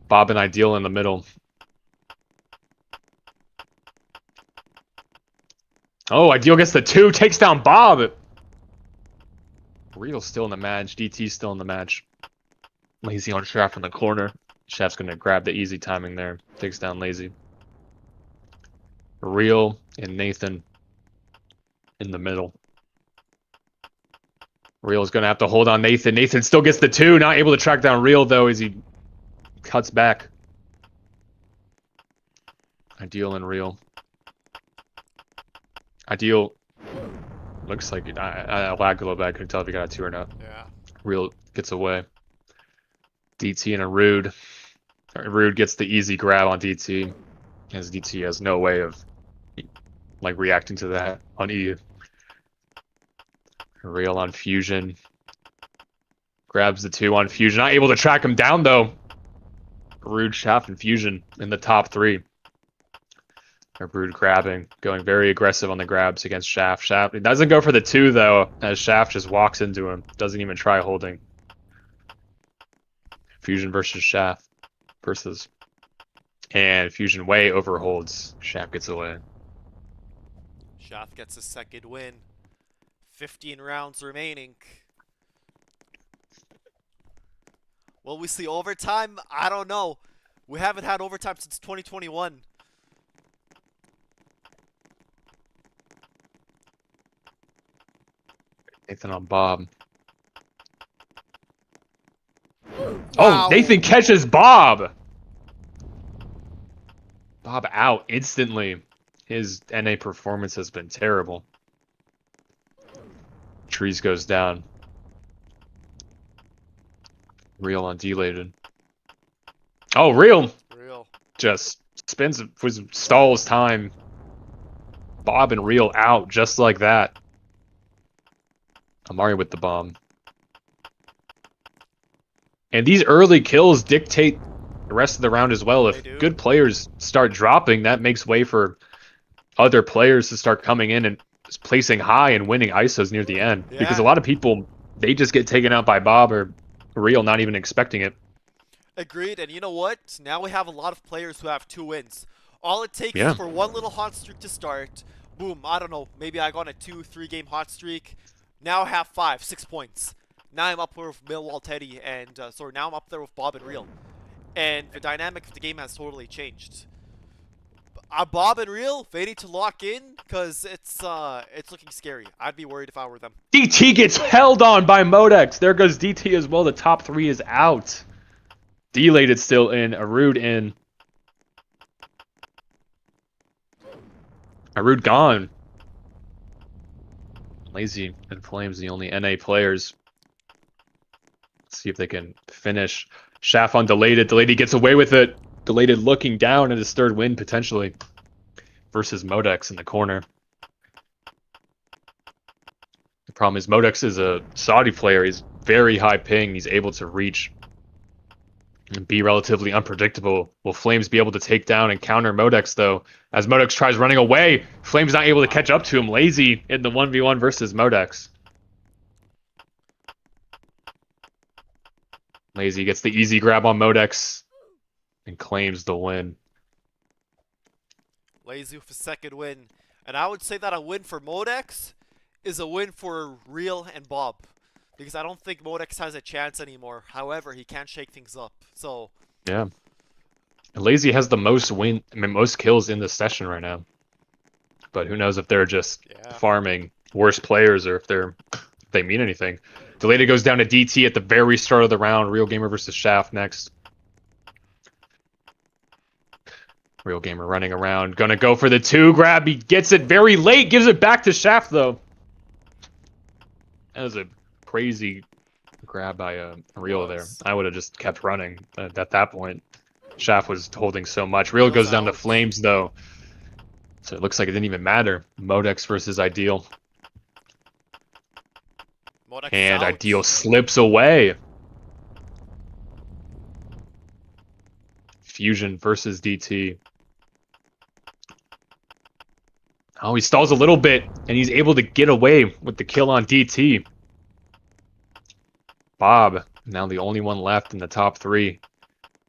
Bob and Ideal in the middle. Oh, Ideal gets the 2, takes down Bob. Real's still in the match. DT's still in the match. Lazy on Shaft in the corner. Shaft's gonna grab the easy timing there. Takes down Lazy. Real and Nathan in the middle. Real's going to have to hold on Nathan. Nathan still gets the 2. Not able to track down Real, though, as he cuts back. Ideal and Real. Ideal looks like it. I lagged a little bit. I couldn't tell if he got a 2 or not. Yeah. Real gets away. DT and a Rude. Rude gets the easy grab on DT, as DT has no way of like reacting to that on E. Real on Fusion. Grabs the 2 on Fusion. Not able to track him down, though. Rude, Shaft, and Fusion in the top 3. Rude grabbing, going very aggressive on the grabs against Shaft. Shaft, it doesn't go for the 2, though, as Shaft just walks into him. Doesn't even try holding. Fusion versus Shaft. Versus. And Fusion way overholds. Shaft gets away. Shaft gets his second win. 15 rounds remaining. Will we see overtime? I don't know. We haven't had overtime since 2021. Nathan on Bob. Wow. Oh, Nathan catches Bob! Bob out instantly. His NA performance has been terrible. Trees goes down. Real on delated. Oh, Real! Real. Just stalls time. Bob and Real out just like that. Amari with the bomb. And these early kills dictate the rest of the round as well. If good players start dropping, that makes way for other players to start coming in and placing high and winning ISOs near the end. Yeah. Because a lot of people, they just get taken out by Bob or Real, not even expecting it. Agreed, and you know what? Now we have a lot of players who have 2 wins. All it takes is for one little hot streak to start. Boom, I don't know, maybe I got a 2-3 game hot streak. Now I have 5-6 points. Now I'm up there with Millwall Teddy, and now I'm up there with Bob and Real. And the dynamic of the game has totally changed. Bob and Real, they need to lock in, because it's looking scary. I'd be worried if I were them. DT gets held on by Modex. There goes DT as well. The top 3 is out. Delated still in. Arude in. Arude gone. Lazy and Flames, the only NA players. Let's see if they can finish. Shaft on Delated. Delated gets away with it. Delated looking down at his 3rd win, potentially. Versus Modex in the corner. The problem is Modex is a Saudi player. He's very high ping. He's able to reach and be relatively unpredictable. Will Flames be able to take down and counter Modex, though? As Modex tries running away, Flames not able to catch up to him. Lazy in the 1v1 versus Modex. Lazy gets the easy grab on Modex and claims the win. Lazy with a 2nd win. And I would say that a win for Modex is a win for Real and Bob. Because I don't think Modex has a chance anymore. However, he can shake things up. So yeah. Lazy has the most most kills in this session right now. But who knows if they're just farming worse players or if they mean anything. Delated goes down to DT at the very start of the round. Real Gamer versus Shaft next. Real Gamer running around. Gonna go for the 2 grab. He gets it very late. Gives it back to Shaft, though. That was a crazy grab by Real there. I would have just kept running at that point. Shaft was holding so much. Real goes down to Flames, though. So it looks like it didn't even matter. Modex versus Ideal. Modex and Ideal slips away. Fusion versus DT. Oh, he stalls a little bit, and he's able to get away with the kill on DT. Bob, now the only one left in the top 3.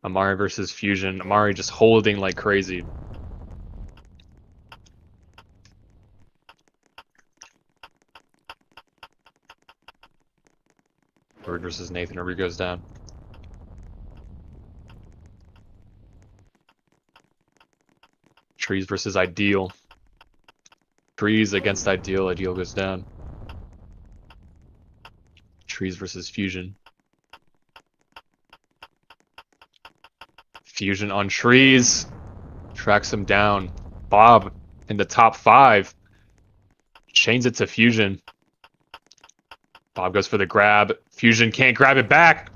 Amari versus Fusion. Amari just holding like crazy. Bird versus Nathan. Ruby goes down. Trees versus Ideal. Trees against Ideal. Ideal goes down. Trees versus Fusion. Fusion on Trees. Tracks him down. Bob in the top 5. Chains it to Fusion. Bob goes for the grab. Fusion can't grab it back.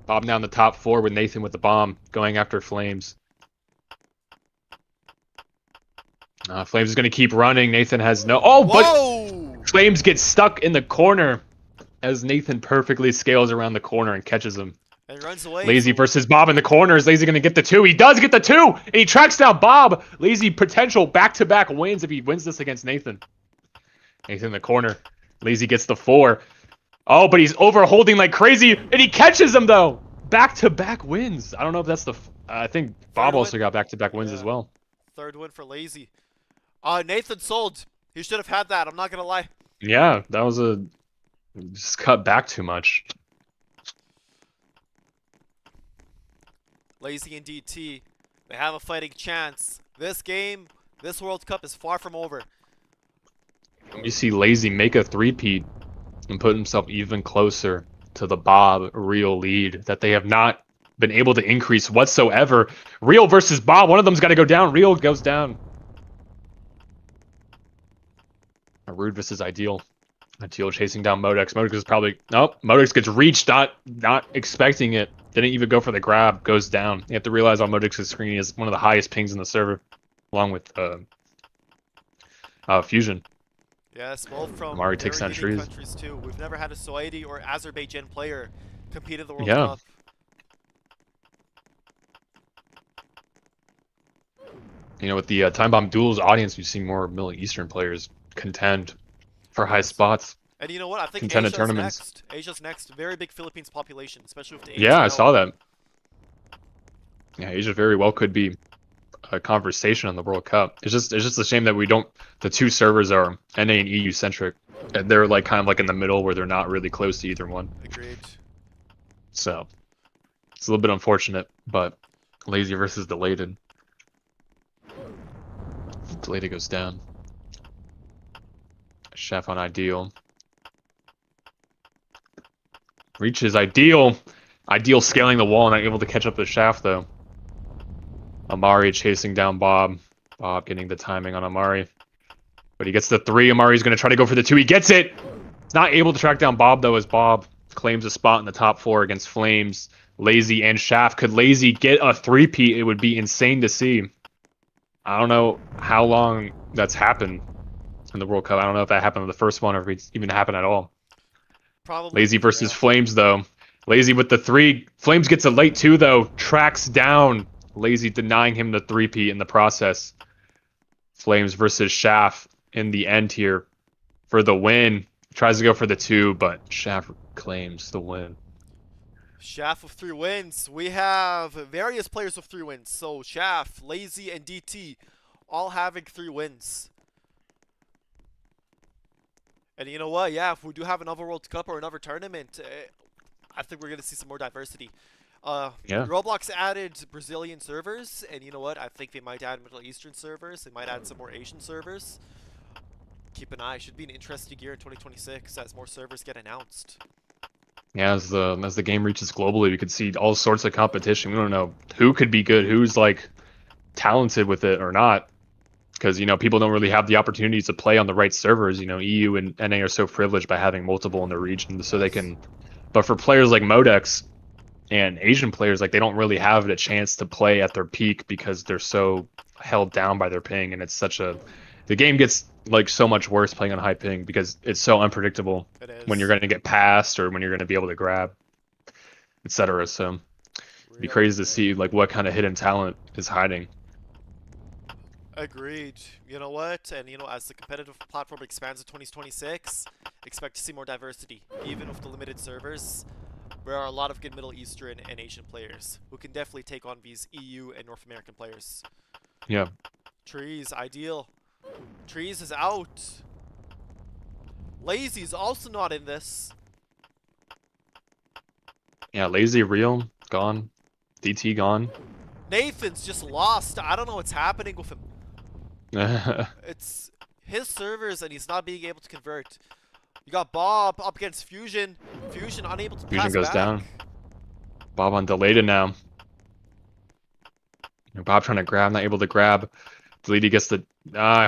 Bob now in the top 4 with Nathan with the bomb, going after Flames. Flames is going to keep running. Nathan has no... Oh, Whoa! but Flames gets stuck in the corner as Nathan perfectly scales around the corner and catches him. And he runs away. Lazy versus Bob in the corner. Is Lazy going to get the 2? He does get the 2! And he tracks down Bob. Lazy potential back-to-back wins if he wins this against Nathan. Nathan in the corner. Lazy gets the 4. Oh, but he's overholding like crazy. And he catches him, though. Back-to-back wins. I don't know if that's the... I think Bob also got back-to-back wins as well. 3rd win for Lazy. Nathan sold. He should have had that. I'm not going to lie. Yeah, that was a... Just cut back too much. Lazy and DT, they have a fighting chance. This game, this World Cup is far from over. You see Lazy make a 3-peat and put himself even closer to the Bob Real lead that they have not been able to increase whatsoever. Real versus Bob, one of them's got to go down. Real goes down. Rude versus Ideal. Ideal chasing down Modex. Modex is probably... Nope. Modex gets reached, not expecting it. Didn't even go for the grab. Goes down. You have to realize on Modex's screen is one of the highest pings in the server, along with Fusion. Yes, both from Amari takes down Trees. countries too. We've never had a Saudi or Azerbaijan player compete in the World Yeah. Cup. You know, with the Timebomb Duels audience, we've seen more Middle Eastern players contend for high spots. And you know what? I think Contended Asia's tournaments. next. Asia's next. Very big Philippines population, especially with the Yeah, I AHL. saw that. Yeah, Asia very well could be a conversation on the World Cup. It's just a shame that we don't. The 2 servers are NA and EU centric, and they're like kind of like in the middle where they're not really close to either one. Agreed. So it's a little bit unfortunate, but Lazy versus Delated. Delated goes down. Chef on Ideal. Reaches Ideal. Ideal scaling the wall, not able to catch up the shaft though. Amari chasing down Bob. Bob getting the timing on Amari. But he gets the 3. Amari's going to try to go for the 2. He gets it! Not able to track down Bob though, as Bob claims a spot in the top 4 against Flames, Lazy, and Shaft. Could Lazy get a 3-peat? It would be insane to see. I don't know how long that's happened in the World Cup. I don't know if that happened in the first one or if it's even happened at all. Probably. Lazy versus Flames, though. Lazy with the 3. Flames gets a late 2, though. Tracks down. Lazy denying him the 3-peat in the process. Flames versus Shaft in the end here for the win. Tries to go for the 2, but Shaft claims the win. Shaft with 3 wins. We have various players with 3 wins. So Shaft, Lazy, and DT all having 3 wins. And you know what? Yeah, if we do have another World Cup or another tournament, I think we're going to see some more diversity. Yeah. Roblox added Brazilian servers, and you know what? I think they might add Middle Eastern servers. They might add some more Asian servers. Keep an eye. Should be an interesting year in 2026 as more servers get announced. Yeah, as the game reaches globally, we could see all sorts of competition. We don't know who could be good, who's like talented with it or not, because you know people don't really have the opportunities to play on the right servers. You know, EU and NA are so privileged by having multiple in the region, so they can. But for players like Modex and Asian players, like they don't really have a chance to play at their peak because they're so held down by their ping, and it's such a. The game gets like so much worse playing on high ping because it's so unpredictable when you're going to get passed or when you're going to be able to grab, etc. So it'd be crazy to see like what kind of hidden talent is hiding. Agreed. You know what? And you know, as the competitive platform expands in 2026, expect to see more diversity. Even with the limited servers, there are a lot of good Middle Eastern and Asian players who can definitely take on these EU and North American players. Yeah. Trees, Ideal. Trees is out. Lazy's also not in this. Yeah, Lazy, Real, gone. DT, gone. Nathan's just lost. I don't know what's happening with him. It's his servers and he's not being able to convert. You got Bob up against Fusion. Fusion unable to Fusion pass goes back. down. Bob on Delated now. Bob trying to grab, not able to grab. Deleted gets the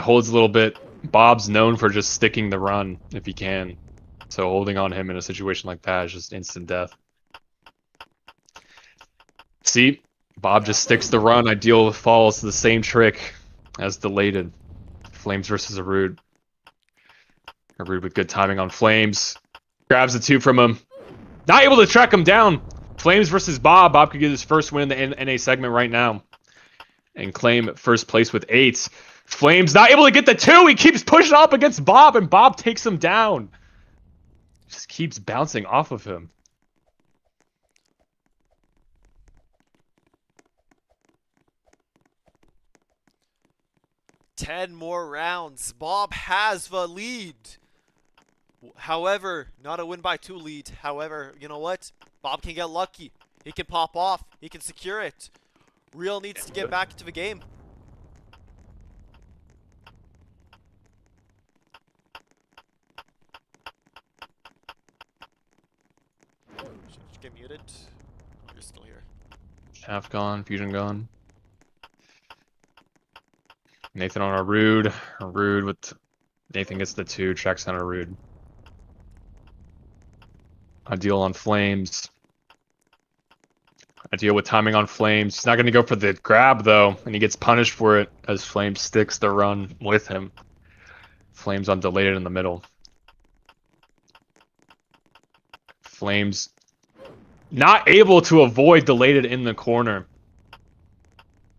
holds a little bit. Bob's known for just sticking the run if he can. So holding on him in a situation like that is just instant death. See? Bob just sticks the run. Ideal falls to the same trick as Delated. Flames versus Arude. Arude with good timing on Flames. Grabs the 2 from him. Not able to track him down. Flames versus Bob. Bob could get his first win in the NA segment right now. And claim first place with 8. Flames not able to get the 2. He keeps pushing up against Bob, and Bob takes him down. Just keeps bouncing off of him. Ten more rounds. Bob has the lead. However, not a win by 2 lead. However, you know what? Bob can get lucky. He can pop off. He can secure it. Real needs to get back into the game. Should you get muted? Oh, you're still here. Shaft gone, Fusion gone. Nathan on Arude. Arude with Nathan gets the 2, tracks on Arude. Ideal on Flames. Ideal with timing on Flames. He's not going to go for the grab though, and he gets punished for it as Flames sticks the run with him. Flames on Delated in the middle. Flames not able to avoid Delated in the corner.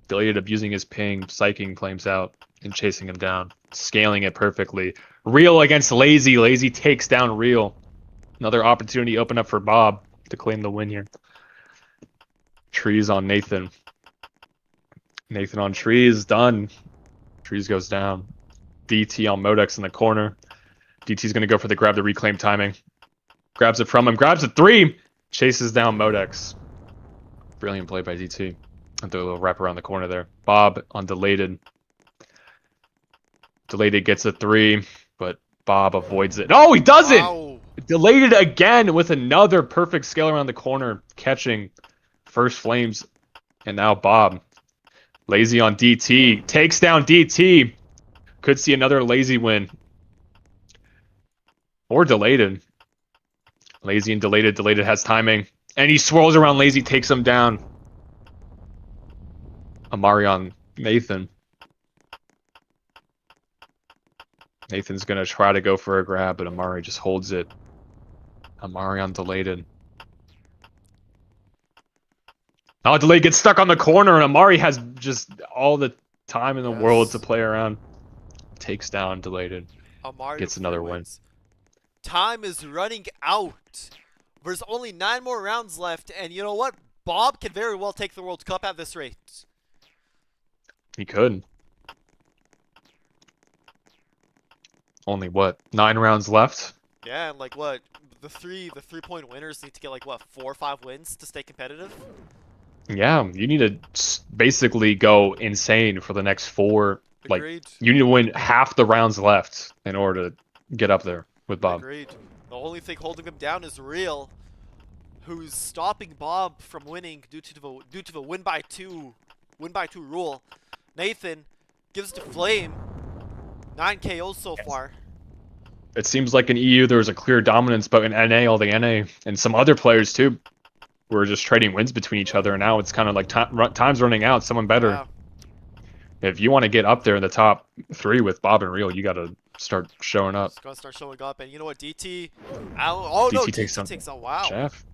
Delated abusing his ping, psyching Flames out, and chasing him down. Scaling it perfectly. Real against Lazy. Lazy takes down Real. Another opportunity open up for Bob to claim the win here. Trees on Nathan. Nathan on Trees, done. Trees goes down. DT on Modex in the corner. DT's going to go for the grab to reclaim timing. Grabs it from him, grabs a 3! Chases down Modex. Brilliant play by DT. And do a little wrap around the corner there. Bob on Delated. Delated gets a 3, but Bob avoids it. No, he doesn't! Wow. Delated again with another perfect scale around the corner, catching first Flames, and now Bob. Lazy on DT. Takes down DT. Could see another Lazy win. Or Delated. Lazy and Delated. Delated has timing. And he swirls around Lazy, takes him down. Amari on Nathan. Nathan's going to try to go for a grab, but Amari just holds it. Amari on Delated. Now Delated gets stuck on the corner, and Amari has just all the time in the world to play around. Takes down Delated. Amari Gets another win. Time is running out. There's only 9 more rounds left, and you know what? Bob can very well take the World Cup at this rate. He could. Only what? 9 rounds left? Yeah, and like what? The 3-point winners need to get like what, 4 or 5 wins to stay competitive? Yeah, you need to basically go insane for the next 4. Agreed. Like, you need to win half the rounds left in order to get up there with Bob. Agreed. The only thing holding him down is Real, who's stopping Bob from winning due to the win by two rule. Nathan gives to Flame. 9 KOs so far. It seems like in EU there was a clear dominance, but in NA, all the NA and some other players too were just trading wins between each other. And now it's kind of like time's running out. Someone better. Yeah. If you want to get up there in the top 3 with Bob and Real, you got to start showing up. It's gonna start showing up, and you know what, DT? Oh no, DT takes a wow. Jeff.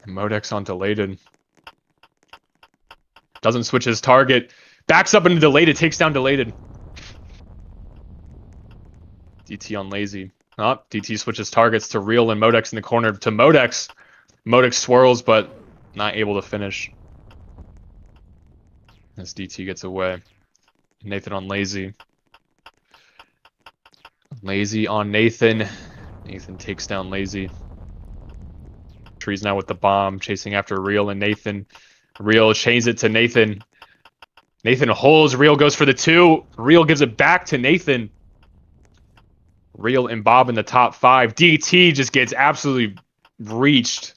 Modex on Delated. Doesn't switch his target. Backs up into Delated, takes down Delated. DT on Lazy. Oh, DT switches targets to Real and Modex in the corner to Modex. Modex swirls, but not able to finish. As DT gets away. Nathan on Lazy. Lazy on Nathan. Nathan takes down Lazy. Trees now with the bomb, chasing after Real and Nathan. Real chains it to Nathan. Nathan holds. Real goes for the 2. Real gives it back to Nathan. Real and Bob in the top 5. DT just gets absolutely reached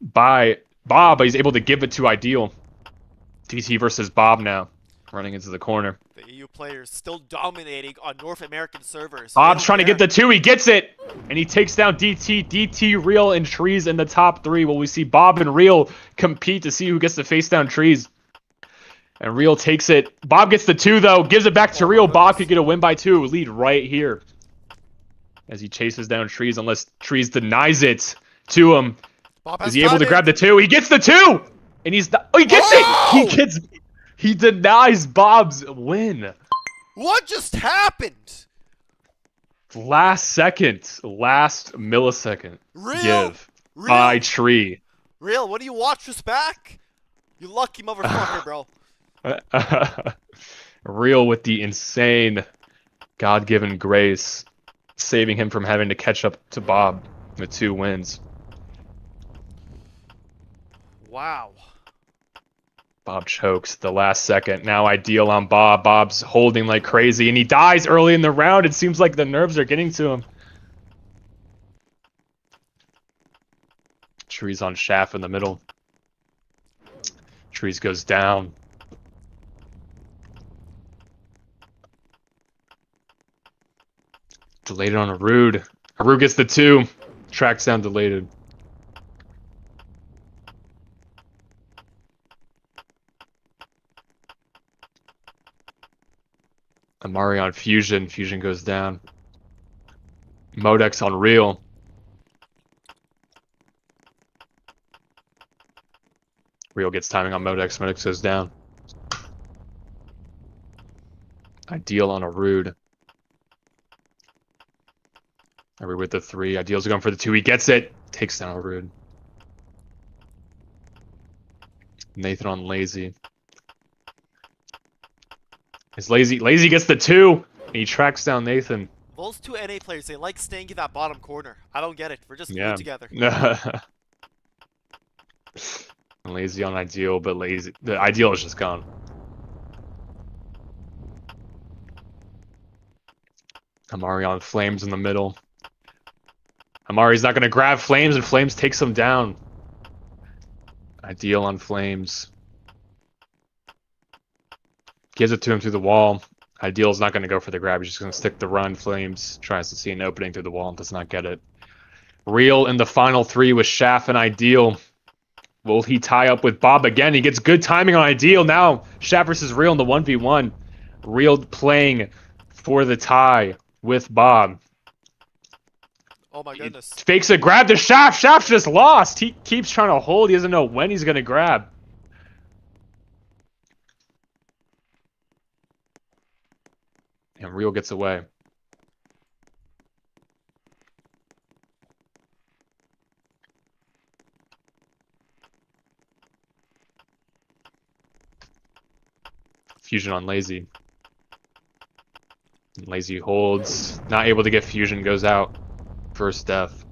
by Bob, but he's able to give it to Ideal. DT versus Bob now, running into the corner. The EU players still dominating on North American servers. Bob's trying to get the 2. He gets it, and he takes down DT. DT, Real, and Trees in the top 3. Will we see Bob and Real compete to see who gets to face down Trees? And Real takes it. Bob gets the 2, though. Gives it back to Real. Bob could get a win by 2. Lead right here. As he chases down Trees, unless Trees denies it to him. Is he able to grab the 2? He gets the 2! And he gets it! He denies Bob's win. What just happened? Last millisecond. Give by Tree. Real, what do you watch this back? You lucky motherfucker, bro. Real with the insane God-given grace, saving him from having to catch up to Bob with 2 wins. Wow. Bob chokes the last second. Now Ideal on Bob. Bob's holding like crazy, and he dies early in the round. It seems like the nerves are getting to him. Trees on Shaft in the middle. Trees goes down. Delayed on Arude. Arude gets the 2. Tracks down Delayed. Amari on Fusion. Fusion goes down. Modex on Real. Real gets timing on Modex. Modex goes down. Ideal on Arude. Arude with the 3. Ideal's going for the 2. He gets it. Takes down Arude. Nathan on Lazy. It's Lazy. Lazy gets the 2. And he tracks down Nathan. Those 2 NA players, they like staying in that bottom corner. I don't get it. We're just glued together. Lazy on Ideal, but the Ideal is just gone. Amari on Flames in the middle. Amari's not going to grab Flames, and Flames takes him down. Ideal on Flames. Gives it to him through the wall. Ideal's not going to go for the grab. He's just going to stick the run. Flames tries to see an opening through the wall and does not get it. Real in the final 3 with Shaft and Ideal. Will he tie up with Bob again? He gets good timing on Ideal. Now Shaft versus Real in the 1v1. Real playing for the tie with Bob. Oh my goodness. He fakes a grab to Shaft. Shaft just lost. He keeps trying to hold. He doesn't know when he's going to grab. And Real gets away. Fusion on Lazy. Lazy holds. Not able to get Fusion. Goes out. First death.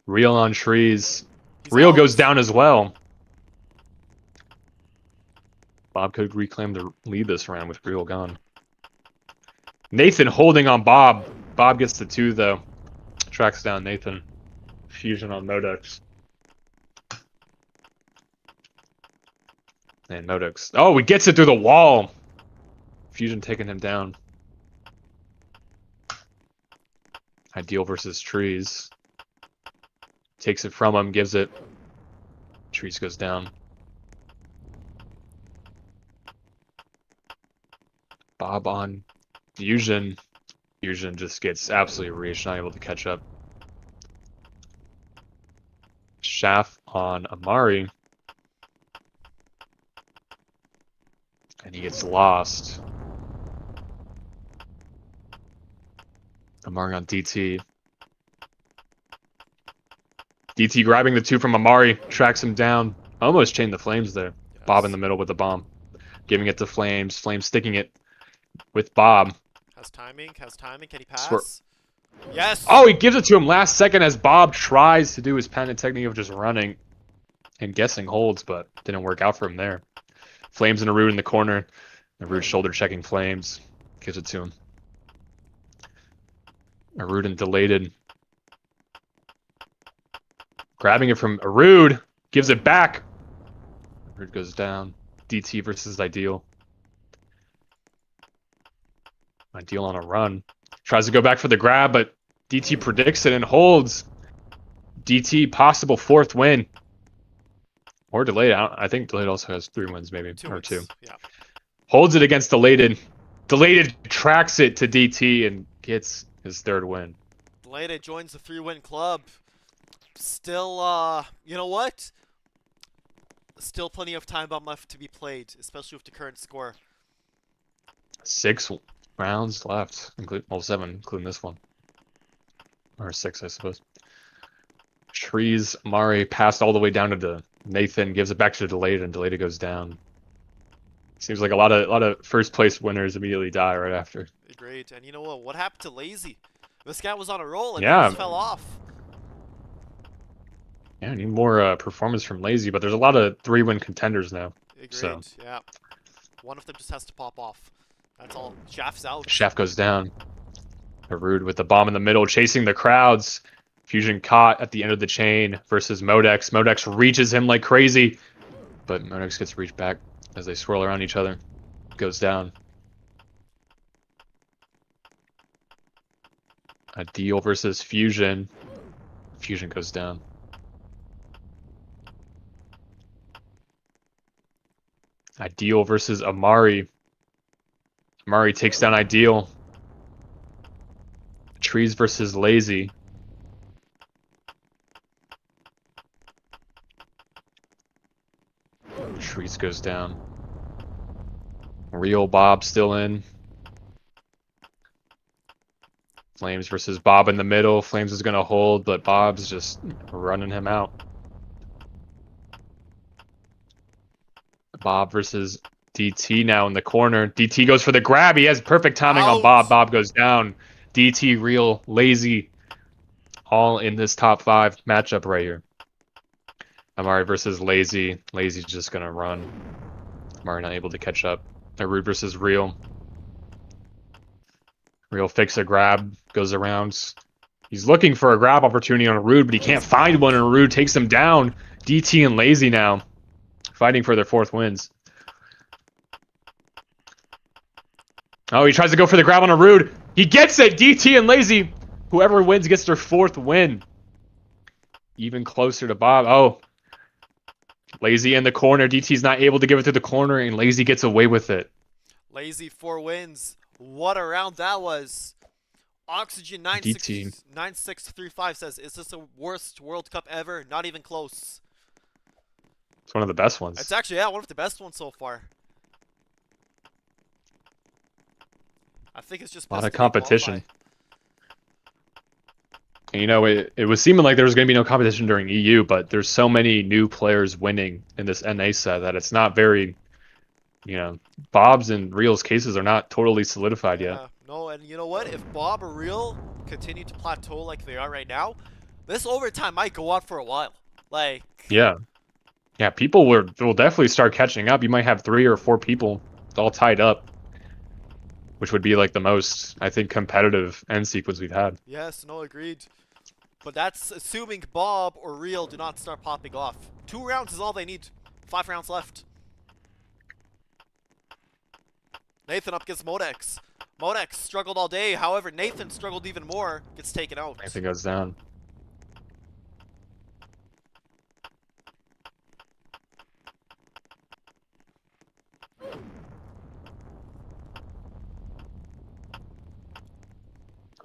Real on Trees. Real goes down as well. Bob could reclaim the lead this round with Real gone. Nathan holding on Bob. Bob gets the 2 though. Tracks down Nathan. Fusion on Modex. And Modex. Oh, he gets it through the wall. Fusion taking him down. Ideal versus Trees. Takes it from him, gives it. Trees goes down. Bob on Fusion. Fusion just gets absolutely reached, not able to catch up. Shaft on Amari. And he gets lost. Amari on DT. DT grabbing the 2 from Amari, tracks him down. Almost chained the Flames there. Yes. Bob in the middle with the bomb. Giving it to Flames. Flames sticking it with Bob. Has timing, can he pass? Yes! Oh, he gives it to him last second as Bob tries to do his patented technique of just running and guessing holds, but didn't work out for him there. Flames and Arude in the corner. Arude shoulder checking Flames. Gives it to him. Arude and Delated. Grabbing it from Arude. Gives it back. Arude goes down. DT versus Ideal. Ideal on a run. Tries to go back for the grab, but DT predicts it and holds. DT possible 4th win. Or Delayed. I think Delayed also has 3 wins, maybe. Two or wins. 2. Yeah. Holds it against Delayed. Delayed tracks it to DT and gets his 3rd win. Delayed joins the 3-win club. Still, you know what? Still plenty of time bomb left to be played, especially with the current score. 6 rounds left, well, 7, including this one. Or 6, I suppose. Trees, Mari passed all the way down to Nathan, gives it back to Delayed, and Delayed goes down. Seems like a lot of first place winners immediately die right after. Great, and you know what? What happened to Lazy? This guy was on a roll and Yeah. he just fell off. Yeah, I need more performance from Lazy, but there's a lot of 3-win contenders now. Agreed, So. yeah. One of them just has to pop off. That's all. Shaft's out. Shaft goes down. Arude with the bomb in the middle, chasing the crowds. Fusion caught at the end of the chain versus Modex. Modex reaches him like crazy, but Modex gets reached back as they swirl around each other. Goes down. Ideal versus Fusion. Fusion goes down. Ideal versus Amari. Amari takes down Ideal. Trees versus Lazy. Trees goes down. Real Bob still in. Flames versus Bob in the middle. Flames is going to hold, but Bob's just running him out. Bob versus DT now in the corner. DT goes for the grab. He has perfect timing on Bob. Bob goes down. DT, Real, Lazy, all in this top 5 matchup right here. Amari versus Lazy. Lazy's just going to run. Amari not able to catch up. Arude versus Real. Real fakes a grab, goes around. He's looking for a grab opportunity on Arude, but he can't find one, and Arude takes him down. DT and Lazy now fighting for their 4th wins. Oh, he tries to go for the grab on Arude. He gets it! DT and Lazy. Whoever wins gets their 4th win. Even closer to Bob. Oh. Lazy in the corner. DT's not able to give it to the corner, and Lazy gets away with it. Lazy 4 wins. What a round that was. Oxygen 9635 says, is this the worst World Cup ever? Not even close. It's one of the best ones. It's actually, yeah, one of the best ones so far. I think it's just a lot of competition. And you know, it was seeming like there was going to be no competition during EU, but there's so many new players winning in this NA set that it's not very, you know, Bob's and Real's cases are not totally solidified yet. No, and you know what? If Bob or Real continue to plateau like they are right now, this overtime might go on for a while. Like, yeah, people will definitely start catching up. You might have 3 or 4 people all tied up, which would be like the most, I think, competitive end sequence we've had. Yes, no, agreed. But that's assuming Bob or Real do not start popping off. 2 rounds is all they need. 5 rounds left. Nathan up against Modex. Modex struggled all day. However, Nathan struggled even more. Gets taken out. Nathan goes down.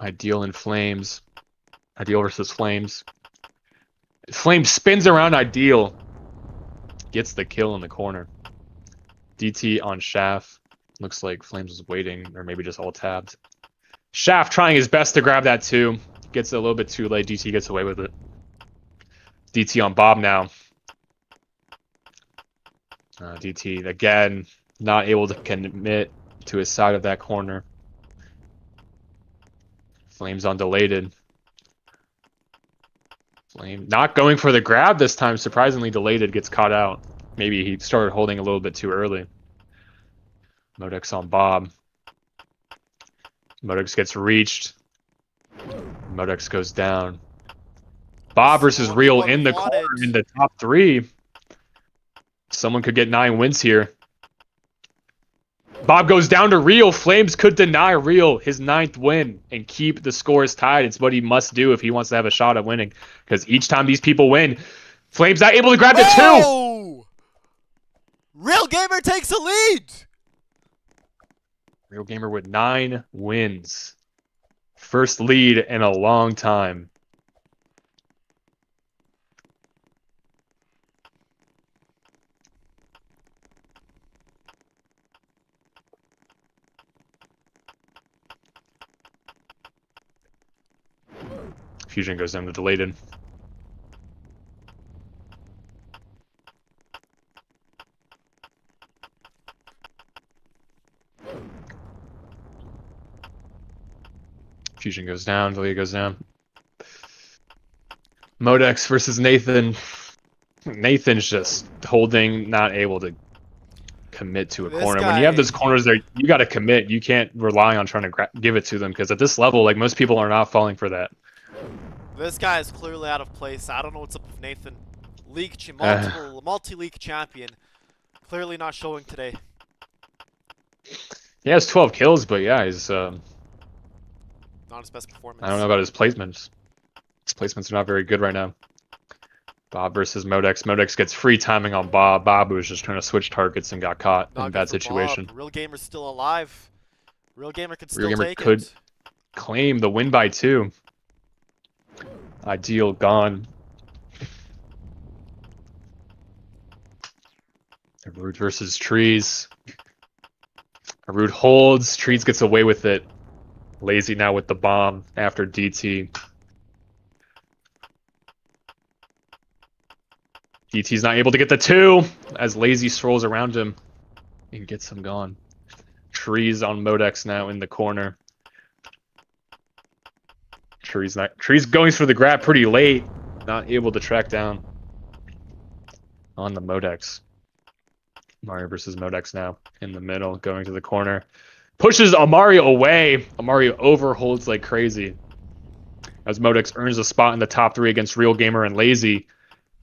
Ideal and Flames. Ideal versus Flames. Flames spins around Ideal. Gets the kill in the corner. DT on Shaft. Looks like Flames was waiting, or maybe just all tabbed. Shaft trying his best to grab that too. Gets it a little bit too late. DT gets away with it. DT on Bob now. DT again, not able to commit to his side of that corner. Flames on Delayed. Flame not going for the grab this time. Surprisingly, Delayed gets caught out. Maybe he started holding a little bit too early. Modex on Bob. Modex gets reached. Modex goes down. Bob versus Only Real one in the wanted. corner in the top 3. Someone could get 9 wins here. Bob goes down to Real. Flames could deny Real his 9th win and keep the scores tied. It's what he must do if he wants to have a shot at winning. Because each time these people win, Flames not able to grab the 2. Oh! Real Gamer takes a lead! Real Gamer with 9 wins. First lead in a long time. Fusion goes down to deleted. Fusion goes down, Delia goes down. Modex versus Nathan. Nathan's just holding, not able to commit to a This corner. guy... When you have those corners there, you got to commit. You can't rely on trying to give it to them because at this level, like most people are not falling for that. This guy is clearly out of place. I don't know what's up with Nathan. Multi-league champion. Clearly not showing today. He has 12 kills, but yeah, he's Not his best performance. I don't know about his placements. His placements are not very good right now. Bob versus Modex. Modex gets free timing on Bob. Bob was just trying to switch targets and got caught in a bad situation. Bob. Real Gamer's still alive. Real Gamer can still Real Gamer take could it. claim the win by 2. Ideal gone. Arud versus Trees. Arud holds. Trees gets away with it. Lazy now with the bomb after DT. DT's not able to get the 2 as Lazy strolls around him and gets him gone. Trees on Modex now in the corner. Trees going for the grab pretty late, not able to track down on the Modex. Mario versus Modex now in the middle, going to the corner. Pushes Amari away. Amari overholds like crazy. As Modex earns a spot in the top 3 against Real Gamer and Lazy.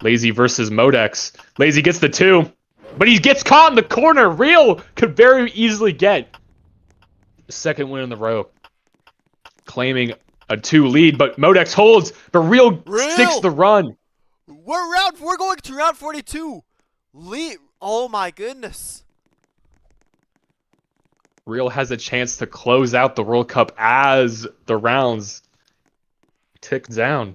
Lazy versus Modex. Lazy gets the 2, but he gets caught in the corner. Real could very easily get the 2nd win in the row. Claiming a 2 lead, but Modex holds, but Real sticks the run. We're going to round 42. Oh my goodness. Real has a chance to close out the World Cup as the rounds tick down.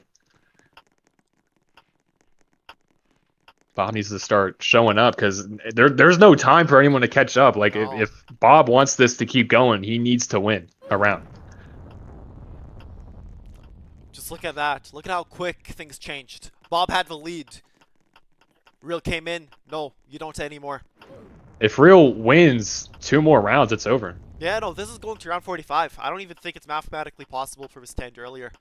Bob needs to start showing up because there's no time for anyone to catch up. Like, if Bob wants this to keep going, he needs to win a round. Just look at that. Look at how quick things changed. Bob had the lead. Real came in. No, you don't anymore. If Real wins 2 more rounds, it's over. Yeah, no, this is going to round 45. I don't even think it's mathematically possible for his 10 earlier.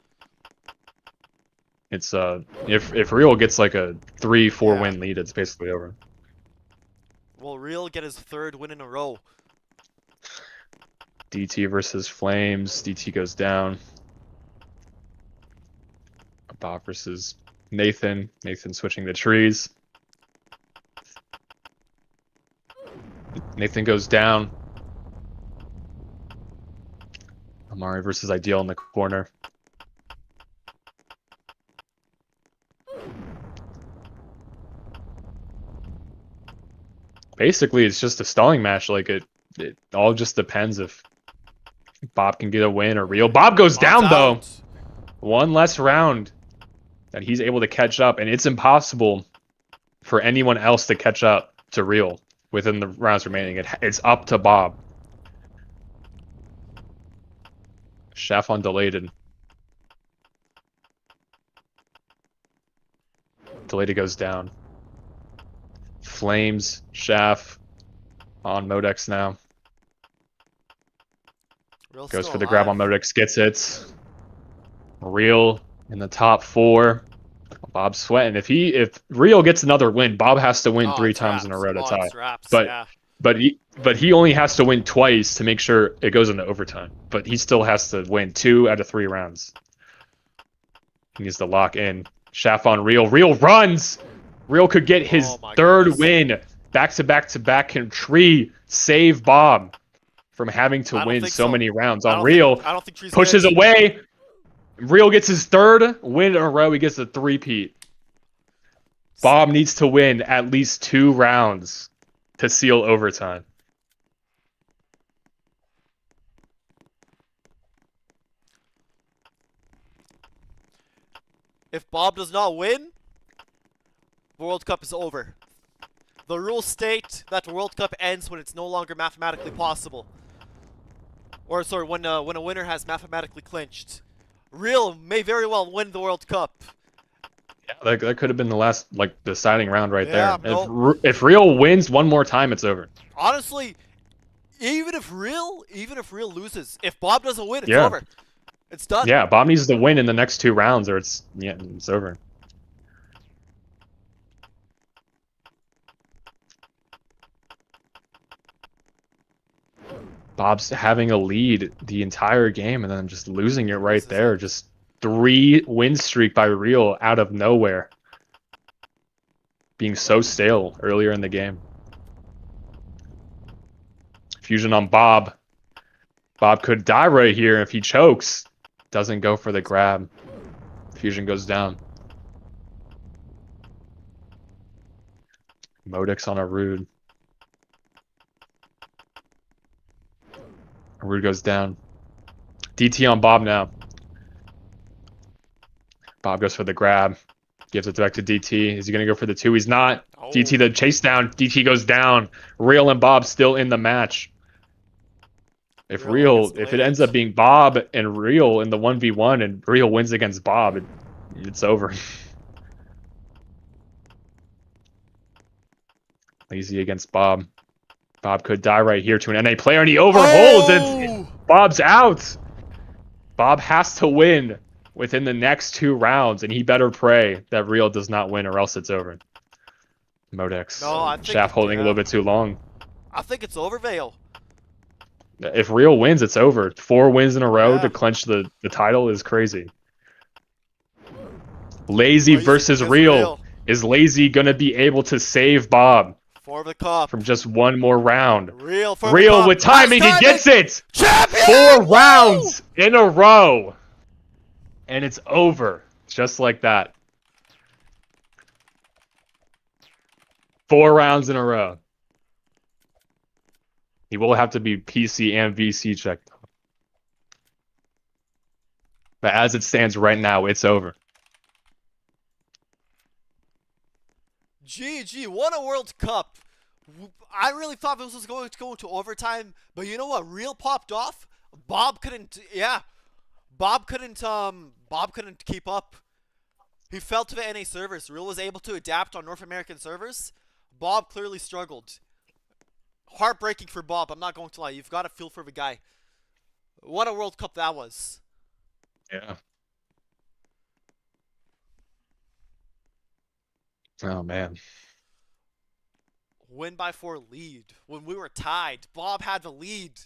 It's if Real gets like a 3-4 win lead, it's basically over. Will Real get his 3rd win in a row? DT versus Flames. DT goes down. Bob versus Nathan. Nathan switching the trees. Nathan goes down. Amari versus Ideal in the corner. Basically, it's just a stalling match. Like it all just depends if Bob can get a win or Real. Bob goes down though. 1 less round that he's able to catch up, and it's impossible for anyone else to catch up to Real within the rounds remaining. It's up to Bob. Chef on deleted. Deleted goes down. Flames, Chef on Modex now. Goes for the grab on Modex, gets it. Real in the top 4. Bob's sweating. If Real gets another win, Bob has to win 3 times in a row to tie. Wraps, but yeah. but he only has to win twice to make sure it goes into overtime. But he still has to win 2 out of 3 rounds. He needs to lock in. Shaft on Real. Real runs. Real could get his third win. Back to back to back. Can Tree save Bob from having to win so many rounds on Real? I don't think Tree's pushes good. away. Real gets his third win in a row. He gets a three-peat. Bob needs to win at least 2 rounds to seal overtime. If Bob does not win, the World Cup is over. The rules state that the World Cup ends when it's no longer mathematically possible. Or sorry, when a winner has mathematically clinched. Real may very well win the World Cup. Yeah, that could have been the last deciding round right there. No. If Real wins one more time, it's over. Honestly, even if Real loses, if Bob doesn't win, it's over. It's done. Yeah, Bob needs to win in the next 2 rounds, or it's over. Bob's having a lead the entire game and then just losing it right there. Just 3 win streak by Real out of nowhere. Being so stale earlier in the game. Fusion on Bob. Bob could die right here if he chokes. Doesn't go for the grab. Fusion goes down. Modix on a Rude. Rude goes down. DT on Bob now. Bob goes for the grab. Gives it back to DT. Is he going to go for the 2? He's not. Oh. DT the chase down. DT goes down. Real and Bob still in the match. If it ends up being Bob and Real in the 1v1 and Real wins against Bob, it's over. Lazy against Bob. Bob could die right here to an NA player, and he overholds it. Bob's out. Bob has to win within the next 2 rounds, and he better pray that Real does not win, or else it's over. Modex. No, Shaft holding a little bit too long. I think it's over, Vale. If Real wins, it's over. 4 wins in a row to clinch the title is crazy. Lazy versus Real. Is Lazy going to be able to save Bob? For the cup. From just 1 more round. Real with timing, he gets it! Champion! 4 rounds in a row! And it's over. Just like that. 4 rounds in a row. He will have to be PC and VC checked. But as it stands right now, it's over. GG, what a World Cup. I really thought this was going to go into overtime, but you know what? Real popped off. Bob couldn't keep up. He fell to the NA servers. Real was able to adapt on North American servers. Bob clearly struggled. Heartbreaking for Bob, I'm not going to lie. You've got to feel for the guy. What a World Cup that was. Yeah. Oh, man. Win by 4 lead. When we were tied, Bob had the lead.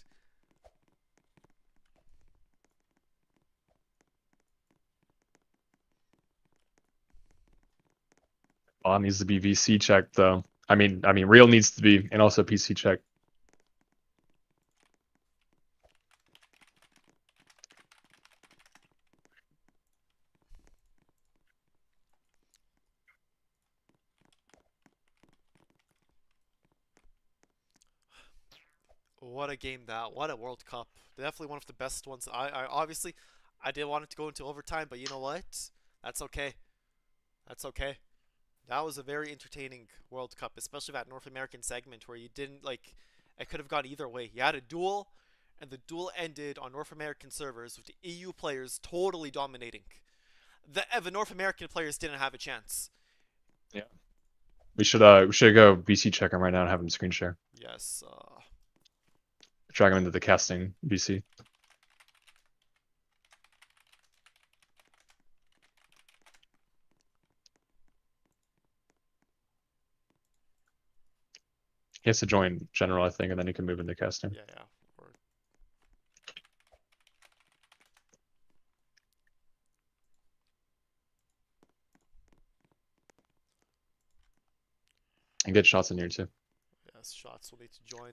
Bob needs to be VC checked, though. I mean, Real needs to be, and also PC check. What a game that! What a World Cup! Definitely one of the best ones. I obviously, I did want it to go into overtime, but you know what? That's okay. That's okay. That was a very entertaining World Cup, especially that North American segment where you didn't it could have gone either way. You had a duel, and the duel ended on North American servers with the EU players totally dominating. The North American players didn't have a chance. Yeah. We should go VC check him right now and have him screen share. Yes. Drag him into the casting VC. He has to join general, I think, and then he can move into casting. Yeah. Or... And get shots in here too. Yes, shots will need to join.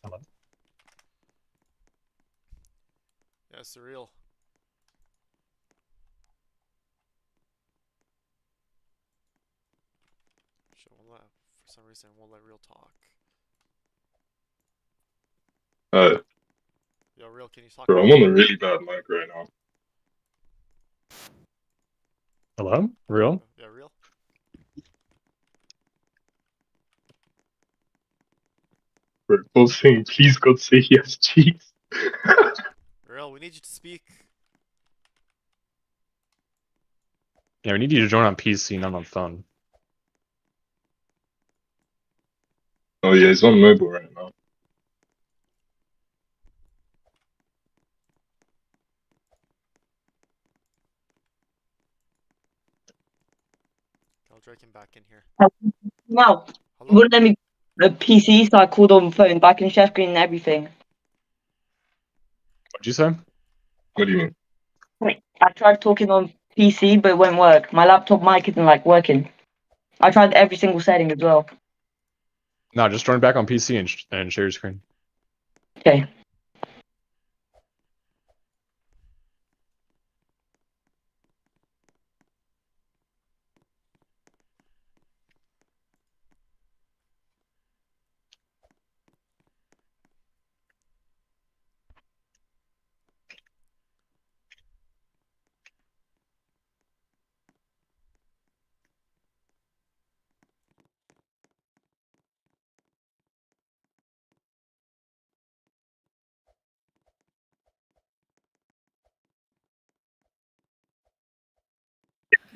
Come on. Yeah, surreal. For some reason, won't let real talk. Yo, real, can you talk? Bro, I'm on a really bad mic right now. Hello? Real? Yeah, real. Bro, both saying, please God say he has cheeks. Real, we need you to speak. Yeah, we need you to join on PC, not on phone. Oh yeah, he's on mobile right now. I'll drag him back in here. Wow. Hello? Wouldn't let me the PC, so I called on phone, back in share screen and everything. What'd you say? What do you mean? I tried talking on PC, but it won't work. My laptop mic isn't like working. I tried every single setting as well. No, just join back on PC and share your screen. Okay.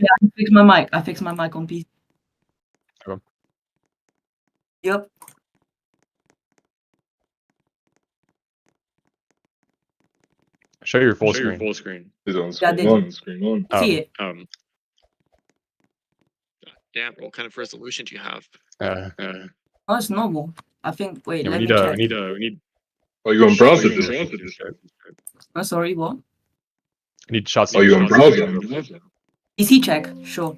Yeah, I fixed my mic. I fixed my mic on PC. Okay. Yep. Show your full Show your screen. full screen. Is it on Yeah, screen they on? Screen on. See it. Damn, what kind of resolution do you have? Oh, it's normal. I think. Wait, Yeah, let we me need check. Oh, you on browser Show your this? full screen. Oh, sorry, what? We need shots. Oh, you on browser? PC check. Sure.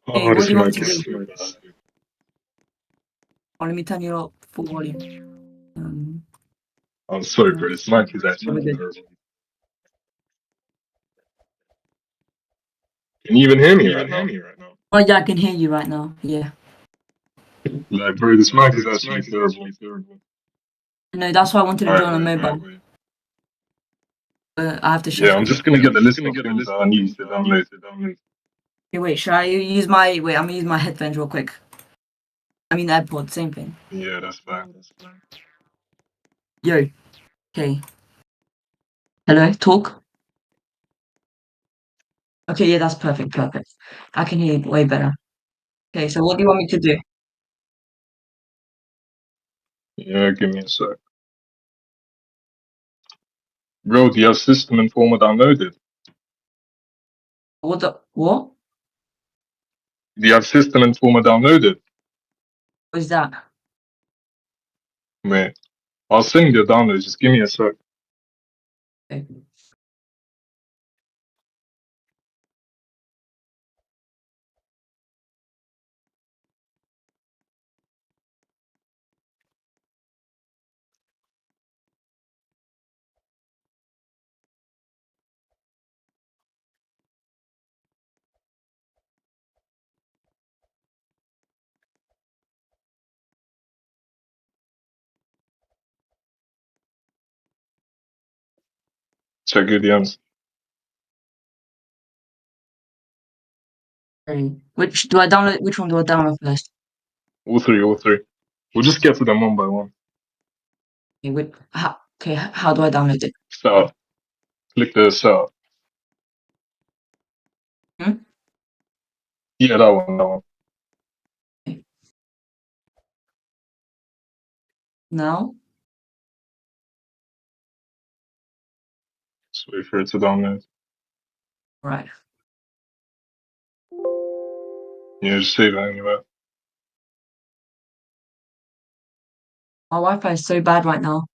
Hey, Oh, what this do you want mic to is do? so bad. Oh, let me turn you up full volume. I'm sorry, bro. This mic is actually Okay. terrible. Can you even hear me right now? Oh yeah, I can hear you right now. Yeah. Like, bro, this mic is actually terrible. No, that's why I wanted to Alright, join on wait. mobile. I have to share. Yeah, I'm just gonna get the list of things that I need to download. Okay, wait, should I use my... Wait, I'm gonna use my headphones real quick. I mean AirPods, same thing. Yeah, that's fine. Yo. Okay. Hello, talk. Okay, yeah, that's perfect. I can hear you way better. Okay, so what do you want me to do? Yeah, give me a sec. Bro, do you have System Informer downloaded? What? Do you have System Informer downloaded? What is that? Wait, I'll send you a download. Just give me a sec. Okay. Check your DMs. Which do I download? Which one do I download first? All three. We'll just get to them one by one. Okay, how do I download it? Setup. Click the setup. Yeah, that one, that one. Now? Just wait for it to download. Right. Yeah, just save it anyway. My Wi-Fi is so bad right now.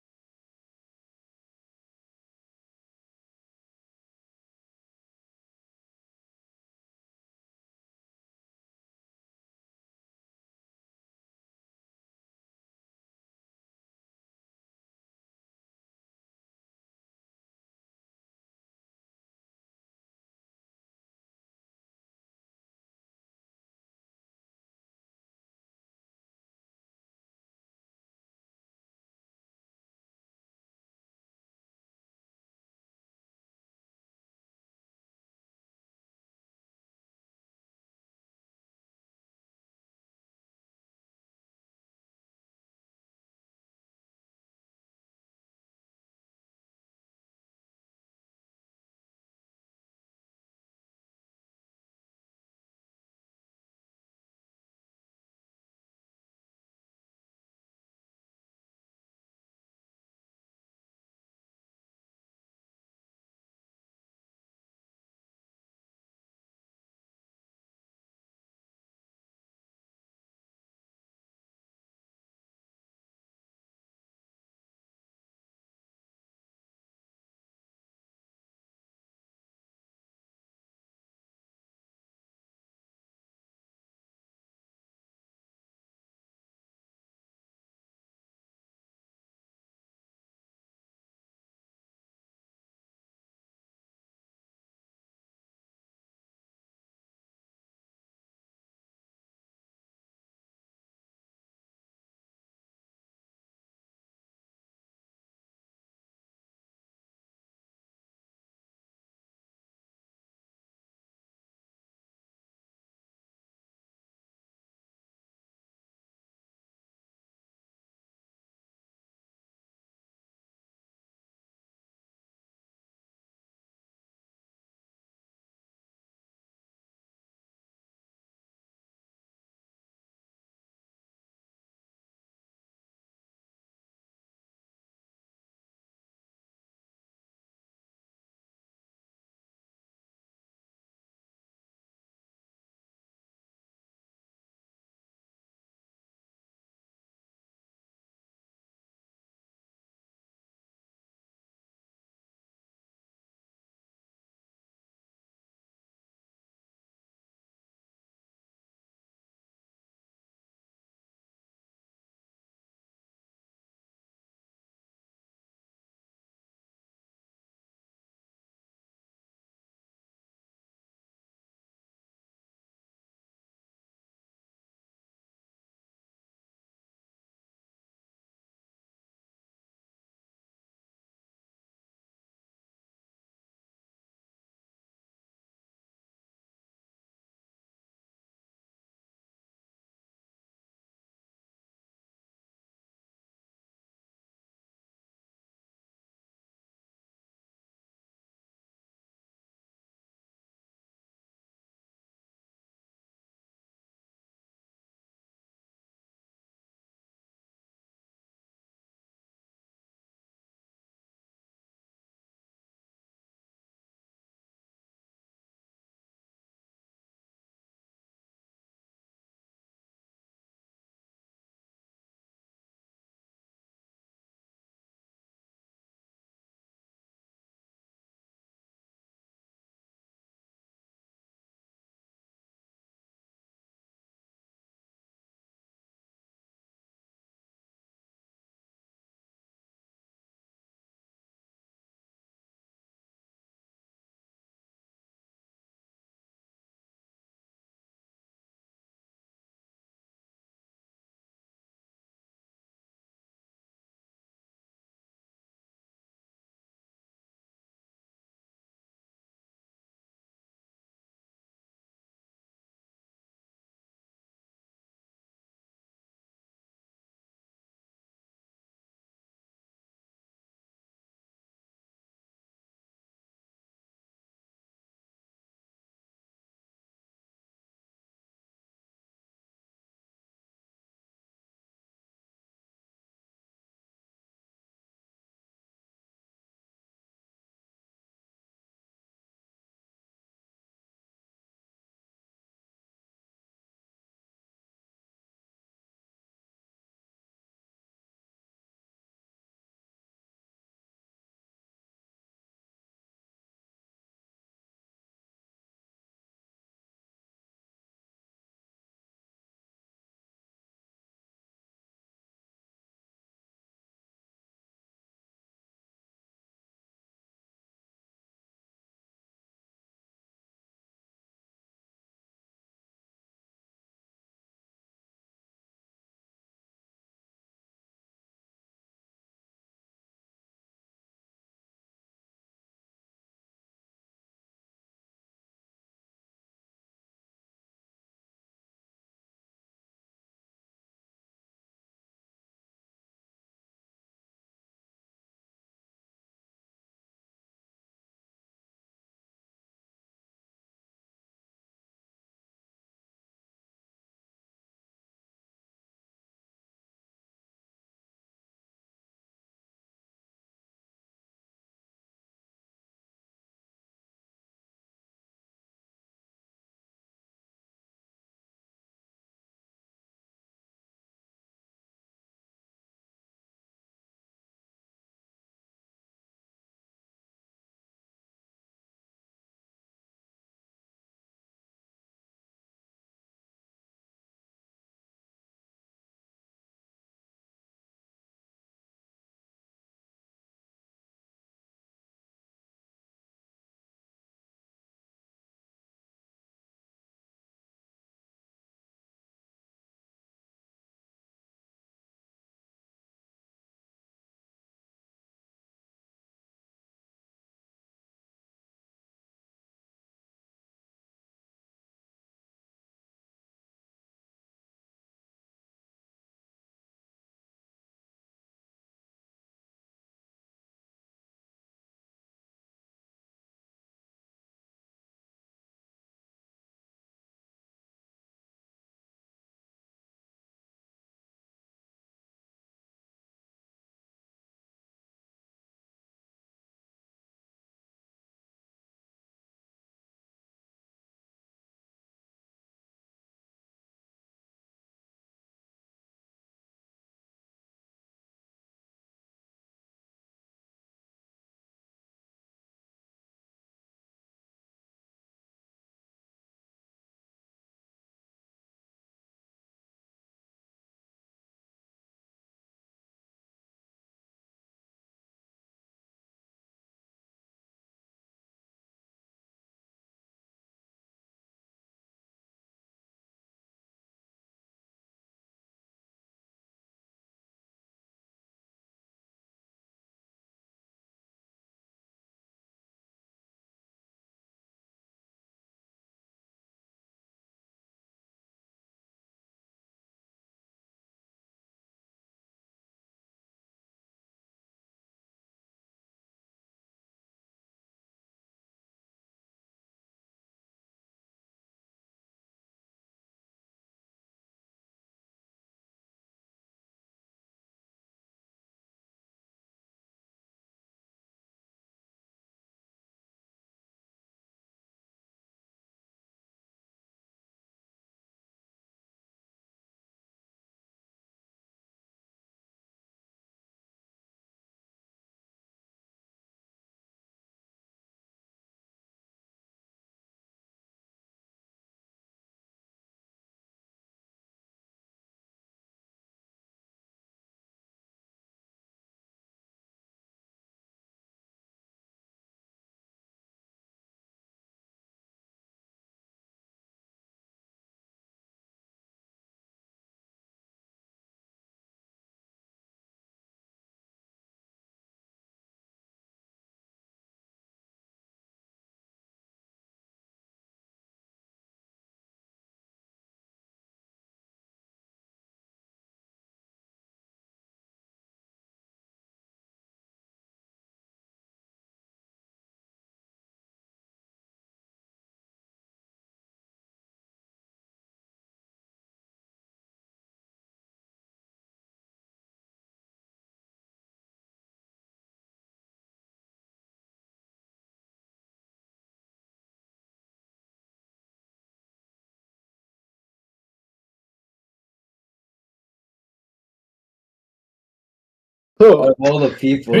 Of all the people.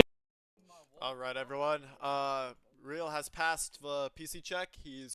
All right, everyone. Real has passed the PC check. He's